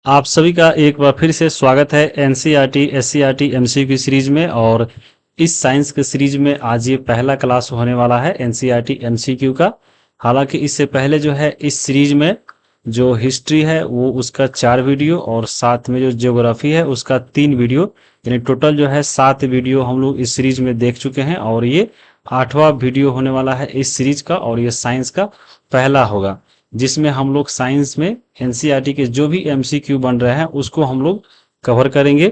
आप सभी का एक बार फिर से स्वागत है एनसीईआरटी एससीईआरटी एमसीक्यू सीरीज में। और इस साइंस के सीरीज में आज ये पहला क्लास होने वाला है एनसीईआरटी एमसीक्यू का। हालांकि इससे पहले जो है इस सीरीज में जो हिस्ट्री है वो उसका 4 वीडियो और साथ में जो ज्योग्राफी है उसका 3 वीडियो, यानी टोटल जो है 7 वीडियो हम लोग इस सीरीज में देख चुके हैं। और ये 8वां वीडियो होने वाला है इस सीरीज का और ये साइंस का पहला होगा, जिसमें हम लोग साइंस में एनसीईआरटी के जो भी एमसीक्यू बन रहे हैं उसको हम लोग कवर करेंगे।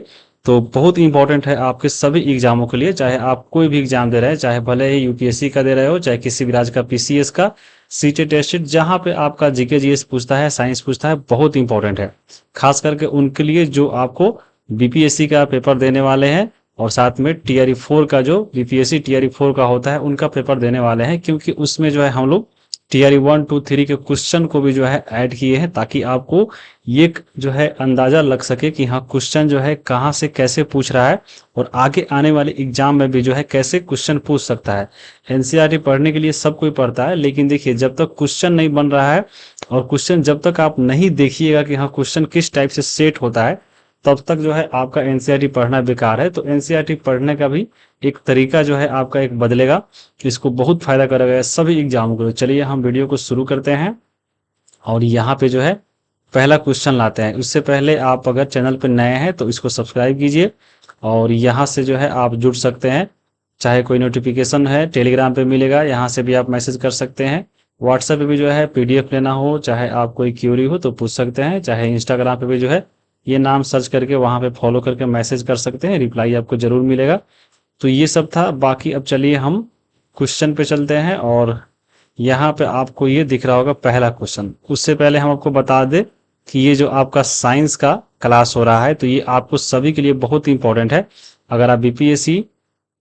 तो बहुत इंपॉर्टेंट है आपके सभी एग्जामों के लिए, चाहे आप कोई भी एग्जाम दे रहे हैं, चाहे भले ही यूपीएससी का दे रहे हो, चाहे किसी भी राज्य का पीसीएस का, सीटेट टेस्टेड, जहां पे आपका जीके जीएस पूछता है, साइंस पूछता है, बहुत इंपॉर्टेंट है खास करके उनके लिए जो आपको बीपीएससी का पेपर देने वाले हैं और साथ में टीआरई 4 का जो बीपीएससी टीआरई 4 का होता है उनका पेपर देने वाले हैं, क्योंकि उसमें जो है हम लोग टीआरई 1, 2, 3 के क्वेश्चन को भी जो है ऐड किए हैं, ताकि आपको ये जो है अंदाजा लग सके कि हाँ क्वेश्चन जो है कहाँ से कैसे पूछ रहा है और आगे आने वाले एग्जाम में भी जो है कैसे क्वेश्चन पूछ सकता है। एनसीईआरटी पढ़ने के लिए सब कोई पढ़ता है, लेकिन देखिए जब तक क्वेश्चन नहीं बन रहा है और क्वेश्चन जब तक आप नहीं देखिएगा कि हाँ क्वेश्चन किस टाइप से सेट होता है, तब तक जो है आपका एनसीईआरटी पढ़ना बेकार है। तो एनसीईआरटी पढ़ने का भी एक तरीका जो है आपका एक बदलेगा, इसको बहुत फायदा करेगा सभी एग्जामों को। चलिए हम वीडियो को शुरू करते हैं और यहाँ पे जो है पहला क्वेश्चन लाते हैं। उससे पहले आप अगर चैनल पर नए हैं तो इसको सब्सक्राइब कीजिए और यहाँ से जो है आप जुड़ सकते हैं। चाहे कोई नोटिफिकेशन है टेलीग्राम पे मिलेगा, यहाँ से भी आप मैसेज कर सकते हैं। व्हाट्सएप पे भी जो है पीडीएफ लेना हो, चाहे आप कोई क्यूरी हो तो पूछ सकते हैं। चाहे इंस्टाग्राम पे भी जो है ये नाम सर्च करके वहाँ पे फॉलो करके मैसेज कर सकते हैं, रिप्लाई आपको जरूर मिलेगा। तो ये सब था, बाकी अब चलिए हम क्वेश्चन पे चलते हैं। और यहाँ पे आपको ये दिख रहा होगा पहला क्वेश्चन। उससे पहले हम आपको बता दें कि ये जो आपका साइंस का क्लास हो रहा है तो ये आपको सभी के लिए बहुत इंपॉर्टेंट है। अगर आप बीपीएससी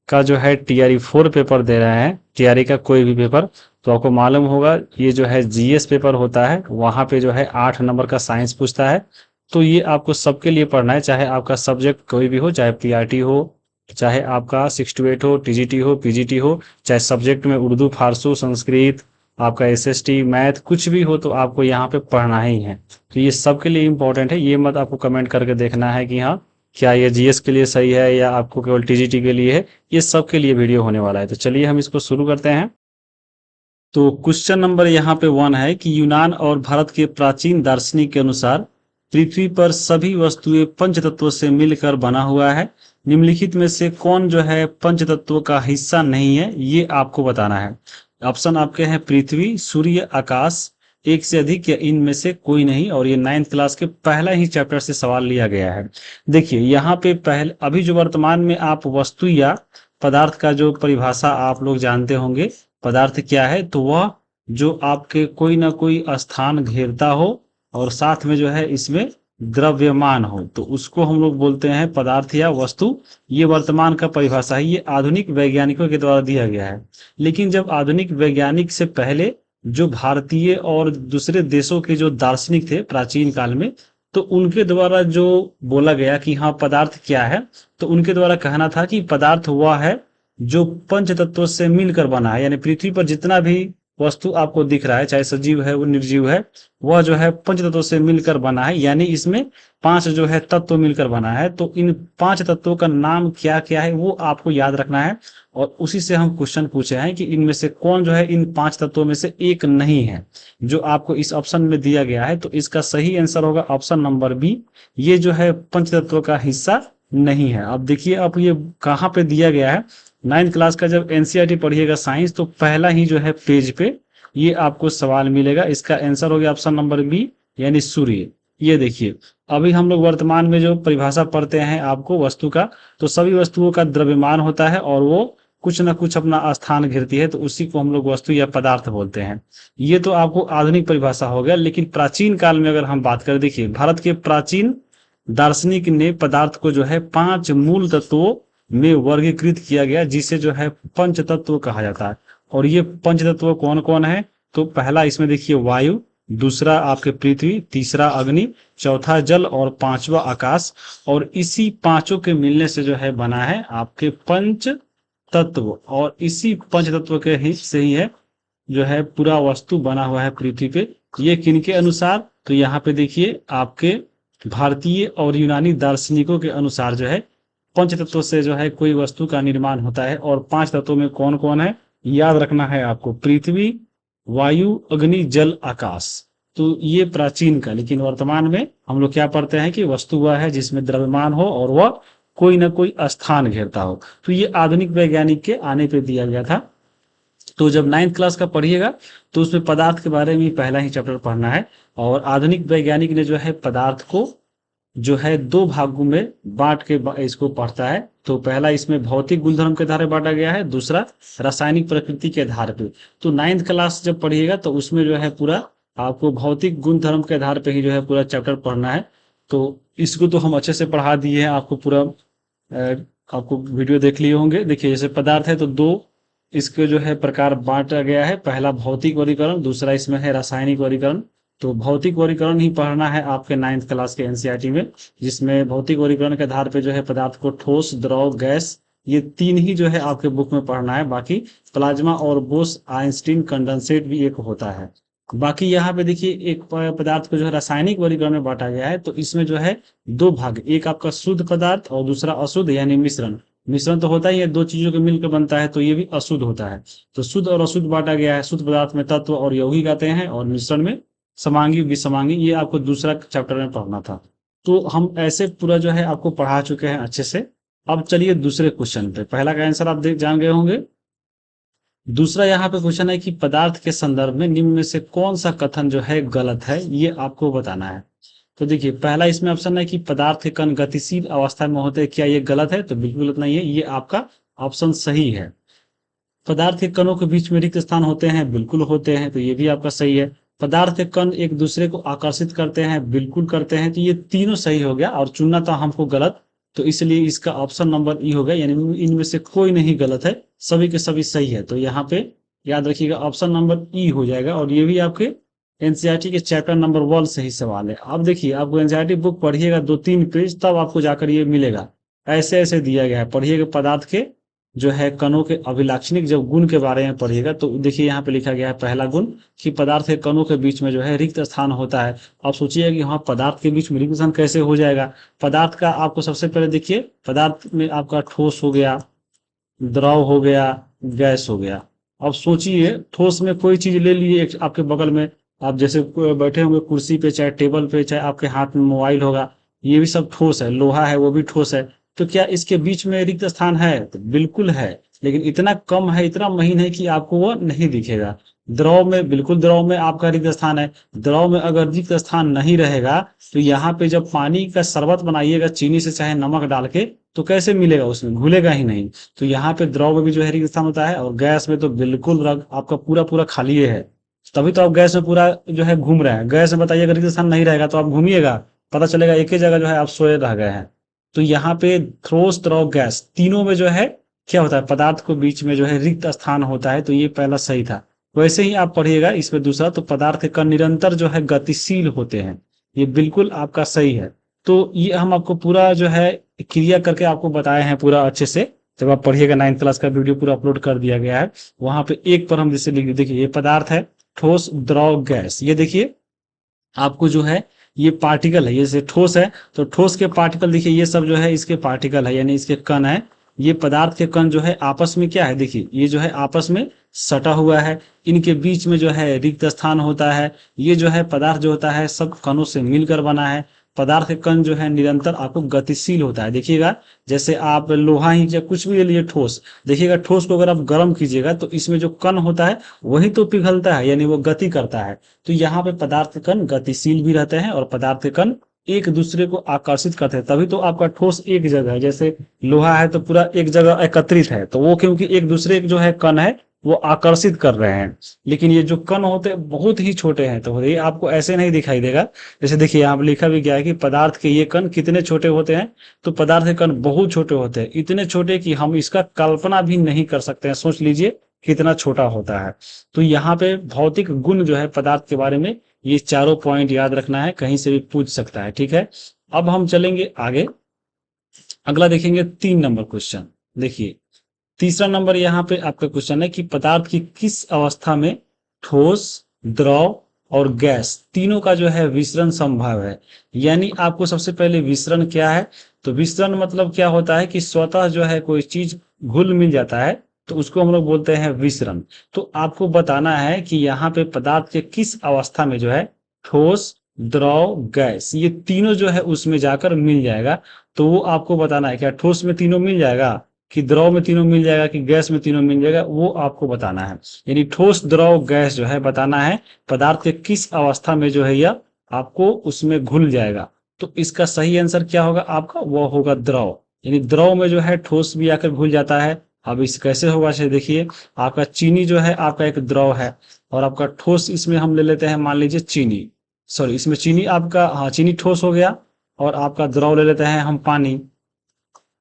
का जो है टीआरई 4 पेपर दे रहे हैं, टीआरई का कोई भी पेपर, तो आपको मालूम होगा ये जो है जीएस पेपर होता है, वहां पे जो है 8 नंबर का साइंस पूछता है। तो ये आपको सबके लिए पढ़ना है, चाहे आपका सब्जेक्ट कोई भी हो, चाहे पीआरटी हो, चाहे आपका 6 to 8 हो, टीजीटी हो, पीजीटी हो, चाहे सब्जेक्ट में उर्दू, फारसू, संस्कृत, आपका एसएसटी, मैथ कुछ भी हो, तो आपको यहाँ पे पढ़ना ही है। तो ये सबके लिए इंपॉर्टेंट है, ये मत आपको कमेंट करके देखना है कि हाँ क्या ये जीएस के लिए सही है या आपको केवल टीजीटी के लिए है। ये सबके लिए वीडियो होने वाला है। तो चलिए हम इसको शुरू करते हैं। तो क्वेश्चन नंबर यहाँ पे 1 है कि यूनान और भारत के प्राचीन दार्शनिक के अनुसार पृथ्वी पर सभी वस्तुएं पंच तत्वों से मिलकर बना हुआ है। निम्नलिखित में से कौन जो है पंच तत्वों का हिस्सा नहीं है, ये आपको बताना है। ऑप्शन आपके हैं पृथ्वी, सूर्य, आकाश, एक से अधिक या इनमें से कोई नहीं। और ये 9th क्लास के पहला ही चैप्टर से सवाल लिया गया है। देखिए यहाँ पे पहले अभी जो वर्तमान में आप वस्तु या पदार्थ का जो परिभाषा आप लोग जानते होंगे, पदार्थ क्या है, तो वह जो आपके कोई ना कोई स्थान घेरता हो और साथ में जो है इसमें द्रव्यमान हो, तो उसको हम लोग बोलते हैं पदार्थ या वस्तु। ये वर्तमान का परिभाषा है, ये आधुनिक वैज्ञानिकों के द्वारा दिया गया है। लेकिन जब आधुनिक वैज्ञानिक से पहले जो भारतीय और दूसरे देशों के जो दार्शनिक थे प्राचीन काल में, तो उनके द्वारा जो बोला गया कि हाँ पदार्थ क्या है, तो उनके द्वारा कहना था कि पदार्थ वह है जो पंच तत्वों से मिलकर बना है। यानी पृथ्वी पर जितना भी वस्तु आपको दिख रहा है, चाहे सजीव है वो निर्जीव है, वह जो है पंच तत्वों से मिलकर बना है। यानी इसमें 5 जो है तत्व मिलकर बना है। तो इन 5 तत्वों का नाम क्या क्या है वो आपको याद रखना है। और उसी से हम क्वेश्चन पूछे हैं कि इनमें से कौन जो है इन 5 तत्वों में से एक नहीं है, जो आपको इस ऑप्शन में दिया गया है। तो इसका सही आंसर होगा ऑप्शन नंबर बी, ये जो है पंच तत्वों का हिस्सा नहीं है। अब देखिए अब ये कहाँ पे दिया गया है। 9th क्लास का जब एनसीईआरटी पढ़िएगा साइंस, तो पहला ही जो है पेज पे ये आपको सवाल मिलेगा। इसका आंसर हो गया ऑप्शन नंबर बी, यानी सूर्य। ये देखिए अभी हम लोग वर्तमान में जो परिभाषा पढ़ते हैं आपको वस्तु का, तो सभी वस्तुओं का द्रव्यमान होता है और वो कुछ ना कुछ अपना स्थान घेरती है, तो उसी को हम लोग वस्तु या पदार्थ बोलते हैं। ये तो आपको आधुनिक परिभाषा हो गया। लेकिन प्राचीन काल में अगर हम बात करें, देखिए भारत के प्राचीन दार्शनिक ने पदार्थ को जो है 5 मूल तत्वों में वर्गीकृत किया गया, जिसे जो है पंच तत्व कहा जाता है। और ये पंच तत्व कौन कौन है, तो पहला इसमें देखिए वायु, दूसरा आपके पृथ्वी, तीसरा अग्नि, चौथा जल और पांचवा आकाश। और इसी पांचों के मिलने से जो है बना है आपके पंच तत्व। और इसी पंच तत्व के हित से ही है जो है पूरा वस्तु बना हुआ है पृथ्वी पे। ये किनके अनुसार, तो यहाँ पे देखिए आपके भारतीय और यूनानी दार्शनिकों के अनुसार जो है पंच तत्वों से जो है कोई वस्तु का निर्माण होता है, और पांच तत्वों में कौन कौन है याद रखना है आपको, पृथ्वी, वायु, अग्नि, जल, आकाश। तो ये प्राचीन का, लेकिन वर्तमान में हम लोग क्या पढ़ते हैं कि वस्तु वह है जिसमें द्रव्यमान हो और वह कोई ना कोई स्थान घेरता हो। तो ये आधुनिक वैज्ञानिक के आने पे दिया गया था। तो जब 9th क्लास का पढ़िएगा तो उसमें पदार्थ के बारे में पहला ही चैप्टर पढ़ना है। और आधुनिक वैज्ञानिक ने जो है पदार्थ को जो है दो भागों में बांट के इसको पढ़ता है। तो पहला इसमें भौतिक गुणधर्म के आधार पर बांटा गया है, दूसरा रासायनिक प्रकृति के आधार पे। तो 9th क्लास जब पढ़िएगा तो उसमें जो है पूरा आपको भौतिक गुणधर्म के आधार पे ही जो है पूरा चैप्टर पढ़ना है। तो इसको तो हम अच्छे से पढ़ा दिए हैं आपको पूरा। आपको वीडियो देख लिए होंगे। देखिए जैसे पदार्थ है तो दो इसके जो है प्रकार बांटा गया है, पहला भौतिक वर्गीकरण, दूसरा इसमें है रासायनिक वर्गीकरण। तो भौतिक वर्गीकरण ही पढ़ना है आपके 9th क्लास के एनसीईआरटी में, जिसमें भौतिक वर्गीकरण के आधार पे जो है पदार्थ को ठोस, द्रव, गैस, ये तीन ही जो है आपके बुक में पढ़ना है। बाकी प्लाज्मा और बोस आइंस्टीन कंडेंसेट भी एक होता है। बाकी यहाँ पे देखिए एक पदार्थ को जो है रासायनिक वर्गीकरण में बांटा गया है। तो इसमें जो है दो भाग, एक आपका शुद्ध पदार्थ और दूसरा अशुद्ध यानी मिश्रण। मिश्रण तो होता ही है, दो चीजों के मिलकर बनता है, तो ये भी अशुद्ध होता है। तो शुद्ध और अशुद्ध बांटा गया है। शुद्ध पदार्थ में तत्व और यौगिक आते हैं, और मिश्रण में समांगी विसमांगी। ये आपको दूसरा चैप्टर में पढ़ना था। तो हम ऐसे पूरा जो है आपको पढ़ा चुके हैं अच्छे से। अब चलिए दूसरे क्वेश्चन पे। पहला का आंसर आप देख जान गए होंगे। दूसरा यहाँ पे क्वेश्चन है कि पदार्थ के संदर्भ में निम्न में से कौन सा कथन जो है गलत है, ये आपको बताना है। तो देखिए पहला इसमें ऑप्शन है कि पदार्थ के कण गतिशील अवस्था में होते हैं, क्या ये गलत है? तो बिल्कुल गलत नहीं है, ये आपका ऑप्शन सही है। पदार्थ के कणों के बीच में रिक्त स्थान होते हैं, बिल्कुल होते हैं, तो ये भी आपका सही है। पदार्थ के कण एक दूसरे को आकर्षित करते हैं, बिल्कुल करते हैं, तो ये तीनों सही हो गया। और चुनना था हमको गलत, तो इसलिए इसका ऑप्शन नंबर ई हो गया, यानी इनमें से कोई नहीं गलत है, सभी के सभी सही है। तो यहाँ पे याद रखिएगा ऑप्शन नंबर ई हो जाएगा। और ये भी आपके एनसीईआरटी के चैप्टर नंबर 1 से ही सवाल है। अब देखिए आपको एनसीईआरटी बुक पढ़िएगा 2-3 पेज, तब आपको जाकर ये मिलेगा। ऐसे ऐसे दिया गया है। पढ़िएगा पदार्थ के जो है कणों के अभिलाक्षणिक जब गुण के बारे में पढ़िएगा, तो देखिए यहाँ पे लिखा गया है पहला गुण कि पदार्थ के कणों के बीच में जो है रिक्त स्थान होता है। आप सोचिए कि हाँ पदार्थ के बीच में रिक्त स्थान कैसे हो जाएगा। पदार्थ का आपको सबसे पहले देखिए, पदार्थ में आपका ठोस हो गया, द्रव हो गया, गैस हो गया। अब सोचिए ठोस में कोई चीज ले लिए आपके बगल में, आप जैसे बैठे होंगे कुर्सी पे, चाहे टेबल पे, चाहे आपके हाथ में मोबाइल होगा, ये भी सब ठोस है। लोहा है वो भी ठोस है। तो क्या इसके बीच में रिक्त स्थान है? तो बिल्कुल है, लेकिन इतना कम है, इतना महीन है कि आपको वो नहीं दिखेगा। द्रव में, बिल्कुल द्रव में आपका रिक्त स्थान है। द्रव में अगर रिक्त स्थान नहीं रहेगा तो यहाँ पे जब पानी का शरबत बनाइएगा चीनी से चाहे नमक डाल के, तो कैसे मिलेगा? उसमें घुलेगा ही नहीं। तो यहाँ पे द्रव में भी जो है रिक्त स्थान होता है, और गैस में तो बिल्कुल आपका पूरा पूरा खाली है। तभी तो आप गैस में पूरा जो है घूम रहे हैं। गैस में बताइए अगर रिक्त स्थान नहीं रहेगा तो आप घूमिएगा, पता चलेगा एक ही जगह जो है आप सोए रह गए हैं। तो यहाँ पे ठोस, द्रव, गैस तीनों में जो है क्या होता है, पदार्थ को बीच में जो है रिक्त स्थान होता है। तो ये पहला सही था। वैसे ही आप पढ़िएगा इसमें दूसरा, तो पदार्थ के कण निरंतर जो है गतिशील होते हैं, ये बिल्कुल आपका सही है। तो ये हम आपको पूरा जो है क्रिया करके आपको बताए हैं पूरा अच्छे से। जब आप पढ़िएगा 9th क्लास का वीडियो पूरा अपलोड कर दिया गया है, वहां पे एक पर हम जैसे लिख, देखिए ये पदार्थ है, ठोस, द्रव, गैस। ये देखिए आपको जो है ये पार्टिकल है, ये जैसे ठोस है तो ठोस के पार्टिकल देखिए ये सब जो है इसके पार्टिकल है, यानी इसके कण है। ये पदार्थ के कण जो है आपस में क्या है, देखिए ये जो है आपस में सटा हुआ है। इनके बीच में जो है रिक्त स्थान होता है। ये जो है पदार्थ जो होता है सब कणों से मिलकर बना है। पदार्थ के कण जो है निरंतर आपको गतिशील होता है। देखिएगा जैसे आप लोहा ही या कुछ भी ले लिए ठोस, देखिएगा ठोस को अगर आप गर्म कीजिएगा तो इसमें जो कण होता है वही तो पिघलता है, यानी वो गति करता है। तो यहाँ पे पदार्थ के कण गतिशील भी रहते हैं, और पदार्थ के कण एक दूसरे को आकर्षित करते हैं। तभी तो आपका ठोस एक जगह है। जैसे लोहा है तो पूरा एक जगह एकत्रित है, तो वो क्योंकि एक दूसरे जो है कण है वो आकर्षित कर रहे हैं। लेकिन ये जो कण होते हैं बहुत ही छोटे हैं, तो ये आपको ऐसे नहीं दिखाई देगा। जैसे देखिए यहाँ पे लिखा भी गया है कि पदार्थ के ये कण कितने छोटे होते हैं, तो पदार्थ के कण बहुत छोटे होते हैं, इतने छोटे कि हम इसका कल्पना भी नहीं कर सकते हैं। सोच लीजिए कितना छोटा होता है। तो यहाँ पे भौतिक गुण जो है पदार्थ के बारे में, ये चारों पॉइंट याद रखना है, कहीं से भी पूछ सकता है। ठीक है, अब हम चलेंगे आगे। अगला देखेंगे 3 नंबर क्वेश्चन। देखिए तीसरा नंबर यहाँ पे आपका क्वेश्चन है कि पदार्थ की किस अवस्था में ठोस, द्रव, और गैस, तीनों का जो है विसरण संभव है। यानी आपको सबसे पहले विसरण क्या है, तो विसरण मतलब क्या होता है कि स्वतः जो है कोई चीज घुल मिल जाता है, तो उसको हम लोग बोलते हैं विसरण। तो आपको बताना है कि यहाँ पे पदार्थ के किस अवस्था में जो है ठोस, द्रव, गैस, ये तीनों जो है उसमें जाकर मिल जाएगा। तो वो आपको बताना है, क्या ठोस में तीनों मिल जाएगा, कि द्रव में तीनों मिल जाएगा, कि गैस में तीनों मिल जाएगा, वो आपको बताना है। यानी ठोस, द्रव, गैस जो है बताना है पदार्थ के किस अवस्था में जो है यह आपको उसमें घुल जाएगा। तो इसका सही आंसर क्या होगा आपका, वो होगा द्रव। यानी द्रव में जो है ठोस भी आकर घुल जाता है। अब इस कैसे होगा, से देखिए, आपका चीनी जो है आपका एक द्रव है, और आपका ठोस इसमें हम ले लेते हैं, मान लीजिए चीनी, सॉरी इसमें चीनी आपका, हाँ चीनी ठोस हो गया, और आपका द्रव ले लेते हैं हम पानी।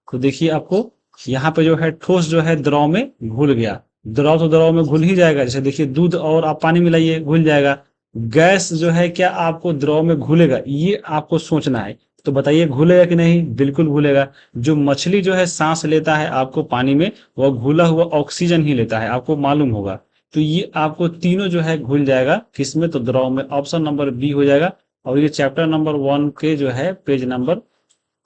तो देखिए आपको यहाँ पे जो है ठोस जो है द्रव में घुल गया, द्रव तो द्रव में घुल ही जाएगा, जैसे देखिए दूध और आप पानी मिलाइए घुल जाएगा। गैस जो है क्या आपको द्रव में घुलेगा, ये आपको सोचना है। तो बताइए घुलेगा कि नहीं, बिल्कुल घुलेगा। जो मछली जो है सांस लेता है आपको पानी में, वह घुला हुआ ऑक्सीजन ही लेता है, आपको मालूम होगा। तो ये आपको तीनों जो है घुल जाएगा किसमें, तो द्रव में। ऑप्शन नंबर बी हो जाएगा। और ये चैप्टर नंबर 1 के जो है पेज नंबर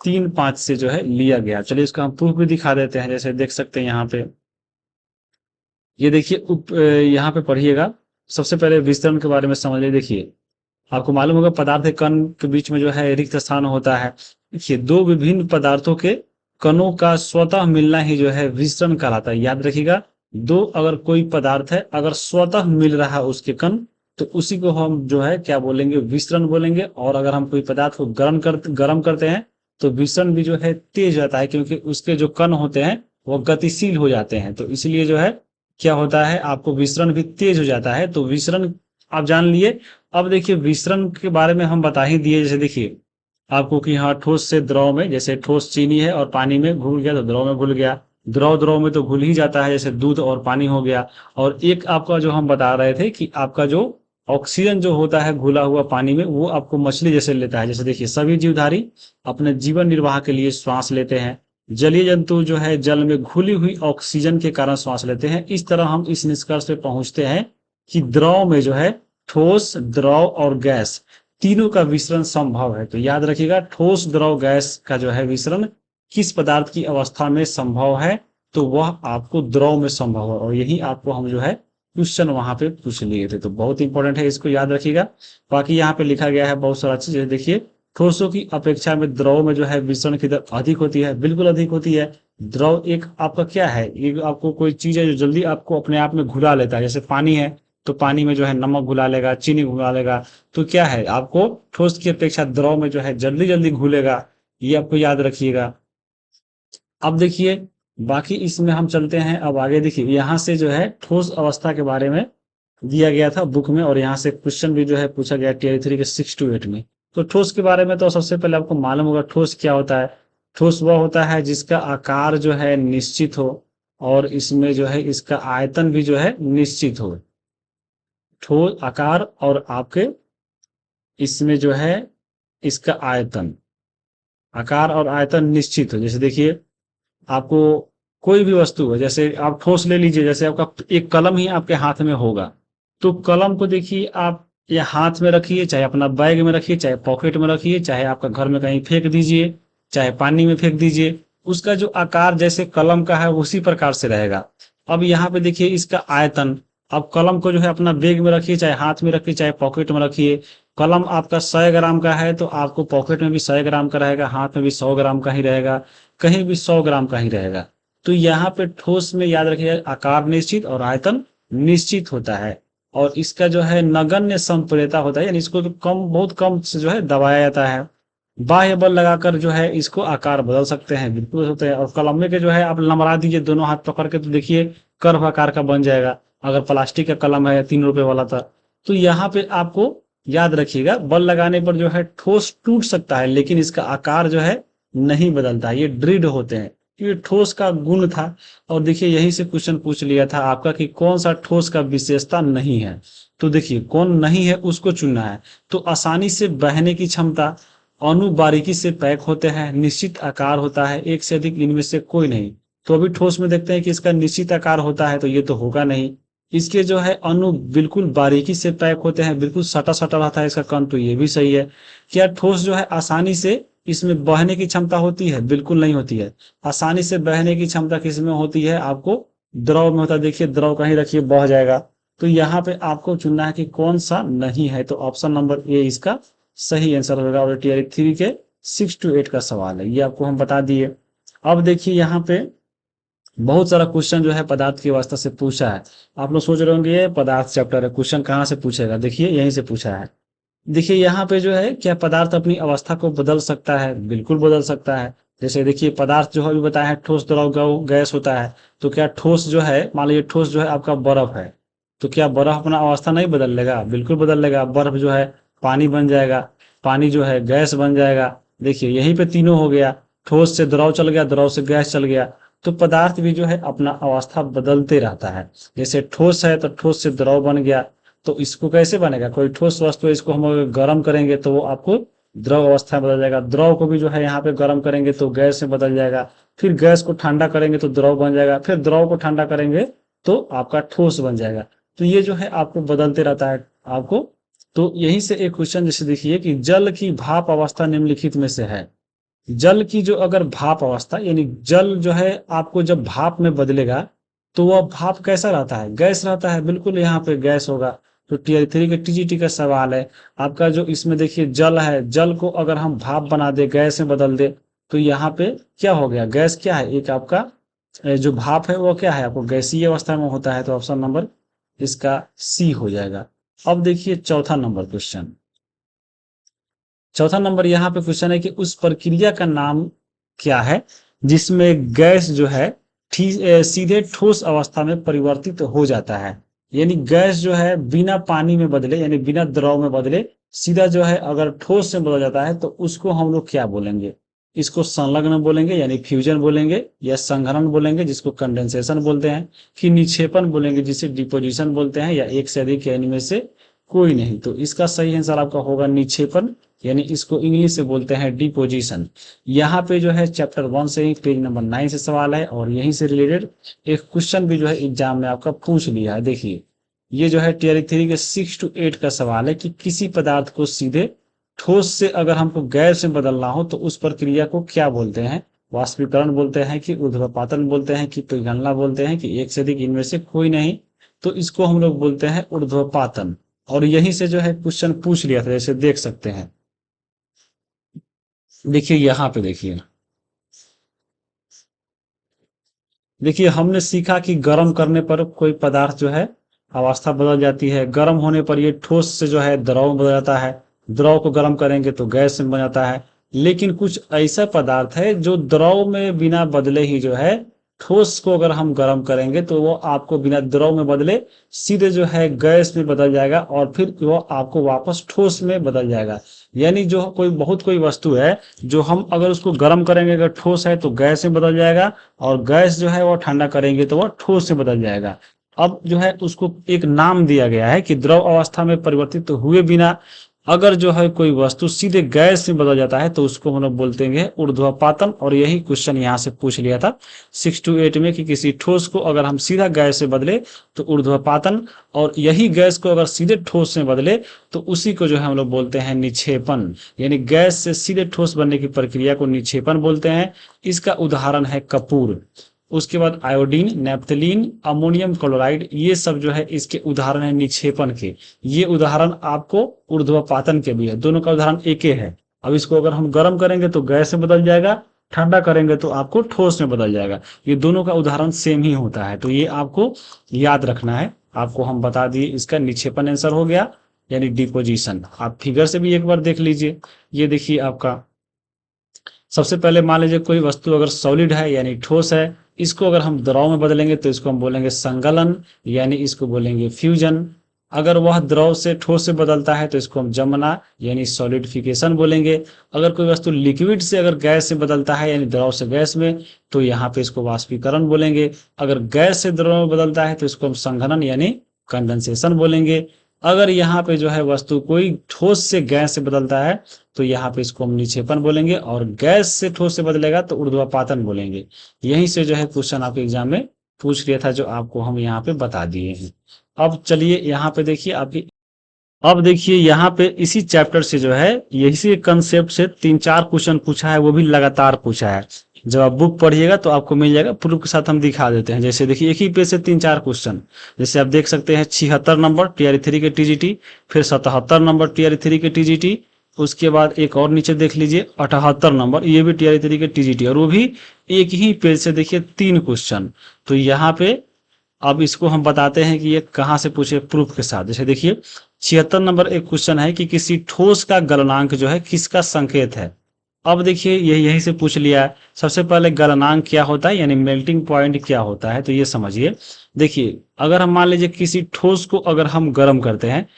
3-5 से जो है लिया गया। चलिए इसका हम प्रूफ भी दिखा देते हैं, जैसे देख सकते हैं यहाँ पे। ये देखिए यहाँ पे पढ़िएगा। सबसे पहले विस्तरण के बारे में समझ लीजिए। देखिए आपको मालूम होगा पदार्थ के कण के बीच में जो है रिक्त स्थान होता है। देखिए दो विभिन्न पदार्थों के कणों का स्वतः मिलना ही जो है विस्तरण कहलाता है। याद रखिएगा, दो अगर कोई पदार्थ है, अगर स्वतः मिल रहा है उसके कण, तो उसी को हम जो है क्या बोलेंगे, विस्तरण बोलेंगे। और अगर हम कोई पदार्थ को गर्म करते हैं, तो विसरण भी जो है तेज जाता है, क्योंकि उसके जो कण होते हैं वो गतिशील हो जाते हैं। तो इसलिए जो है क्या होता है, आपको विसरण भी तेज हो जाता है। तो विसरण आप जान लिए। अब देखिए विसरण के बारे में हम बता ही दिए। जैसे देखिए आपको कि हाँ ठोस से द्रव में, जैसे ठोस चीनी है और पानी में घुल गया तो द्रव में घुल गया। द्रव द्रव में तो घुल ही जाता है, जैसे दूध और पानी हो गया। और एक आपका जो हम बता रहे थे कि आपका जो ऑक्सीजन जो होता है घुला हुआ पानी में, वो आपको मछली जैसे लेता है। जैसे देखिए सभी जीवधारी अपने जीवन निर्वाह के लिए श्वास लेते हैं। जलीय जंतु जो है जल में घुली हुई ऑक्सीजन के कारण श्वास लेते हैं। इस तरह हम इस निष्कर्ष पे पहुंचते हैं कि द्रव में जो है ठोस, द्रव और गैस तीनों का विसरण संभव है। तो याद रखिएगा, ठोस, द्रव, गैस का जो है विसरण किस पदार्थ की अवस्था में संभव है, तो वह आपको द्रव में संभव है। और यही आपको हम जो है क्वेश्चन वहां पे पूछ लिए थे। तो बहुत इंपॉर्टेंट है, इसको याद रखिएगा। बाकी यहाँ पे लिखा गया है बहुत सारा चीज। देखिए ठोसों की अपेक्षा में द्रव में जो है विसरण की दर अधिक होती है, बिल्कुल अधिक होती है। द्रव एक आपका क्या है, ये आपको कोई चीज है जो जल्दी आपको अपने आप में घुला लेता है। जैसे पानी है, तो पानी में जो है नमक घुला लेगा, चीनी घुला लेगा। तो क्या है, आपको ठोस की अपेक्षा द्रव में जो है जल्दी जल्दी घुलेगा। ये आपको याद रखिएगा। अब देखिए बाकी इसमें हम चलते हैं। अब आगे देखिए यहाँ से जो है ठोस अवस्था के बारे में दिया गया था बुक में, और यहाँ से क्वेश्चन भी जो है पूछा गया टीआई 3 के 6 to 8 में। तो ठोस के बारे में तो सबसे पहले आपको मालूम होगा ठोस क्या होता है। ठोस वह होता है जिसका आकार जो है निश्चित हो, और इसमें जो है इसका आयतन भी जो है निश्चित हो। ठोस आकार और आपके इसमें जो है इसका आयतन, आकार और आयतन निश्चित हो। जैसे देखिए आपको कोई भी वस्तु है, जैसे आप ठोस ले लीजिए, जैसे आपका एक कलम ही आपके हाथ में होगा, तो कलम को देखिए आप या हाथ में रखिए, चाहे अपना बैग में रखिए, चाहे पॉकेट में रखिए, चाहे आपका घर में कहीं फेंक दीजिए, चाहे पानी में फेंक दीजिए, उसका जो आकार जैसे कलम का है उसी प्रकार से रहेगा। अब यहाँ पे देखिए इसका आयतन, अब कलम को जो है अपना बैग में रखिए, चाहे हाथ में रखिए, चाहे पॉकेट में रखिए। कलम आपका 100 ग्राम का है, तो आपको पॉकेट में भी 100 ग्राम का रहेगा, हाथ में भी 100 ग्राम का ही रहेगा, कहीं भी 100 ग्राम का ही रहेगा। तो यहाँ पे ठोस में याद रखिए आकार निश्चित और आयतन निश्चित होता है। और इसका जो है नगण्य संप्रेरता होता है, यानी इसको तो कम, बहुत कम से जो है दबाया जाता है। बाह्य बल लगाकर जो है इसको आकार बदल सकते हैं, बिल्कुल होते हैं। और कलम में के जो है आप लमरा दीजिए दोनों हाथ पकड़ के, तो देखिए कर्व आकार का बन जाएगा। अगर प्लास्टिक का कलम है 3 रुपए वाला था, तो यहाँ पे आपको याद रखिएगा बल लगाने पर जो है ठोस टूट सकता है, लेकिन इसका आकार जो है नहीं बदलता। ये दृढ़ होते हैं, ये ठोस का गुण था। और देखिए यही से क्वेश्चन पूछ लिया था आपका कि कौन सा ठोस का विशेषता नहीं है। तो देखिए कौन नहीं है उसको चुनना है। तो आसानी से बहने की क्षमता, अणु बारीकी से पैक होते हैं, निश्चित आकार होता है, एक से अधिक इनमें से कोई नहीं। तो अभी ठोस में देखते हैं कि इसका निश्चित आकार होता है, तो ये तो होगा नहीं। इसके जो है अणु बिल्कुल बारीकी से पैक होते हैं, बिल्कुल सटा सटा रहता है इसका कण, तो ये भी सही है। क्या ठोस जो है आसानी से इसमें बहने की क्षमता होती है? बिल्कुल नहीं होती है। आसानी से बहने की क्षमता किस में होती है? आपको द्रव में होता है। देखिए द्रव कहीं रखिए बह जाएगा। तो यहाँ पे आपको चुनना है कि कौन सा नहीं है, तो ऑप्शन नंबर ए इसका सही आंसर होगा। और टीआरई 3 के 6 to 8 का सवाल है, ये आपको हम बता दिए। अब देखिए यहाँ पे बहुत सारा क्वेश्चन जो है पदार्थ की अवस्था से पूछा है। आप लोग सोच रहे होंगे ये पदार्थ चैप्टर है, क्वेश्चन कहाँ से पूछेगा? देखिए यहीं से पूछा है। देखिए यहाँ पे जो है, क्या पदार्थ अपनी अवस्था को बदल सकता है? बिल्कुल बदल सकता है। जैसे देखिए पदार्थ जो है अभी बताया है ठोस द्रव गैस होता है। तो क्या ठोस जो है, मान लीजिए ठोस जो है आपका बर्फ है, तो क्या बर्फ अपना अवस्था नहीं बदल लेगा? बिल्कुल बदल लेगा। बर्फ जो है पानी बन जाएगा, पानी जो है गैस बन जाएगा। देखिए यहीं पे तीनों हो गया, ठोस से द्रव चल गया, द्रव से गैस चल गया। तो पदार्थ भी जो है अपना अवस्था बदलते रहता है। जैसे ठोस है तो ठोस से द्रव बन गया, तो इसको कैसे बनेगा? कोई ठोस वस्तु है, इसको हम अगर गर्म करेंगे तो वो आपको द्रव अवस्था में बदल जाएगा। द्रव को भी जो है यहाँ पे गर्म करेंगे तो गैस में बदल जाएगा। फिर गैस को ठंडा करेंगे तो द्रव बन जाएगा। फिर द्रव को ठंडा करेंगे तो आपका ठोस बन जाएगा। तो ये जो है आपको बदलते रहता है आपको। तो यहीं से एक क्वेश्चन जैसे देखिए कि जल की भाप अवस्था निम्नलिखित में से है। जल की जो अगर भाप अवस्था, यानी जल जो है आपको जब भाप में बदलेगा तो वह भाप कैसा रहता है? गैस रहता है। बिल्कुल यहाँ पे गैस होगा। तो टीआई 3 के टीजीटी का सवाल है आपका। जो इसमें देखिए जल है, जल को अगर हम भाप बना दे, गैस में बदल दे, तो यहाँ पे क्या हो गया? गैस क्या है? एक आपका जो भाप है वो क्या है? आपको गैसीय अवस्था में होता है। तो ऑप्शन नंबर इसका सी हो जाएगा। अब देखिए चौथा नंबर क्वेश्चन। चौथा नंबर यहाँ पे क्वेश्चन है कि उस प्रक्रिया का नाम क्या है जिसमें गैस जो है सीधे ठोस अवस्था में परिवर्तित हो जाता है। यानी गैस जो है बिना पानी में बदले, यानी बिना द्रव में बदले, सीधा जो है अगर ठोस में बदल जाता है तो उसको हम लोग क्या बोलेंगे? इसको संलग्न बोलेंगे यानी फ्यूजन बोलेंगे, या संघनन बोलेंगे जिसको कंडेंसेशन बोलते हैं, कि निक्षेपण बोलेंगे जिसे डिपोजिशन बोलते हैं, या एक से अधिक या इनमें से कोई नहीं। तो इसका सही आंसर आपका होगा निक्षेपण, यानी इसको इंग्लिश से बोलते हैं डिपोजिशन। यहाँ पे जो है चैप्टर 1 से ही पेज नंबर 9 से सवाल है, और यहीं से रिलेटेड एक क्वेश्चन भी जो है एग्जाम में आपका पूछ लिया है। देखिए ये जो है टीआरई 3 के 6 to 8 का सवाल है कि किसी पदार्थ को सीधे ठोस से अगर हमको गैस में बदलना हो तो उस प्रक्रिया को क्या बोलते हैं? वाष्पीकरण बोलते हैं, कि ऊर्ध्वपातन बोलते हैं, कि पिघलना बोलते हैं, कि एक से अधिक इनमें से कोई नहीं? तो इसको हम लोग बोलते हैं ऊर्ध्वपातन। और यहीं से जो है क्वेश्चन पूछ लिया था, जैसे देख सकते हैं। देखिए यहाँ पे देखिए, देखिए हमने सीखा कि गर्म करने पर कोई पदार्थ जो है अवस्था बदल जाती है। गर्म होने पर ये ठोस से जो है द्रव में बदल जाता है। द्रव को गर्म करेंगे तो गैस में बन जाता है। लेकिन कुछ ऐसा पदार्थ है जो द्रव में बिना बदले ही जो है, ठोस को अगर हम गर्म करेंगे तो वो आपको बिना द्रव में बदले सीधे जो है गैस में बदल जाएगा, और फिर वो आपको वापस ठोस में बदल जाएगा। यानी जो कोई वस्तु है, जो हम अगर उसको गर्म करेंगे, अगर ठोस है तो गैस में बदल जाएगा, और गैस जो है वो ठंडा करेंगे तो वो ठोस में बदल जाएगा। अब जो है उसको एक नाम दिया गया है कि द्रव अवस्था में परिवर्तित हुए बिना अगर जो है कोई वस्तु सीधे गैस में बदल जाता है तो उसको हम लोग बोलते हैं ऊर्ध्वपातन। और यही क्वेश्चन यहाँ से पूछ लिया था 6 to 8 में, कि किसी ठोस को अगर हम सीधा गैस से बदले तो ऊर्ध्वपातन, और यही गैस को अगर सीधे ठोस में बदले तो उसी को जो है हम लोग बोलते हैं निक्षेपण। यानी गैस से सीधे ठोस बनने की प्रक्रिया को निक्षेपण बोलते हैं। इसका उदाहरण है कपूर, उसके बाद आयोडीन, नेप्थलीन, अमोनियम क्लोराइड, ये सब जो है इसके उदाहरण है निक्षेपण के। ये उदाहरण आपको ऊर्ध्वपातन के भी है, दोनों का उदाहरण एक ही है। अब इसको अगर हम गर्म करेंगे तो गैस में बदल जाएगा, ठंडा करेंगे तो आपको ठोस में बदल जाएगा। ये दोनों का उदाहरण सेम ही होता है, तो ये आपको याद रखना है। आपको हम बता दिए इसका निक्षेपण आंसर हो गया, यानी डिपोजिशन। आप फिगर से भी एक बार देख लीजिए। ये देखिए आपका सबसे पहले मान लीजिए कोई वस्तु अगर सॉलिड है यानी ठोस है, इसको अगर हम द्रव में बदलेंगे तो इसको हम बोलेंगे संगलन, यानी इसको बोलेंगे फ्यूजन। अगर वह द्रव से ठोस से बदलता है तो इसको हम जमना यानी सॉलिडिफिकेशन बोलेंगे। अगर कोई वस्तु लिक्विड से अगर गैस से बदलता है यानी द्रव से गैस में, तो यहाँ पे इसको वाष्पीकरण बोलेंगे। अगर गैस से द्रव में बदलता है तो इसको हम संघनन यानी कंडेंसेशन बोलेंगे। अगर यहाँ पे जो है वस्तु कोई ठोस से गैस से बदलता है तो यहाँ पे इसको हम निक्षेपण बोलेंगे, और गैस से ठोस से बदलेगा तो ऊर्ध्वपातन बोलेंगे। यहीं से जो है क्वेश्चन आपके एग्जाम में पूछ लिया था जो आपको हम यहाँ पे बता दिए हैं। अब चलिए यहाँ पे देखिए आपकी, अब देखिए यहाँ पे इसी चैप्टर से जो है इसी कंसेप्ट से 3-4 क्वेश्चन पूछा है, वो भी लगातार पूछा है। जब आप बुक पढ़िएगा तो आपको मिल जाएगा, प्रूफ के साथ हम दिखा देते हैं। जैसे देखिए एक ही पेज से 3-4 क्वेश्चन, जैसे आप देख सकते हैं 76 नंबर टीआरई 3 के टीजीटी, फिर 77 नंबर टीआरई 3 के टीजीटी, उसके बाद एक और नीचे देख लीजिए 78 नंबर, ये भी टीआरई 3 के टीजीटी, और वो भी एक ही पेज से देखिए 3 क्वेश्चन। तो यहाँ पे अब इसको हम बताते हैं कि ये कहाँ से पूछे, प्रूफ के साथ। जैसे देखिए 76 नंबर एक क्वेश्चन है कि किसी ठोस का गलनांक जो है किसका संकेत है। अब देखिए यहीं से पूछ लिया है। सबसे पहले गलनांक क्या होता है, यानी मेल्टिंग पॉइंट क्या होता है, तो ये समझिए। देखिए अगर हम मान लीजिए किसी ठोस को अगर हम गर्म करते हैं,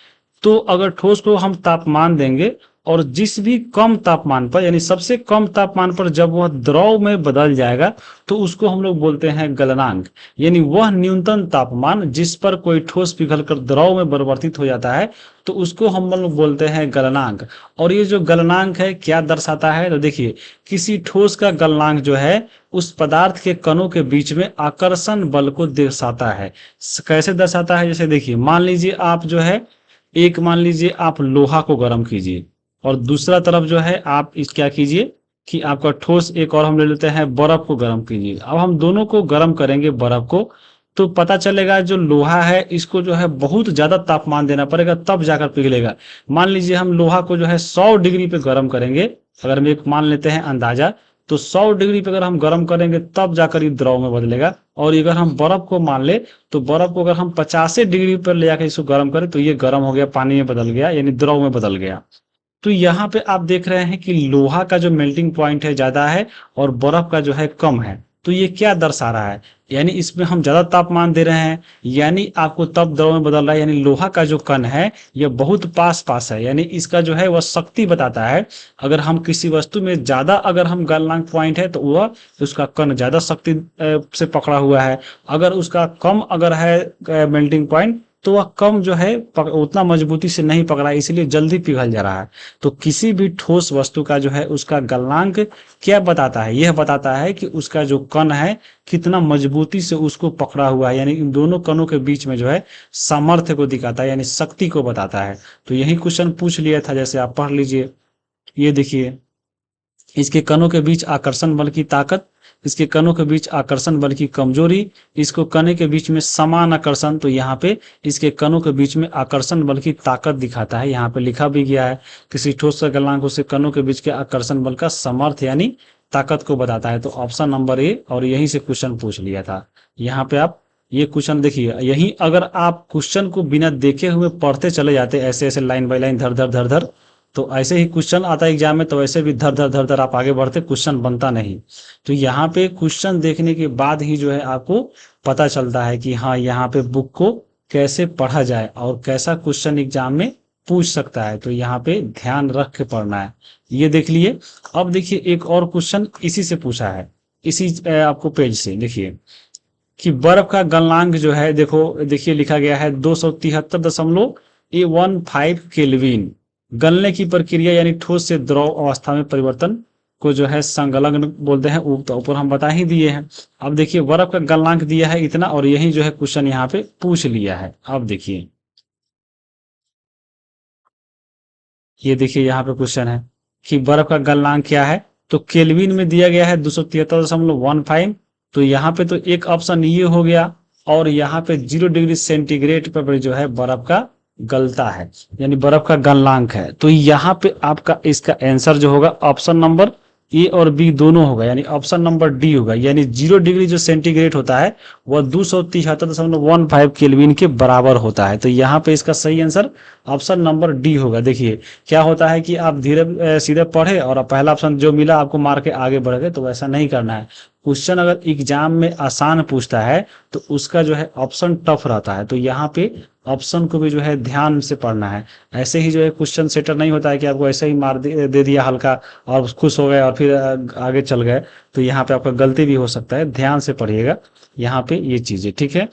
तो अगर ठोस को हम तापमान देंगे और जिस भी कम तापमान पर, यानी सबसे कम तापमान पर जब वह द्रव में बदल जाएगा, तो उसको हम लोग बोलते हैं गलनांक। यानी वह न्यूनतम तापमान जिस पर कोई ठोस पिघलकर द्रव में परिवर्तित हो जाता है, तो उसको हम लोग बोलते हैं गलनांक। और ये जो गलनांक है क्या दर्शाता है, तो देखिए किसी ठोस का गलनांक जो है उस पदार्थ के कणों के बीच में आकर्षण बल को दर्शाता है। कैसे दर्शाता है, जैसे देखिए मान लीजिए आप जो है, एक मान लीजिए आप लोहा को गर्म कीजिए, और दूसरा तरफ जो है आप इस क्या कीजिए कि आपका ठोस एक और हम ले लेते हैं बर्फ को गर्म कीजिए। अब हम दोनों को गर्म करेंगे बर्फ को, तो पता चलेगा जो लोहा है इसको जो है बहुत ज्यादा तापमान देना पड़ेगा तब जाकर पिघलेगा। मान लीजिए हम लोहा को जो है 100 डिग्री पे गर्म करेंगे, अगर हम एक मान लेते हैं अंदाजा, तो 100 डिग्री पे अगर हम गर्म करेंगे तब जाकर ये द्रव में बदलेगा। और अगर हम बर्फ को मान ले, तो बर्फ को अगर हम 50 डिग्री पर ले जाकर इसको गर्म करें, तो ये गर्म हो गया, पानी में बदल गया, यानी द्रव में बदल गया। तो यहाँ पे आप देख रहे हैं कि लोहा का जो मेल्टिंग पॉइंट है ज्यादा है और बर्फ का जो है कम है। तो ये क्या दर्शा रहा है, यानी इसमें हम ज्यादा तापमान दे रहे हैं, यानी आपको तब द्रव में बदल रहा है, यानी लोहा का जो कण है ये बहुत पास पास है, यानी इसका जो है वह शक्ति बताता है। अगर हम किसी वस्तु में ज्यादा अगर हम गलनांक पॉइंट है, तो वह उसका कण ज्यादा शक्ति से पकड़ा हुआ है। अगर उसका कम अगर है मेल्टिंग पॉइंट, तो वह कम जो है उतना मजबूती से नहीं पकड़ा, इसलिए जल्दी पिघल जा रहा है। तो किसी भी ठोस वस्तु का जो है उसका गलनांक क्या बताता है, यह बताता है कि उसका जो कण है कितना मजबूती से उसको पकड़ा हुआ है, यानी इन दोनों कणों के बीच में जो है सामर्थ्य को दिखाता है, यानी शक्ति को बताता है। तो यही क्वेश्चन पूछ लिया था, जैसे आप पढ़ लीजिए। ये देखिए इसके कणों के बीच आकर्षण बल की ताकत, इसके कणों के बीच आकर्षण बल की कमजोरी, इसको कण के बीच में समान आकर्षण, तो यहाँ पे इसके कणों के बीच में आकर्षण बल की ताकत दिखाता है। यहाँ पे लिखा भी गया है किसी ठोस का गलनांक उसके कणों के बीच के आकर्षण बल का समर्थ यानी ताकत को बताता है। तो ऑप्शन नंबर ए, और यहीं से क्वेश्चन पूछ लिया था। यहाँ पे आप ये क्वेश्चन देखिए, यही अगर आप क्वेश्चन को बिना देखे हुए पढ़ते चले जाते ऐसे ऐसे लाइन बाय लाइन धर धर धर धर, तो ऐसे ही क्वेश्चन आता है एग्जाम में, तो ऐसे भी धर धर धर धर आप आगे बढ़ते, क्वेश्चन बनता नहीं। तो यहाँ पे क्वेश्चन देखने के बाद ही जो है आपको पता चलता है कि हाँ यहाँ पे बुक को कैसे पढ़ा जाए और कैसा क्वेश्चन एग्जाम में पूछ सकता है। तो यहाँ पे ध्यान रख के पढ़ना है। ये देख लिए। अब देखिए एक और क्वेश्चन इसी से पूछा है, इसी आपको पेज से देखिए कि बर्फ का गलनांक जो है, देखो देखिए लिखा गया है 273.15 केल्विन। गलने की प्रक्रिया यानी ठोस से द्रव अवस्था में परिवर्तन को जो है संगलन बोलते हैं। तो ऊपर हम बता ही दिए हैं। अब देखिए बर्फ का गलनांक दिया है इतना, और यही जो है क्वेश्चन यहाँ पे पूछ लिया है। अब देखिए ये देखिए यहाँ पे क्वेश्चन है कि बर्फ का गलनांक क्या है, तो केल्विन में दिया गया है 273.15। तो यहाँ पे तो एक ऑप्शन ये हो गया, और यहाँ पे 0 डिग्री सेंटीग्रेड पर जो है बर्फ का गलता है, यानी बर्फ का गलनांक है। तो यहाँ पे आपका इसका आंसर जो होगा ऑप्शन नंबर ए और बी दोनों होगा, यानी ऑप्शन नंबर डी होगा। यानी 0 डिग्री जो सेंटीग्रेड होता है वह 273.15 केल्विन के बराबर होता है। तो यहाँ पे इसका सही आंसर ऑप्शन नंबर डी होगा। देखिए क्या होता है कि आप धीरे सीधे पढ़े और पहला ऑप्शन जो मिला आपको मार के आगे बढ़ गए, तो वैसा नहीं करना है। क्वेश्चन अगर एग्जाम में आसान पूछता है तो उसका जो है ऑप्शन टफ रहता है। तो यहाँ पे ऑप्शन को भी जो है ध्यान से पढ़ना है। ऐसे ही जो है क्वेश्चन सेटर नहीं होता है कि आपको ऐसे ही मार दे दिया हल्का और खुश हो गए और फिर आगे चल गए। तो यहाँ पे आपका गलती भी हो सकता है, ध्यान से पढ़िएगा यहाँ पे ये चीजें, ठीक है।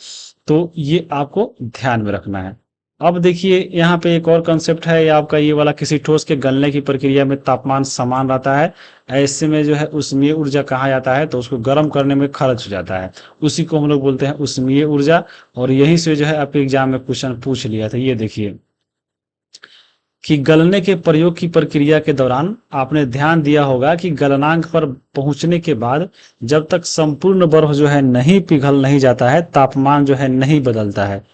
तो ये आपको ध्यान में रखना है। अब देखिए यहाँ पे एक और कंसेप्ट है, ये आपका ये वाला, किसी ठोस के गलने की प्रक्रिया में तापमान समान रहता है, ऐसे में जो है उष्मीय ऊर्जा कहा जाता है, तो उसको गर्म करने में खर्च हो जाता है, उसी को हम लोग बोलते हैं उष्मीय ऊर्जा। और यही से जो है आपके एग्जाम में क्वेश्चन पूछ लिया था। ये देखिए कि गलने के प्रयोग की प्रक्रिया के दौरान आपने ध्यान दिया होगा कि गलनांक पर पहुंचने के बाद जब तक संपूर्ण बर्फ जो है नहीं पिघल नहीं जाता है, तापमान जो है नहीं बदलता है।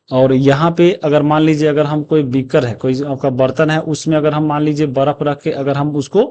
और यहाँ पे अगर मान लीजिए, अगर हम कोई बीकर है, कोई आपका बर्तन है, उसमें अगर हम मान लीजिए बर्फ रख के अगर हम उसको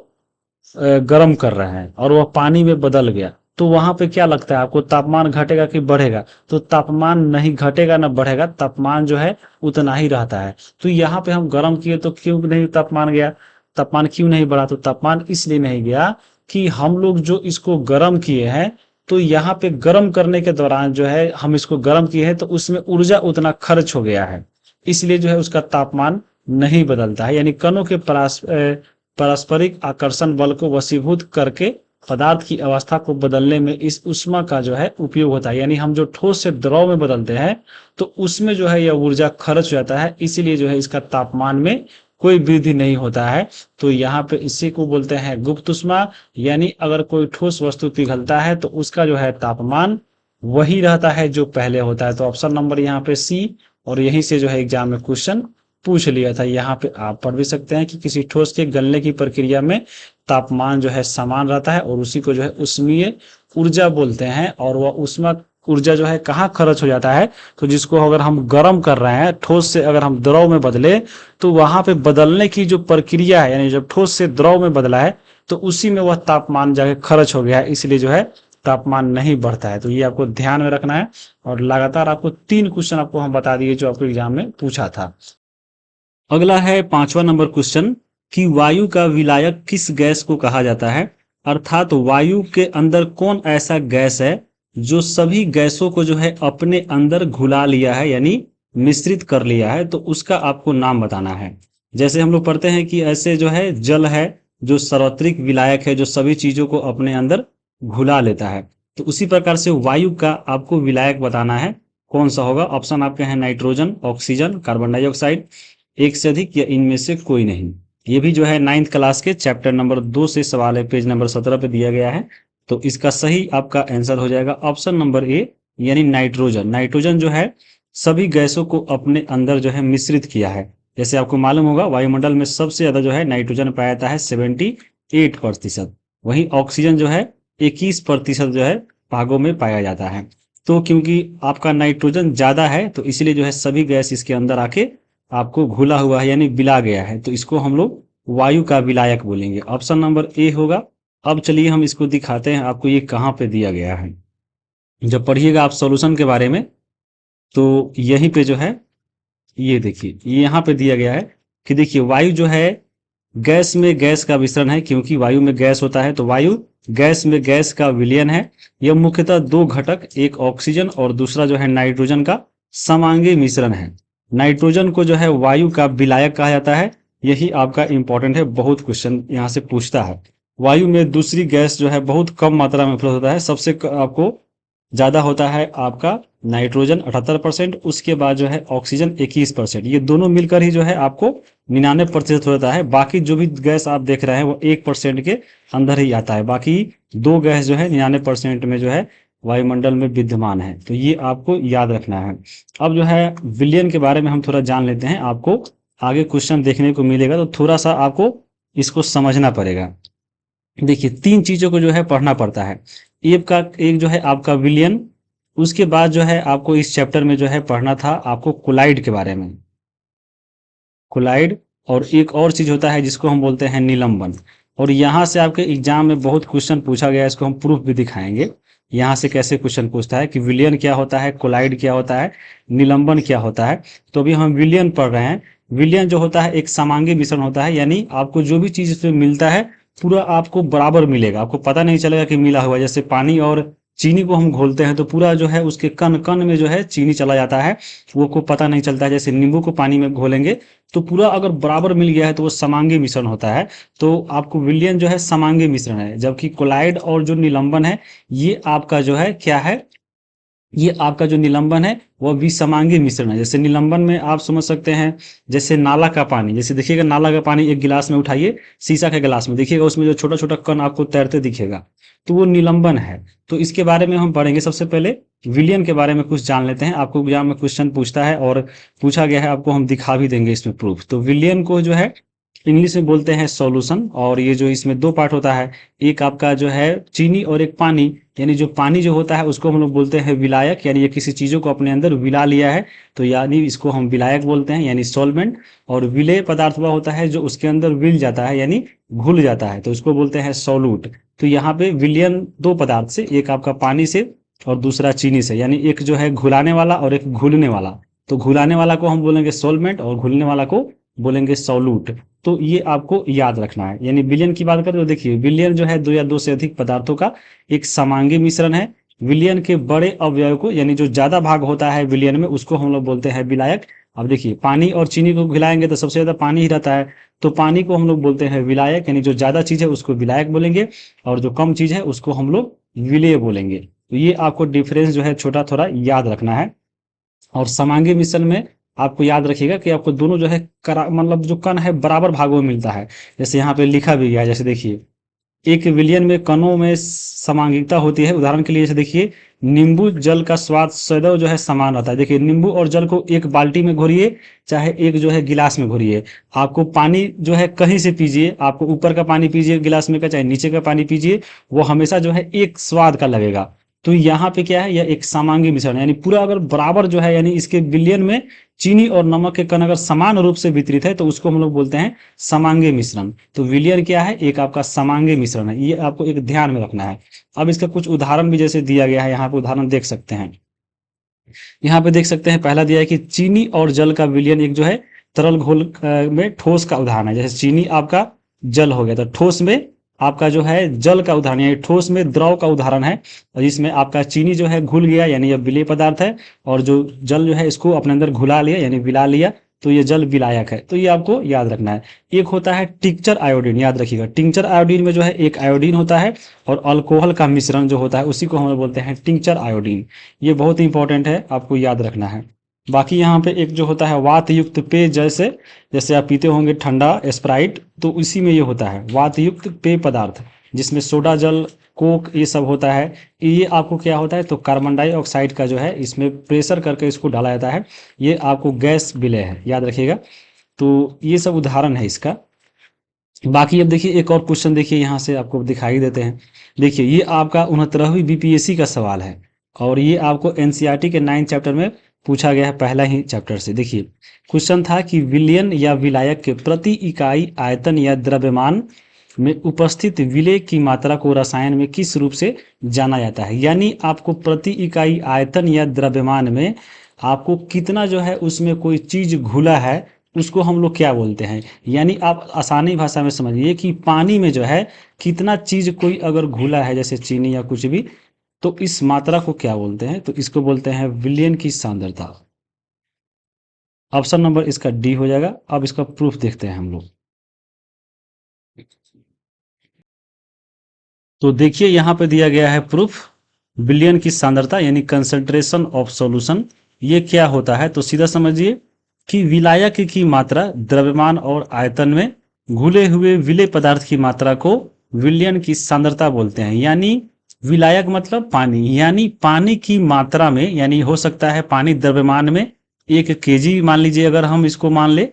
गर्म कर रहे हैं और वह पानी में बदल गया, तो वहां पे क्या लगता है आपको, तापमान घटेगा कि बढ़ेगा? तो तापमान नहीं घटेगा ना बढ़ेगा, तापमान जो है उतना ही रहता है। तो यहाँ पे हम गर्म किए तो क्यों नहीं तापमान गया, तापमान क्यों नहीं बढ़ा? तो तापमान इसलिए नहीं गया कि हम लोग जो इसको गर्म किए हैं, तो यहाँ पे गर्म करने के दौरान जो है हम इसको गर्म किए हैं, तो उसमें ऊर्जा उतना खर्च हो गया है, इसलिए जो है उसका तापमान नहीं बदलता है। यानी कणों के पारस्परिक आकर्षण बल को वशीभूत करके पदार्थ की अवस्था को बदलने में इस ऊष्मा का जो है उपयोग होता है। यानी हम जो ठोस से द्रव में बदलते हैं, तो उसमें जो है यह ऊर्जा खर्च हो जाता है, इसीलिए जो है इसका तापमान में कोई वृद्धि नहीं होता है। तो यहाँ पे इसी को बोलते हैं गुप्त ऊष्मा। यानी अगर कोई ठोस वस्तु पिघलता है तो उसका जो है तापमान वही रहता है जो पहले होता है। तो ऑप्शन नंबर यहाँ पे सी, और यहीं से जो है एग्जाम में क्वेश्चन पूछ लिया था। यहाँ पे आप पढ़ भी सकते हैं कि किसी ठोस के गलने की प्रक्रिया में तापमान जो है समान रहता है, और उसी को जो है उष्मीय ऊर्जा बोलते हैं। और वह उष्मा ऊर्जा जो है कहाँ खर्च हो जाता है, तो जिसको अगर हम गर्म कर रहे हैं, ठोस से अगर हम द्रव में बदले, तो वहां पे बदलने की जो प्रक्रिया है, यानी जब ठोस से द्रव में बदला है, तो उसी में वह तापमान जाके खर्च हो गया है, इसलिए जो है तापमान नहीं बढ़ता है। तो ये आपको ध्यान में रखना है। और लगातार आपको 3 क्वेश्चन आपको हम बता दिए जो आपको एग्जाम में पूछा था। अगला है 5वां नंबर क्वेश्चन कि वायु का विलायक किस गैस को कहा जाता है, अर्थात वायु के अंदर कौन ऐसा गैस है जो सभी गैसों को जो है अपने अंदर घुला लिया है, यानी मिश्रित कर लिया है, तो उसका आपको नाम बताना है। जैसे हम लोग पढ़ते हैं कि ऐसे जो है जल है जो सार्वत्रिक विलायक है, जो सभी चीजों को अपने अंदर घुला लेता है, तो उसी प्रकार से वायु का आपको विलायक बताना है। कौन सा होगा? ऑप्शन आपके हैं नाइट्रोजन, ऑक्सीजन, कार्बन डाइऑक्साइड, एक से अधिक, या इनमें से कोई नहीं। ये भी जो है 9th क्लास के चैप्टर नंबर 2 से सवाल है, पेज नंबर 17 पे दिया गया है। तो इसका सही आपका आंसर हो जाएगा ऑप्शन नंबर ए, यानी नाइट्रोजन। नाइट्रोजन जो है सभी गैसों को अपने अंदर जो है मिश्रित किया है। जैसे आपको मालूम होगा वायुमंडल में सबसे ज्यादा जो है नाइट्रोजन पाया जाता है 78%। वहीं ऑक्सीजन जो है 21% जो है भागों में पाया जाता है। तो क्योंकि आपका नाइट्रोजन ज्यादा है, तो इसलिए जो है सभी गैस इसके अंदर आके आपको घुला हुआ है, यानी बिला गया है, तो इसको हम लोग वायु का विलायक बोलेंगे। ऑप्शन नंबर ए होगा। अब चलिए हम इसको दिखाते हैं आपको ये कहाँ पे दिया गया है। जब पढ़िएगा आप सॉल्यूशन के बारे में, तो यहीं पे जो है ये देखिए, ये यहाँ पे दिया गया है कि देखिए वायु जो है गैस में गैस का मिश्रण है, क्योंकि वायु में गैस होता है, तो वायु गैस में गैस का विलयन है। यह मुख्यतः 2 घटक, एक ऑक्सीजन और दूसरा जो है नाइट्रोजन का समांगी मिश्रण है। नाइट्रोजन को जो है वायु का विलायक कहा जाता है। यही आपका इंपॉर्टेंट है, बहुत क्वेश्चन यहाँ से पूछता है। वायु में दूसरी गैस जो है बहुत कम मात्रा में उपलब्ध होता है, सबसे आपको ज्यादा होता है आपका नाइट्रोजन 78%, उसके बाद जो है ऑक्सीजन 21%। ये दोनों मिलकर ही जो है आपको 99% होता है। बाकी जो भी गैस आप देख रहे हैं वो 1% के अंदर ही आता है। बाकी 2 गैस जो है 99% में जो है वायुमंडल में विद्यमान है। तो ये आपको याद रखना है। अब जो है विलयन के बारे में हम थोड़ा जान लेते हैं। आपको आगे क्वेश्चन देखने को मिलेगा, तो थोड़ा सा आपको इसको समझना पड़ेगा। देखिए 3 चीजों को जो है पढ़ना पड़ता है। एक जो है आपका विलयन, उसके बाद जो है आपको इस चैप्टर में जो है पढ़ना था आपको कोलाइड के बारे में, कोलाइड। और एक और चीज होता है जिसको हम बोलते हैं निलंबन। और यहाँ से आपके एग्जाम में बहुत क्वेश्चन पूछा गया है, इसको हम प्रूफ भी दिखाएंगे। यहाँ से कैसे क्वेश्चन पूछता है कि विलयन क्या होता है, कोलाइड क्या होता है, निलंबन क्या होता है। तो अभी हम विलयन पढ़ रहे हैं। विलयन जो होता है एक समांगी मिश्रण होता है, यानी आपको जो भी चीज इसमें मिलता है पूरा आपको बराबर मिलेगा, आपको पता नहीं चलेगा कि मिला हुआ। जैसे पानी और चीनी को हम घोलते हैं तो पूरा जो है उसके कण कण में जो है चीनी चला जाता है, वो को पता नहीं चलता है। जैसे नींबू को पानी में घोलेंगे तो पूरा अगर बराबर मिल गया है तो वो समांगी मिश्रण होता है। तो आपको विलयन जो है समांगी मिश्रण है, जबकि कोलाइड और जो निलंबन है ये आपका जो है क्या है, ये आपका जो निलंबन है वह विसमांगी मिश्रण है। जैसे निलंबन में आप समझ सकते हैं, जैसे नाला का पानी, जैसे देखिएगा नाला का पानी एक गिलास में उठाइए, शीशा के गिलास में देखिएगा, उसमें जो छोटा छोटा कण आपको तैरते दिखेगा, तो वो निलंबन है। तो इसके बारे में हम पढ़ेंगे। सबसे पहले विलयन के बारे में कुछ जान लेते हैं। आपको एग्जाम में क्वेश्चन पूछता है और पूछा गया है, आपको हम दिखा भी देंगे इसमें प्रूफ। तो विलयन को जो है इंग्लिश में बोलते हैं सॉल्यूशन। और ये जो इसमें दो पार्ट होता है, एक आपका जो है चीनी और एक पानी, यानी जो पानी जो होता है उसको हम लोग बोलते हैं विलायक, यानी ये किसी चीज़ों को अपने अंदर विला लिया है, तो यानी इसको हम विलायक बोलते हैं, यानी सॉल्वेंट। और विलेय पदार्थ वह होता है जो उसके अंदर विल जाता है, यानी घुल जाता है, तो उसको बोलते हैं सॉल्यूट। तो यहाँ पे विलयन दो पदार्थ से, एक आपका पानी से और दूसरा चीनी से, यानी एक जो है घुलाने वाला और एक घुलने वाला। तो घुलाने वाला को हम बोलेंगे सॉल्वेंट और घुलने वाला को बोलेंगे सॉल्यूट। तो ये आपको याद रखना है। यानी विलयन की बात करें तो देखिए, विलयन जो है दो या दो से अधिक पदार्थों का एक समांगी मिश्रण है। विलयन के बड़े अवयव को, यानी जो ज्यादा भाग होता है विलयन में, उसको हम लोग बोलते हैं विलायक। अब देखिए, पानी और चीनी को घुलाएंगे तो सबसे ज्यादा पानी ही रहता है, तो पानी को हम लोग बोलते हैं विलायक, यानी जो ज्यादा चीज है उसको विलायक बोलेंगे, और जो कम चीज है उसको हम लोग विलेय बोलेंगे। तो ये आपको डिफरेंस जो है छोटा थोड़ा याद रखना है। और समांगी मिश्रण में आपको याद रखिएगा कि आपको दोनों जो है मतलब जो कण है बराबर भागों में मिलता है। जैसे यहाँ पे लिखा भी गया है, जैसे देखिए, एक विलयन में कणों में समांगिकता होती है। उदाहरण के लिए जैसे देखिए, नींबू जल का स्वाद सदैव जो है समान रहता है। देखिए, नींबू और जल को एक बाल्टी में घोरिए, चाहे एक जो है गिलास में घोरिए, आपको पानी जो है कहीं से पीजिए, आपको ऊपर का पानी पीजिए गिलास में का, चाहे नीचे का पानी पीजिए, वो हमेशा जो है एक स्वाद का लगेगा। तो यहाँ पे क्या है, यह एक समांगी मिश्रण है, यानी पूरा अगर बराबर जो है, यानी इसके विलयन में चीनी और नमक के कण अगर समान रूप से वितरित है तो उसको हम लोग बोलते हैं समांगी मिश्रण। तो विलयन क्या है, एक आपका समांगी मिश्रण है, ये आपको एक ध्यान में रखना है। अब इसका कुछ उदाहरण भी जैसे दिया गया है, यहाँ पे उदाहरण देख सकते हैं। यहाँ पे देख सकते हैं, पहला दिया है कि चीनी और जल का विलयन एक जो है तरल घोल में ठोस का उदाहरण है। जैसे चीनी आपका जल हो गया, तो ठोस में आपका जो है जल का उदाहरण, यानी ठोस में द्रव का उदाहरण है। और इसमें आपका चीनी जो है घुल गया, यानी यह विलेय पदार्थ है, और जो जल जो है इसको अपने अंदर घुला लिया, यानी विला लिया, तो ये जल विलायक है। तो ये आपको याद रखना है। एक होता है टिंचर आयोडीन, याद रखिएगा, टिंचर आयोडीन में जो है एक आयोडीन होता है और अल्कोहल का मिश्रण जो होता है उसी को हम बोलते हैं टिंचर आयोडीन। ये बहुत इंपॉर्टेंट है, आपको याद रखना है। बाकी यहाँ पे एक जो होता है वात युक्त पेय, जैसे जैसे आप पीते होंगे ठंडा स्प्राइट, तो उसी में ये होता है वात युक्त पेय पदार्थ, जिसमें सोडा जल कोक ये सब होता है। ये आपको क्या होता है, तो कार्बन डाइऑक्साइड का जो है इसमें प्रेशर करके इसको डाला जाता है, ये आपको गैस विलय है, याद रखिएगा। तो ये सब उदाहरण है इसका। बाकी अब देखिए, एक और क्वेश्चन देखिए यहाँ से आपको दिखाई देते हैं। देखिए, ये आपका 69वीं बीपीएससी का सवाल है, और ये आपको एनसीईआरटी के 9 चैप्टर में पूछा गया है, पहला ही चैप्टर से। देखिए, क्वेश्चन था कि विलयन या विलायक के प्रति इकाई आयतन या द्रव्यमान में उपस्थित विलेय की मात्रा को रसायन में किस रूप से जाना जाता है। यानी आपको प्रति इकाई आयतन या द्रव्यमान में आपको कितना जो है उसमें कोई चीज घुला है, उसको हम लोग क्या बोलते हैं। यानी आप आसानी भाषा में समझिए कि पानी में जो है कितना चीज कोई अगर घुला है, जैसे चीनी या कुछ भी, तो इस मात्रा को क्या बोलते हैं, तो इसको बोलते हैं विलयन की सांद्रता। ऑप्शन नंबर इसका डी हो जाएगा। अब इसका प्रूफ देखते हैं हम लोग। तो देखिए, यहाँ पे दिया गया है प्रूफ, विलयन की सांद्रता यानी कंसंट्रेशन ऑफ सॉल्यूशन। ये क्या होता है, तो सीधा समझिए कि विलायक की मात्रा द्रव्यमान और आयतन में घुले हुए विलेय पदार्थ की मात्रा को विलयन की सांद्रता बोलते हैं। यानी विलायक मतलब पानी, यानी पानी की मात्रा में, यानी हो सकता है पानी द्रव्यमान में 1 kg मान लीजिए, अगर हम इसको मान ले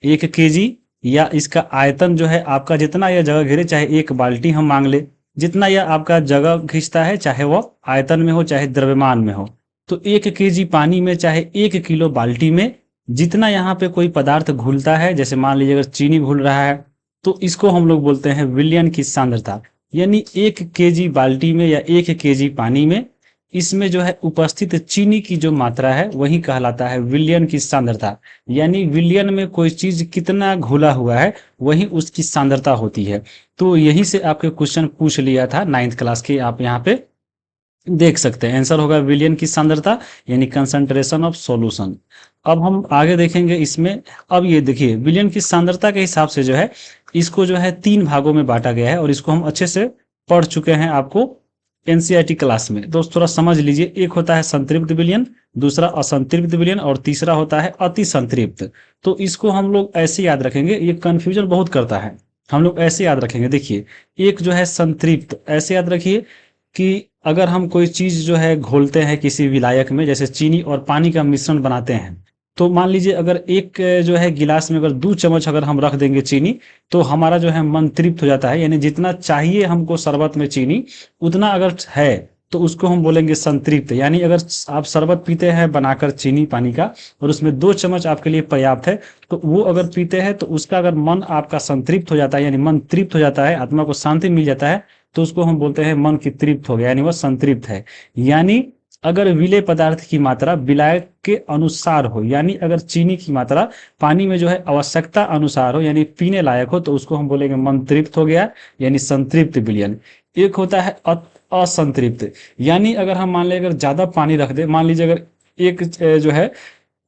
1 kg, या इसका आयतन जो है आपका जितना यह जगह घेरे, चाहे एक बाल्टी हम मांग ले, जितना यह आपका जगह खींचता है, चाहे वह आयतन में हो चाहे द्रव्यमान में हो, तो 1 kg पानी में चाहे 1 किलो बाल्टी में जितना यहाँ पे कोई पदार्थ घुलता है, जैसे मान लीजिए अगर चीनी घुल रहा है, तो इसको हम लोग बोलते हैं विलयन की सांद्रता। यानी 1 kg बाल्टी में या 1 kg पानी में इसमें जो है उपस्थित चीनी की जो मात्रा है वही कहलाता है विलयन की सांद्रता। यानी विलयन में कोई चीज कितना घुला हुआ है वही उसकी सांद्रता होती है। तो यहीं से आपके क्वेश्चन पूछ लिया था 9th क्लास के, आप यहाँ पे देख सकते हैं। आंसर होगा विलयन की सांद्रता यानी कंसंट्रेशन ऑफ सॉल्यूशन। अब हम आगे देखेंगे इसमें। अब ये देखिए, विलयन की सांद्रता के हिसाब से जो है इसको जो है 3 भागों में बांटा गया है, और इसको हम अच्छे से पढ़ चुके हैं, आपको एनसीईआरटी क्लास में। दोस्त थोड़ा समझ लीजिए, एक होता है संतृप्त विलयन, दूसरा असंतृप्त विलयन और तीसरा होता है अति संतृप्त। तो इसको हम लोग ऐसे याद रखेंगे, ये कंफ्यूजन बहुत करता है, हम लोग ऐसे याद रखेंगे। देखिए एक जो है संतृप्त, ऐसे याद रखिए कि अगर हम कोई चीज जो है घोलते हैं किसी विलायक में, जैसे चीनी और पानी का मिश्रण बनाते हैं, तो मान लीजिए अगर एक जो है गिलास में अगर 2 चम्मच अगर हम रख देंगे चीनी, तो हमारा जो है मन तृप्त हो जाता है, यानी जितना चाहिए हमको शरबत में चीनी उतना अगर है तो उसको हम बोलेंगे संतृप्त। यानी अगर आप शरबत पीते हैं बनाकर चीनी पानी का और उसमें 2 चम्मच आपके लिए पर्याप्त है, तो वो अगर पीते हैं तो उसका अगर मन आपका संतृप्त हो जाता है, यानी मन तृप्त हो जाता है, आत्मा को शांति मिल जाता है, तो उसको हम बोलते हैं मन की तृप्त हो गया, यानी वह संतृप्त है। यानी अगर विलेय पदार्थ की मात्रा विलायक के अनुसार हो, यानी अगर चीनी की मात्रा पानी में जो है आवश्यकता अनुसार हो, यानी पीने लायक हो, तो उसको हम बोलेंगे मन तृप्त हो गया, यानी संतृप्त विलयन। एक होता है असंतृप्त, यानी अगर हम मान लें अगर ज्यादा पानी रख दे, मान लीजिए अगर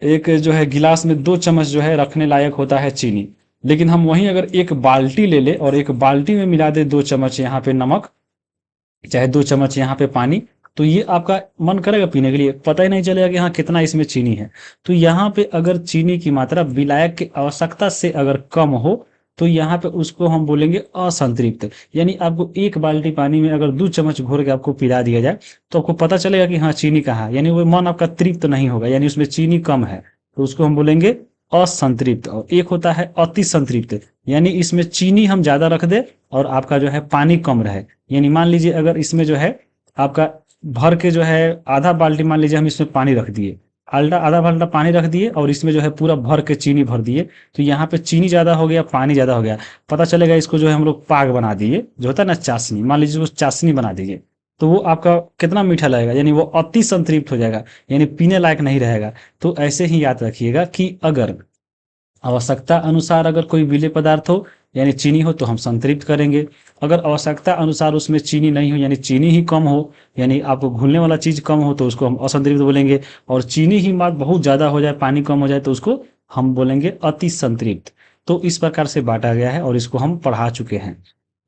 एक जो है गिलास में 2 चम्मच जो है रखने लायक होता है चीनी, लेकिन हम वहीं अगर एक बाल्टी ले ले और एक बाल्टी में मिला दे 2 चम्मच यहाँ पे नमक, चाहे 2 चम्मच यहाँ पे पानी, तो ये आपका मन करेगा पीने के लिए, पता ही नहीं चलेगा कि हाँ कितना इसमें चीनी है। तो यहाँ पे अगर चीनी की मात्रा विलायक की आवश्यकता से अगर कम हो, तो यहाँ पे उसको हम बोलेंगे असंतृप्त। यानी आपको एक बाल्टी पानी में अगर 2 चम्मच घोर के आपको पिला दिया जाए, तो आपको पता चलेगा कि हाँ चीनी कहाँ है, यानी वो मन आपका तृप्त नहीं होगा, यानी उसमें चीनी कम है, तो उसको हम बोलेंगे असंतृप्त। और एक होता है अति संतृप्त, यानी इसमें चीनी हम ज्यादा रख दे और आपका जो है पानी कम रहे। यानी मान लीजिए अगर इसमें जो है आपका भर के जो है आधा बाल्टी, मान लीजिए हम इसमें पानी रख दिए, आधा बाल्टा पानी रख दिए और इसमें जो है पूरा भर के चीनी भर दिए, तो यहाँ पे चीनी ज्यादा हो गया, पानी ज्यादा हो गया, पता चलेगा इसको जो है हम लोग पाग बना दिए, जो होता है ना चाशनी, मान लीजिए वो चाशनी बना दीजिए, तो वो आपका कितना मीठा लगेगा, यानी वो अति संतृप्त हो जाएगा, यानी पीने लायक नहीं रहेगा। तो ऐसे ही याद रखिएगा कि अगर आवश्यकता अनुसार अगर कोई विलेय पदार्थ हो, यानी चीनी हो, तो हम संतृप्त करेंगे। अगर आवश्यकता अनुसार उसमें चीनी नहीं हो, यानी चीनी ही कम हो, यानी आपको घुलने वाला चीज कम हो, तो उसको हम असंतृप्त बोलेंगे। और चीनी ही मात्रा बहुत ज्यादा हो जाए, पानी कम हो जाए, तो उसको हम बोलेंगे अति संतृप्त। तो इस प्रकार से बांटा गया है और इसको हम पढ़ा चुके हैं।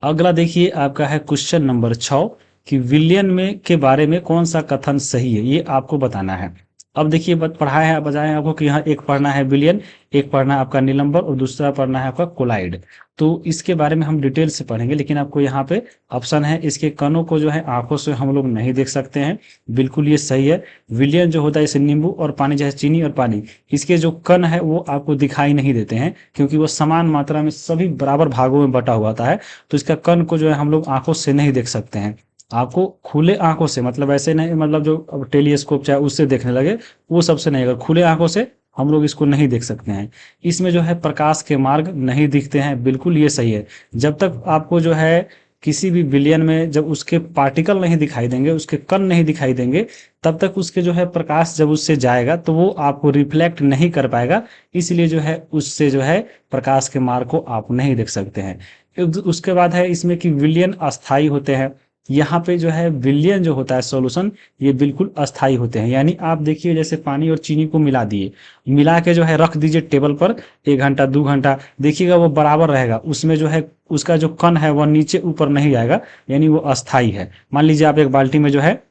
अगला देखिए आपका है क्वेश्चन नंबर 6 कि विलयन में के बारे में कौन सा कथन सही है, ये आपको बताना है। अब देखिए पढ़ाए हैं बताएं आपको कि यहाँ एक पढ़ना है विलयन, एक पढ़ना है आपका निलंबर और दूसरा पढ़ना है आपका कोलाइड। तो इसके बारे में हम डिटेल से पढ़ेंगे, लेकिन आपको यहाँ पे ऑप्शन है, इसके कणों को जो है आंखों से हम लोग नहीं देख सकते हैं, बिल्कुल ये सही है। विलयन जो होता है जैसे नींबू और पानी, जैसे चीनी और पानी, इसके जो कण है वो आपको दिखाई नहीं देते हैं, क्योंकि वो समान मात्रा में सभी बराबर भागों में बटा हुआ है, तो इसका कण को जो है हम लोग आंखों से नहीं देख सकते हैं। आपको खुले आंखों से, मतलब ऐसे नहीं, मतलब जो अब टेलीस्कोप चाहे उससे देखने लगे, वो सबसे नहीं, अगर खुले आंखों से हम लोग इसको नहीं देख सकते हैं। इसमें जो है प्रकाश के मार्ग नहीं दिखते हैं, बिल्कुल ये सही है। जब तक आपको जो है किसी भी विलयन में जब उसके पार्टिकल नहीं दिखाई देंगे, उसके कण नहीं दिखाई देंगे, तब तक उसके जो है प्रकाश जब उससे जाएगा तो वो आपको रिफ्लेक्ट नहीं कर पाएगा, इसलिए जो है उससे जो है प्रकाश के मार्ग को आप नहीं देख सकते हैं। उसके बाद है इसमें कि विलयन अस्थाई होते हैं। यहाँ पे जो है विलयन जो होता है सॉल्यूशन, ये बिल्कुल अस्थाई होते हैं। यानी आप देखिए जैसे पानी और चीनी को मिला दिए, मिला के जो है रख दीजिए टेबल पर 1 घंटा 2 घंटा, देखिएगा वो बराबर रहेगा, उसमें जो है उसका जो कण है वह नीचे ऊपर नहीं जाएगा, यानी वो अस्थाई है। मान लीजिए आप एक बाल्टी में जो है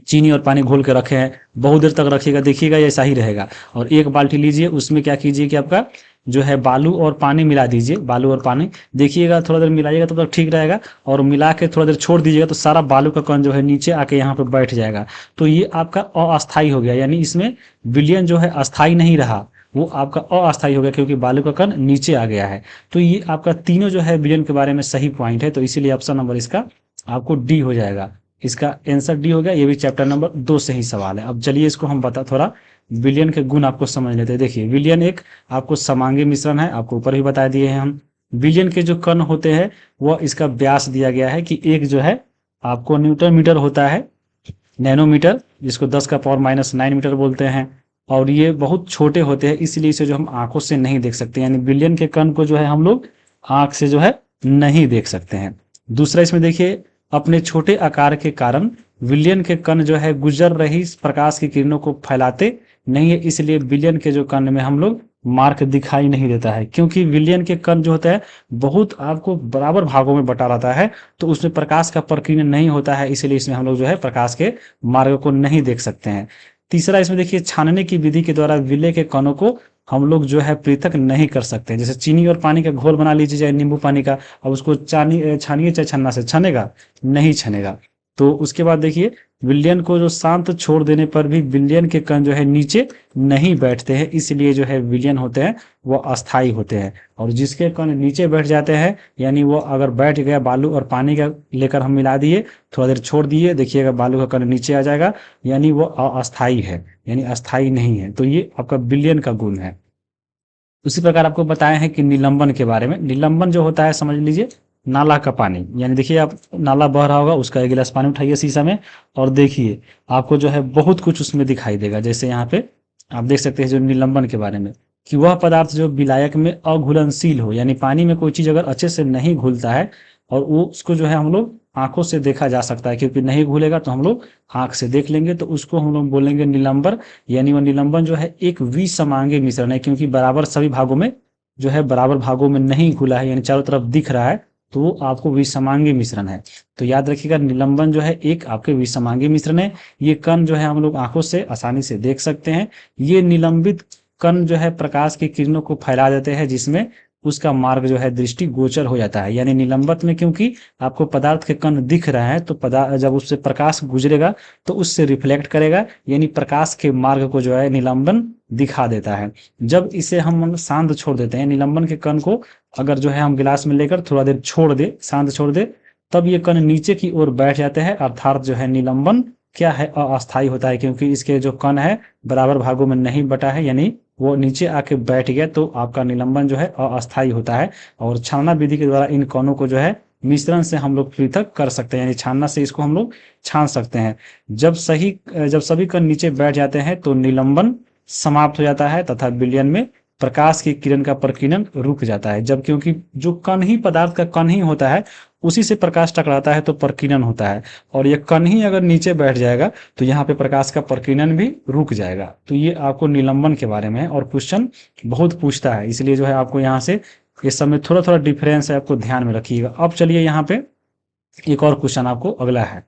चीनी और पानी घोल के रखे हैं, बहुत देर तक रखिएगा, देखिएगा ऐसा ही रहेगा। और एक बाल्टी लीजिए, उसमें क्या कीजिए कि आपका जो है बालू और पानी मिला दीजिए, बालू और पानी देखिएगा, थोड़ा देर मिलाइएगा तब तक ठीक रहेगा, और मिला के थोड़ा देर छोड़ दीजिएगा तो सारा बालू का कण जो है नीचे आके यहाँ पे बैठ जाएगा। तो ये आपका अस्थाई हो गया, यानी इसमें विलयन जो है अस्थाई नहीं रहा, वो आपका अस्थाई हो गया, क्योंकि बालू का कण नीचे आ गया है। तो ये आपका तीनों जो है विलयन के बारे में सही पॉइंट है, तो इसीलिए ऑप्शन नंबर इसका आपको डी हो जाएगा। इसका आंसर डी हो गया, ये भी चैप्टर नंबर 2 से ही सवाल है। अब चलिए इसको हम बता थोड़ा विलयन के गुण आपको समझ लेते हैं। देखिए विलयन एक आपको समांगी मिश्रण है, आपको ऊपर भी बता दिए हैं हम। विलयन के जो कण होते हैं वह इसका व्यास दिया गया है कि एक जो है आपको न्यूटन मीटर होता है, नैनोमीटर, जिसको 10⁻⁹ मीटर बोलते हैं, और ये बहुत छोटे होते हैं, इसलिए इसे जो हम आंखों से नहीं देख सकते, यानी विलयन के कण को जो है हम लोग आंख से जो है नहीं देख सकते हैं। दूसरा इसमें देखिए, अपने छोटे आकार के कारण विलयन के कण जो है गुजर रही प्रकाश की किरणों को फैलाते नहीं है, इसलिए विलयन के जो कण में हम लोग मार्क दिखाई नहीं देता है, क्योंकि विलयन के कण जो होता है बहुत आपको बराबर भागों में बटा रहता है, तो उसमें प्रकाश का प्रकीर्णन नहीं होता है, इसलिए इसमें हम लोग जो है प्रकाश के मार्ग को नहीं देख सकते हैं। तीसरा इसमें देखिए, छानने की विधि के द्वारा विलय के कणों को हम लोग जो है पृथक नहीं कर सकते। जैसे चीनी और पानी का घोल बना लीजिए, चाहे नींबू पानी का, अब उसको छानिए चाहे छन्ना से, छनेगा नहीं छनेगा। तो उसके बाद देखिए, विलयन को जो शांत छोड़ देने पर भी विलयन के कण जो है नीचे नहीं बैठते हैं, इसलिए जो है विलयन होते हैं वो अस्थाई होते हैं। और जिसके कण नीचे बैठ जाते हैं, यानी वो अगर बैठ गया बालू और पानी का लेकर हम मिला दिए, थोड़ा देर छोड़ दिए, देखिएगा बालू का कण नीचे आ जाएगा, यानी वो अस्थाई है, यानी अस्थाई नहीं है। तो ये आपका विलयन का गुण है। उसी प्रकार आपको बताए हैं कि निलंबन के बारे में। निलंबन जो होता है, समझ लीजिए नाला का पानी, यानी देखिए आप नाला बह रहा होगा, उसका एक गिलास पानी उठाइए शीशा में और देखिए, आपको जो है बहुत कुछ उसमें दिखाई देगा। जैसे यहाँ पे आप देख सकते हैं जो निलंबन के बारे में, कि वह पदार्थ जो विलायक में अघुलनशील हो, यानी पानी में कोई चीज अगर अच्छे से नहीं घुलता है और वो उसको जो है हम लोग आंखों से देखा जा सकता है, क्योंकि नहीं घुलेगा तो हम लोग आंख से देख लेंगे, तो उसको हम लोग बोलेंगे निलंबर। यानी वो निलंबन जो है एक विसमांगी मिश्रण है, क्योंकि बराबर सभी भागों में जो है बराबर भागों में नहीं घुला है, यानी चारों तरफ दिख रहा है, तो वो आपको विसमांगी मिश्रण है। तो याद रखिएगा, निलंबन जो है एक आपके विसमांगी मिश्रण है। ये कण जो है हम लोग आंखों से आसानी से देख सकते हैं। ये निलंबित कण जो है प्रकाश की किरणों को फैला देते हैं, जिसमें उसका मार्ग जो है दृष्टि गोचर हो जाता है। यानी निलंबत में क्योंकि आपको पदार्थ के कण दिख रहे हैं, तो पदार्थ जब उससे प्रकाश गुजरेगा तो उससे रिफ्लेक्ट करेगा, यानी प्रकाश के मार्ग को जो है निलंबन दिखा देता है। जब इसे हम शांत छोड़ देते हैं, निलंबन के कण को अगर जो है हम गिलास में लेकर थोड़ा देर छोड़ दे, शांत छोड़ दे, तब ये कण नीचे की ओर बैठ जाते हैं, अर्थात जो है निलंबन क्या है, अस्थाई होता है, क्योंकि इसके जो कण है बराबर भागों में नहीं बटा है, यानी वो नीचे आके बैठ गया, तो आपका निलंबन जो है अस्थाई होता है। और छानना विधि के द्वारा इन कणों को जो है मिश्रण से हम लोग पृथक कर सकते हैं, यानी छानना से इसको हम लोग छान सकते हैं। जब सभी कण नीचे बैठ जाते हैं तो निलंबन समाप्त हो जाता है, तथा विलयन में प्रकाश की किरण का प्रकीर्णन रुक जाता है। जब क्योंकि जो कण ही पदार्थ का कण ही होता है, उसी से प्रकाश टकराता है तो प्रकीर्णन होता है, और ये कण ही अगर नीचे बैठ जाएगा तो यहाँ पे प्रकाश का प्रकीर्णन भी रुक जाएगा। तो ये आपको निलंबन के बारे में है, और क्वेश्चन बहुत पूछता है, इसलिए जो है आपको यहाँ से इस सब में थोड़ा थोड़ा डिफरेंस है, आपको ध्यान में रखिएगा। अब चलिए यहाँ पे एक और क्वेश्चन आपको अगला है।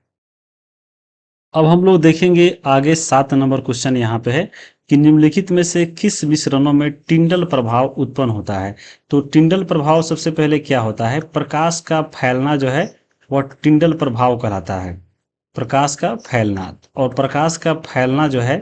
अब हम लोग देखेंगे आगे 7 नंबर क्वेश्चन यहाँ पे है कि निम्नलिखित में से किस मिश्रणों में टिंडल प्रभाव उत्पन्न होता है। तो टिंडल प्रभाव सबसे पहले क्या होता है, प्रकाश का फैलना जो है वह टिंडल प्रभाव कहलाता है। प्रकाश का फैलना, और प्रकाश का फैलना जो है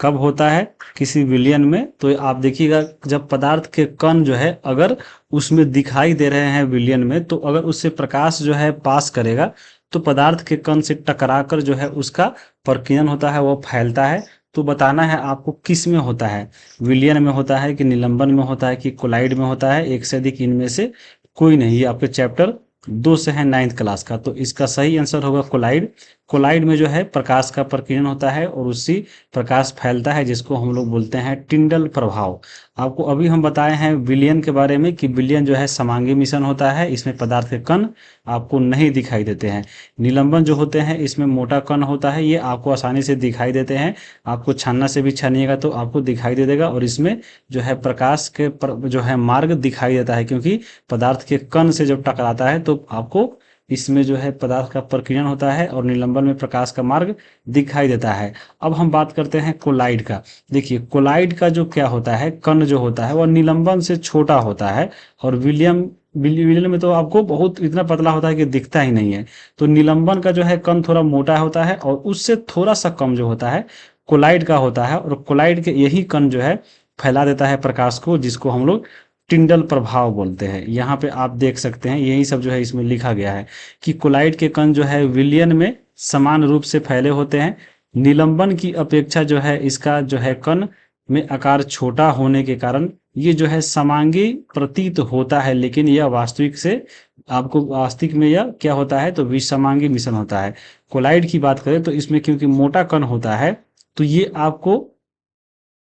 कब होता है, किसी विलयन में। तो आप देखिएगा, जब पदार्थ के कण जो है अगर उसमें दिखाई दे रहे हैं विलयन में, तो अगर उससे प्रकाश जो है पास करेगा तो पदार्थ के कण से टकराकर जो है उसका प्रकीर्णन होता है, वो फैलता है। तो बताना है आपको किस में होता है, विलयन में होता है कि निलंबन में होता है कि कोलाइड में होता है, एक से अधिक इनमें से कोई नहीं। ये आपके चैप्टर 2 से है 9th क्लास का। तो इसका सही आंसर होगा कोलाइड। कोलाइड में जो है प्रकाश का प्रकीर्णन होता है और उससे प्रकाश फैलता है, जिसको हम लोग बोलते हैं टिंडल प्रभाव। आपको अभी हम बताए हैं विलयन के बारे में कि विलयन जो है समांगी मिश्रण होता है, इसमें पदार्थ के कण आपको नहीं दिखाई देते हैं। निलंबन जो होते हैं इसमें मोटा कण होता है, ये आपको आसानी से दिखाई देते हैं, आपको छानना से भी छानिएगा तो आपको दिखाई दे देगा, और इसमें जो है प्रकाश के जो है मार्ग दिखाई देता है, क्योंकि पदार्थ के कण से जब टकराता है तो आपको इसमें जो है पदार्थ का प्रकीर्णन होता है, और निलंबन में प्रकाश का मार्ग दिखाई देता है। अब हम बात करते हैं कोलाइड का। देखिए, कोलाइड का जो क्या होता है, कण जो होता है वह निलंबन से छोटा होता है, और विलयन में तो आपको बहुत इतना पतला होता है कि दिखता ही नहीं है। तो निलंबन का जो है कण थोड़ा मोटा होता है, और उससे थोड़ा सा कम जो होता है कोलाइड का होता है, और कोलाइड के यही कण जो है फैला देता है प्रकाश को, जिसको हम लोग टिंडल प्रभाव बोलते हैं। यहाँ पे आप देख सकते हैं यही सब जो है इसमें लिखा गया है कि कोलाइड के कण जो है विलयन में समान रूप से फैले होते हैं। निलंबन की अपेक्षा जो है इसका जो है कण में आकार छोटा होने के कारण ये जो है समांगी प्रतीत होता है, लेकिन यह वास्तविक से आपको वास्तविक में यह क्या होता है, तो विसमांगी मिश्रण होता है। कोलाइड की बात करें तो इसमें क्योंकि मोटा कण होता है, तो ये आपको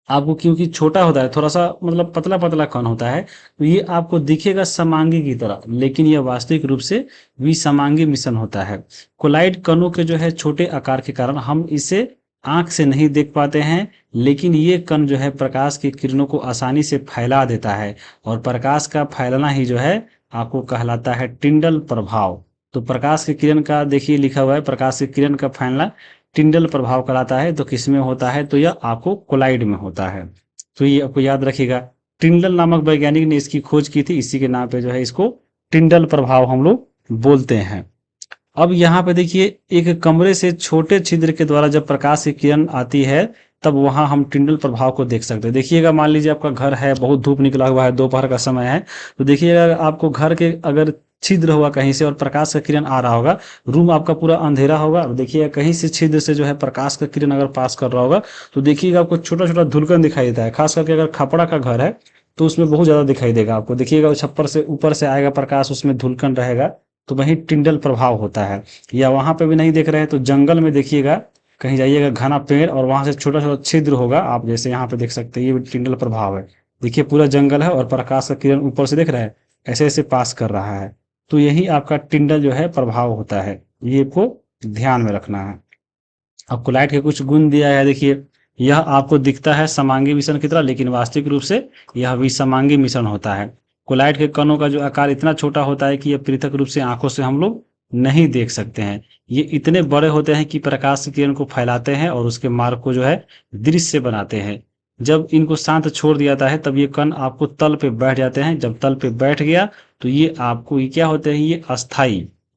क्योंकि छोटा होता है, थोड़ा सा मतलब पतला पतला कण होता है, तो ये आपको दिखेगा समांगी की तरह, लेकिन यह वास्तविक रूप से विसमांगी मिश्रण होता है। कोलाइड कणों के जो है छोटे आकार के कारण हम इसे आंख से नहीं देख पाते हैं, लेकिन ये कण जो है प्रकाश की किरणों को आसानी से फैला देता है, और प्रकाश का फैलना ही जो है आपको कहलाता है टिंडल प्रभाव। तो प्रकाश की किरण का देखिए लिखा हुआ है, प्रकाश की किरण का फैलना टिंडल प्रभाव कहलाता है। तो किसमें होता है, तो यह आपको कोलाइड में होता है। तो ये आपको याद रखिएगा, टिंडल नामक वैज्ञानिक ने इसकी खोज की थी, इसी के नाम पे जो है इसको टिंडल प्रभाव हम लोग बोलते हैं। अब यहाँ पे देखिए, एक कमरे से छोटे छिद्र के द्वारा जब प्रकाश की किरण आती है, तब वहां हम टिंडल प्रभाव को देख सकते हैं। देखिएगा, मान लीजिए आपका घर है, बहुत धूप निकला हुआ है, दोपहर का समय है, तो देखिएगा आपको घर के अगर छिद्र हुआ कहीं से और प्रकाश का किरण आ रहा होगा, रूम आपका पूरा अंधेरा होगा, और देखिएगा कहीं से छिद्र से जो है प्रकाश का किरण अगर पास कर रहा होगा, तो देखिएगा आपको छोटा छोटा धुलकन दिखाई देता है। खास करके अगर खपड़ा का घर है तो उसमें बहुत ज्यादा दिखाई देगा आपको। देखिएगा छप्पर से ऊपर से आएगा प्रकाश, उसमें धुलकन रहेगा, तो वही टिंडल प्रभाव होता है। या वहां पे भी नहीं देख रहे हैं तो जंगल में देखिएगा, कहीं जाइएगा घना पेड़ और वहां से छोटा छोटा छिद्र होगा, आप जैसे यहाँ पे देख सकते हैं, ये भी टिंडल प्रभाव है। देखिए पूरा जंगल है और प्रकाश का किरण ऊपर से देख रहे हैं, ऐसे ऐसे पास कर रहा है, तो यही आपका टिंडल जो है प्रभाव होता है। ये आपको ध्यान में रखना है। आपको लाइट के कुछ गुण दिया है, देखिए यह आपको दिखता है समांगी मिश्रण की तरह, लेकिन वास्तविक रूप से यह विसमांगी मिश्रण होता है। कोलाइट के कणों का जो आकार इतना छोटा होता है कि यह पृथक रूप से आंखों से हम लोग नहीं देख सकते हैं। ये इतने बड़े होते हैं कि प्रकाश की किरण को फैलाते हैं और उसके मार्ग को जो है दृश्य बनाते हैं। जब इनको शांत छोड़ दिया जाता है, तब ये कण आपको तल पे बैठ जाते हैं। जब तल पे बैठ गया तो ये आपको ये क्या होते हैं,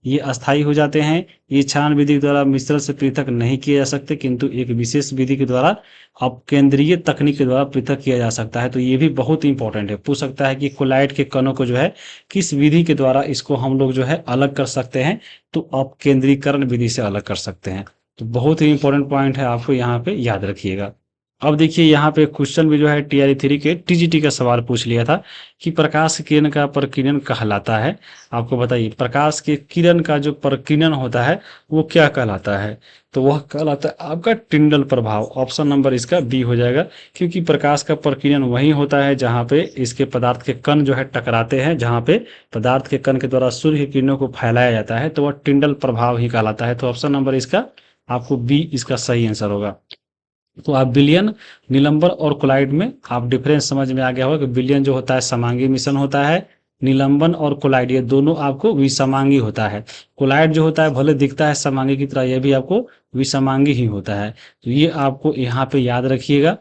ये अस्थाई हो जाते हैं। ये छान विधि के द्वारा मिश्रण से पृथक नहीं किए जा सकते, किंतु एक विशेष विधि के द्वारा अपकेंद्रीय तकनीक के द्वारा पृथक किया जा सकता है। तो ये भी बहुत इंपॉर्टेंट है, पूछ सकता है कि कोलाइट के कणों को जो है किस विधि के द्वारा इसको हम लोग जो है अलग कर सकते हैं, तो अपकेंद्रीकरण विधि से अलग कर सकते हैं। तो बहुत ही इंपॉर्टेंट पॉइंट है, आपको यहाँ पे याद रखिएगा। अब देखिए यहाँ पे क्वेश्चन भी जो है टीआरई 3 के टीजीटी का सवाल पूछ लिया था कि प्रकाश किरण का प्रकीर्णन कहलाता है। आपको बताइए, प्रकाश के किरण का जो प्रकीर्णन होता है वो क्या कहलाता है, तो वह कहलाता है आपका टिंडल प्रभाव। ऑप्शन नंबर इसका बी हो जाएगा, क्योंकि प्रकाश का प्रकीर्णन वही होता है जहां पे इसके पदार्थ के कण जो है टकराते हैं, जहां पे पदार्थ के कण के द्वारा सूर्य की किरणों को फैलाया जाता है, तो वह टिंडल प्रभाव ही कहलाता है। तो ऑप्शन नंबर इसका आपको बी इसका सही आंसर होगा। तो आप विलयन, निलंबन और कोलाइड में आप डिफरेंस समझ में आ गया होगा कि विलयन जो होता है समांगी मिश्रण होता है, निलंबन और कोलाइड ये दोनों आपको विसमांगी होता है। कोलाइड जो होता है भले दिखता है समांगी की तरह, यह भी आपको विसमांगी ही होता है। तो ये आपको यहाँ पे याद रखिएगा।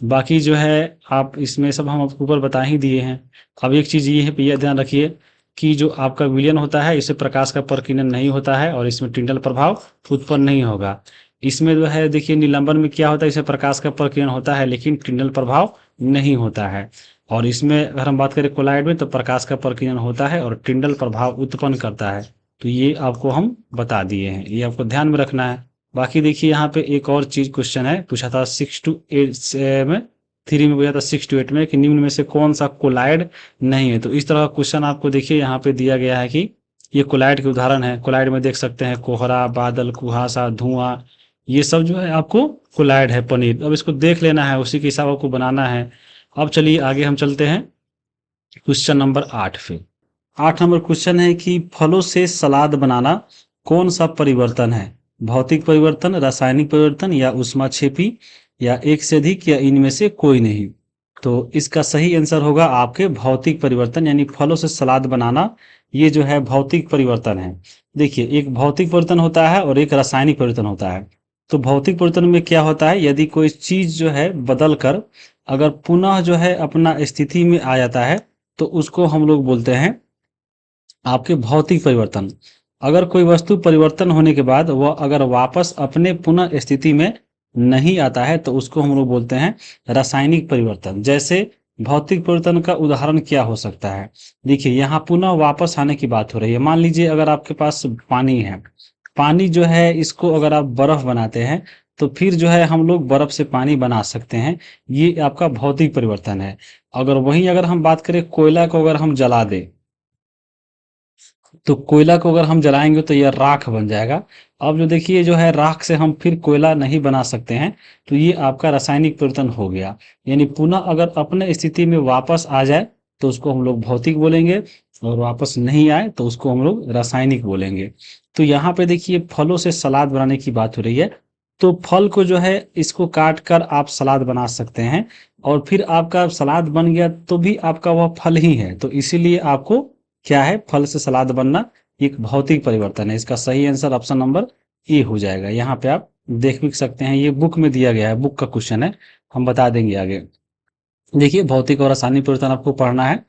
बाकी जो है आप इसमें सब हम आपको ऊपर बता ही दिए हैं। अब एक चीज ये है, ये ध्यान रखिए कि जो आपका विलयन होता है इससे प्रकाश का प्रकीर्णन नहीं होता है और इसमें टिंडल प्रभाव उत्पन्न नहीं होगा। इसमें जो है देखिए निलंबन में क्या होता है, इसमें प्रकाश का प्रकीर्णन होता है लेकिन टिंडल प्रभाव नहीं होता है। और इसमें अगर हम बात करें कोलाइड में, तो प्रकाश का प्रकीर्णन होता है और टिंडल प्रभाव उत्पन्न करता है। तो ये आपको हम बता दिए हैं, ये आपको ध्यान में रखना है। बाकी देखिए यहाँ पे एक और चीज क्वेश्चन है, पूछा था 6 to 8 में, 3 में पूछा था 6 to 8 में कि निम्न में से कौन सा कोलाइड नहीं है। तो इस तरह का क्वेश्चन आपको देखिए यहाँ पे दिया गया है कि ये कोलाइड के उदाहरण है। कोलाइड में देख सकते हैं कोहरा, बादल, कुहासा, धुआं, ये सब जो है आपको कोलाइड है। पनीर, अब इसको देख लेना है, उसी के हिसाब आपको बनाना है। अब चलिए आगे हम चलते हैं क्वेश्चन नंबर 8 पे। 8 नंबर क्वेश्चन है कि फलों से सलाद बनाना कौन सा परिवर्तन है, भौतिक परिवर्तन, रासायनिक परिवर्तन या ऊष्माक्षेपी, या एक से अधिक, या इनमें से कोई नहीं। तो इसका सही आंसर होगा आपके भौतिक परिवर्तन, यानी फलों से सलाद बनाना ये जो है भौतिक परिवर्तन है। देखिए एक भौतिक परिवर्तन होता है और एक रासायनिक परिवर्तन होता है। तो भौतिक परिवर्तन में क्या होता है, यदि कोई चीज जो है बदल कर अगर पुनः जो है अपना स्थिति में आ जाता है, तो उसको हम लोग बोलते हैं आपके भौतिक परिवर्तन। अगर कोई वस्तु परिवर्तन होने के बाद वह अगर वापस अपने पुनः स्थिति में नहीं आता है, तो उसको हम लोग बोलते हैं रासायनिक परिवर्तन। जैसे भौतिक परिवर्तन का उदाहरण क्या हो सकता है, देखिए यहाँ पुनः वापस आने की बात हो रही है। मान लीजिए अगर आपके पास पानी है, पानी जो है इसको अगर आप बर्फ बनाते हैं, तो फिर जो है हम लोग बर्फ से पानी बना सकते हैं, ये आपका भौतिक परिवर्तन है। अगर वहीं अगर हम बात करें कोयला को अगर हम जला दें, तो कोयला को अगर हम जलाएंगे तो यह राख बन जाएगा। अब जो देखिए जो है राख से हम फिर कोयला नहीं बना सकते हैं, तो ये आपका रासायनिक परिवर्तन हो गया। यानी पुनः अगर अपने स्थिति में वापस आ जाए तो उसको हम लोग भौतिक बोलेंगे, और वापस नहीं आए तो उसको हम लोग रासायनिक बोलेंगे। तो यहाँ पे देखिए फलों से सलाद बनाने की बात हो रही है, तो फल को जो है इसको काट कर आप सलाद बना सकते हैं, और फिर आपका सलाद बन गया तो भी आपका वह फल ही है। तो इसीलिए आपको क्या है, फल से सलाद बनना एक भौतिक परिवर्तन है। इसका सही आंसर ऑप्शन नंबर ए हो जाएगा। यहाँ पे आप देख भी सकते हैं, ये बुक में दिया गया है, बुक का क्वेश्चन है, हम बता देंगे आगे। देखिए भौतिक और रासायनिक परिवर्तन आपको पढ़ना है,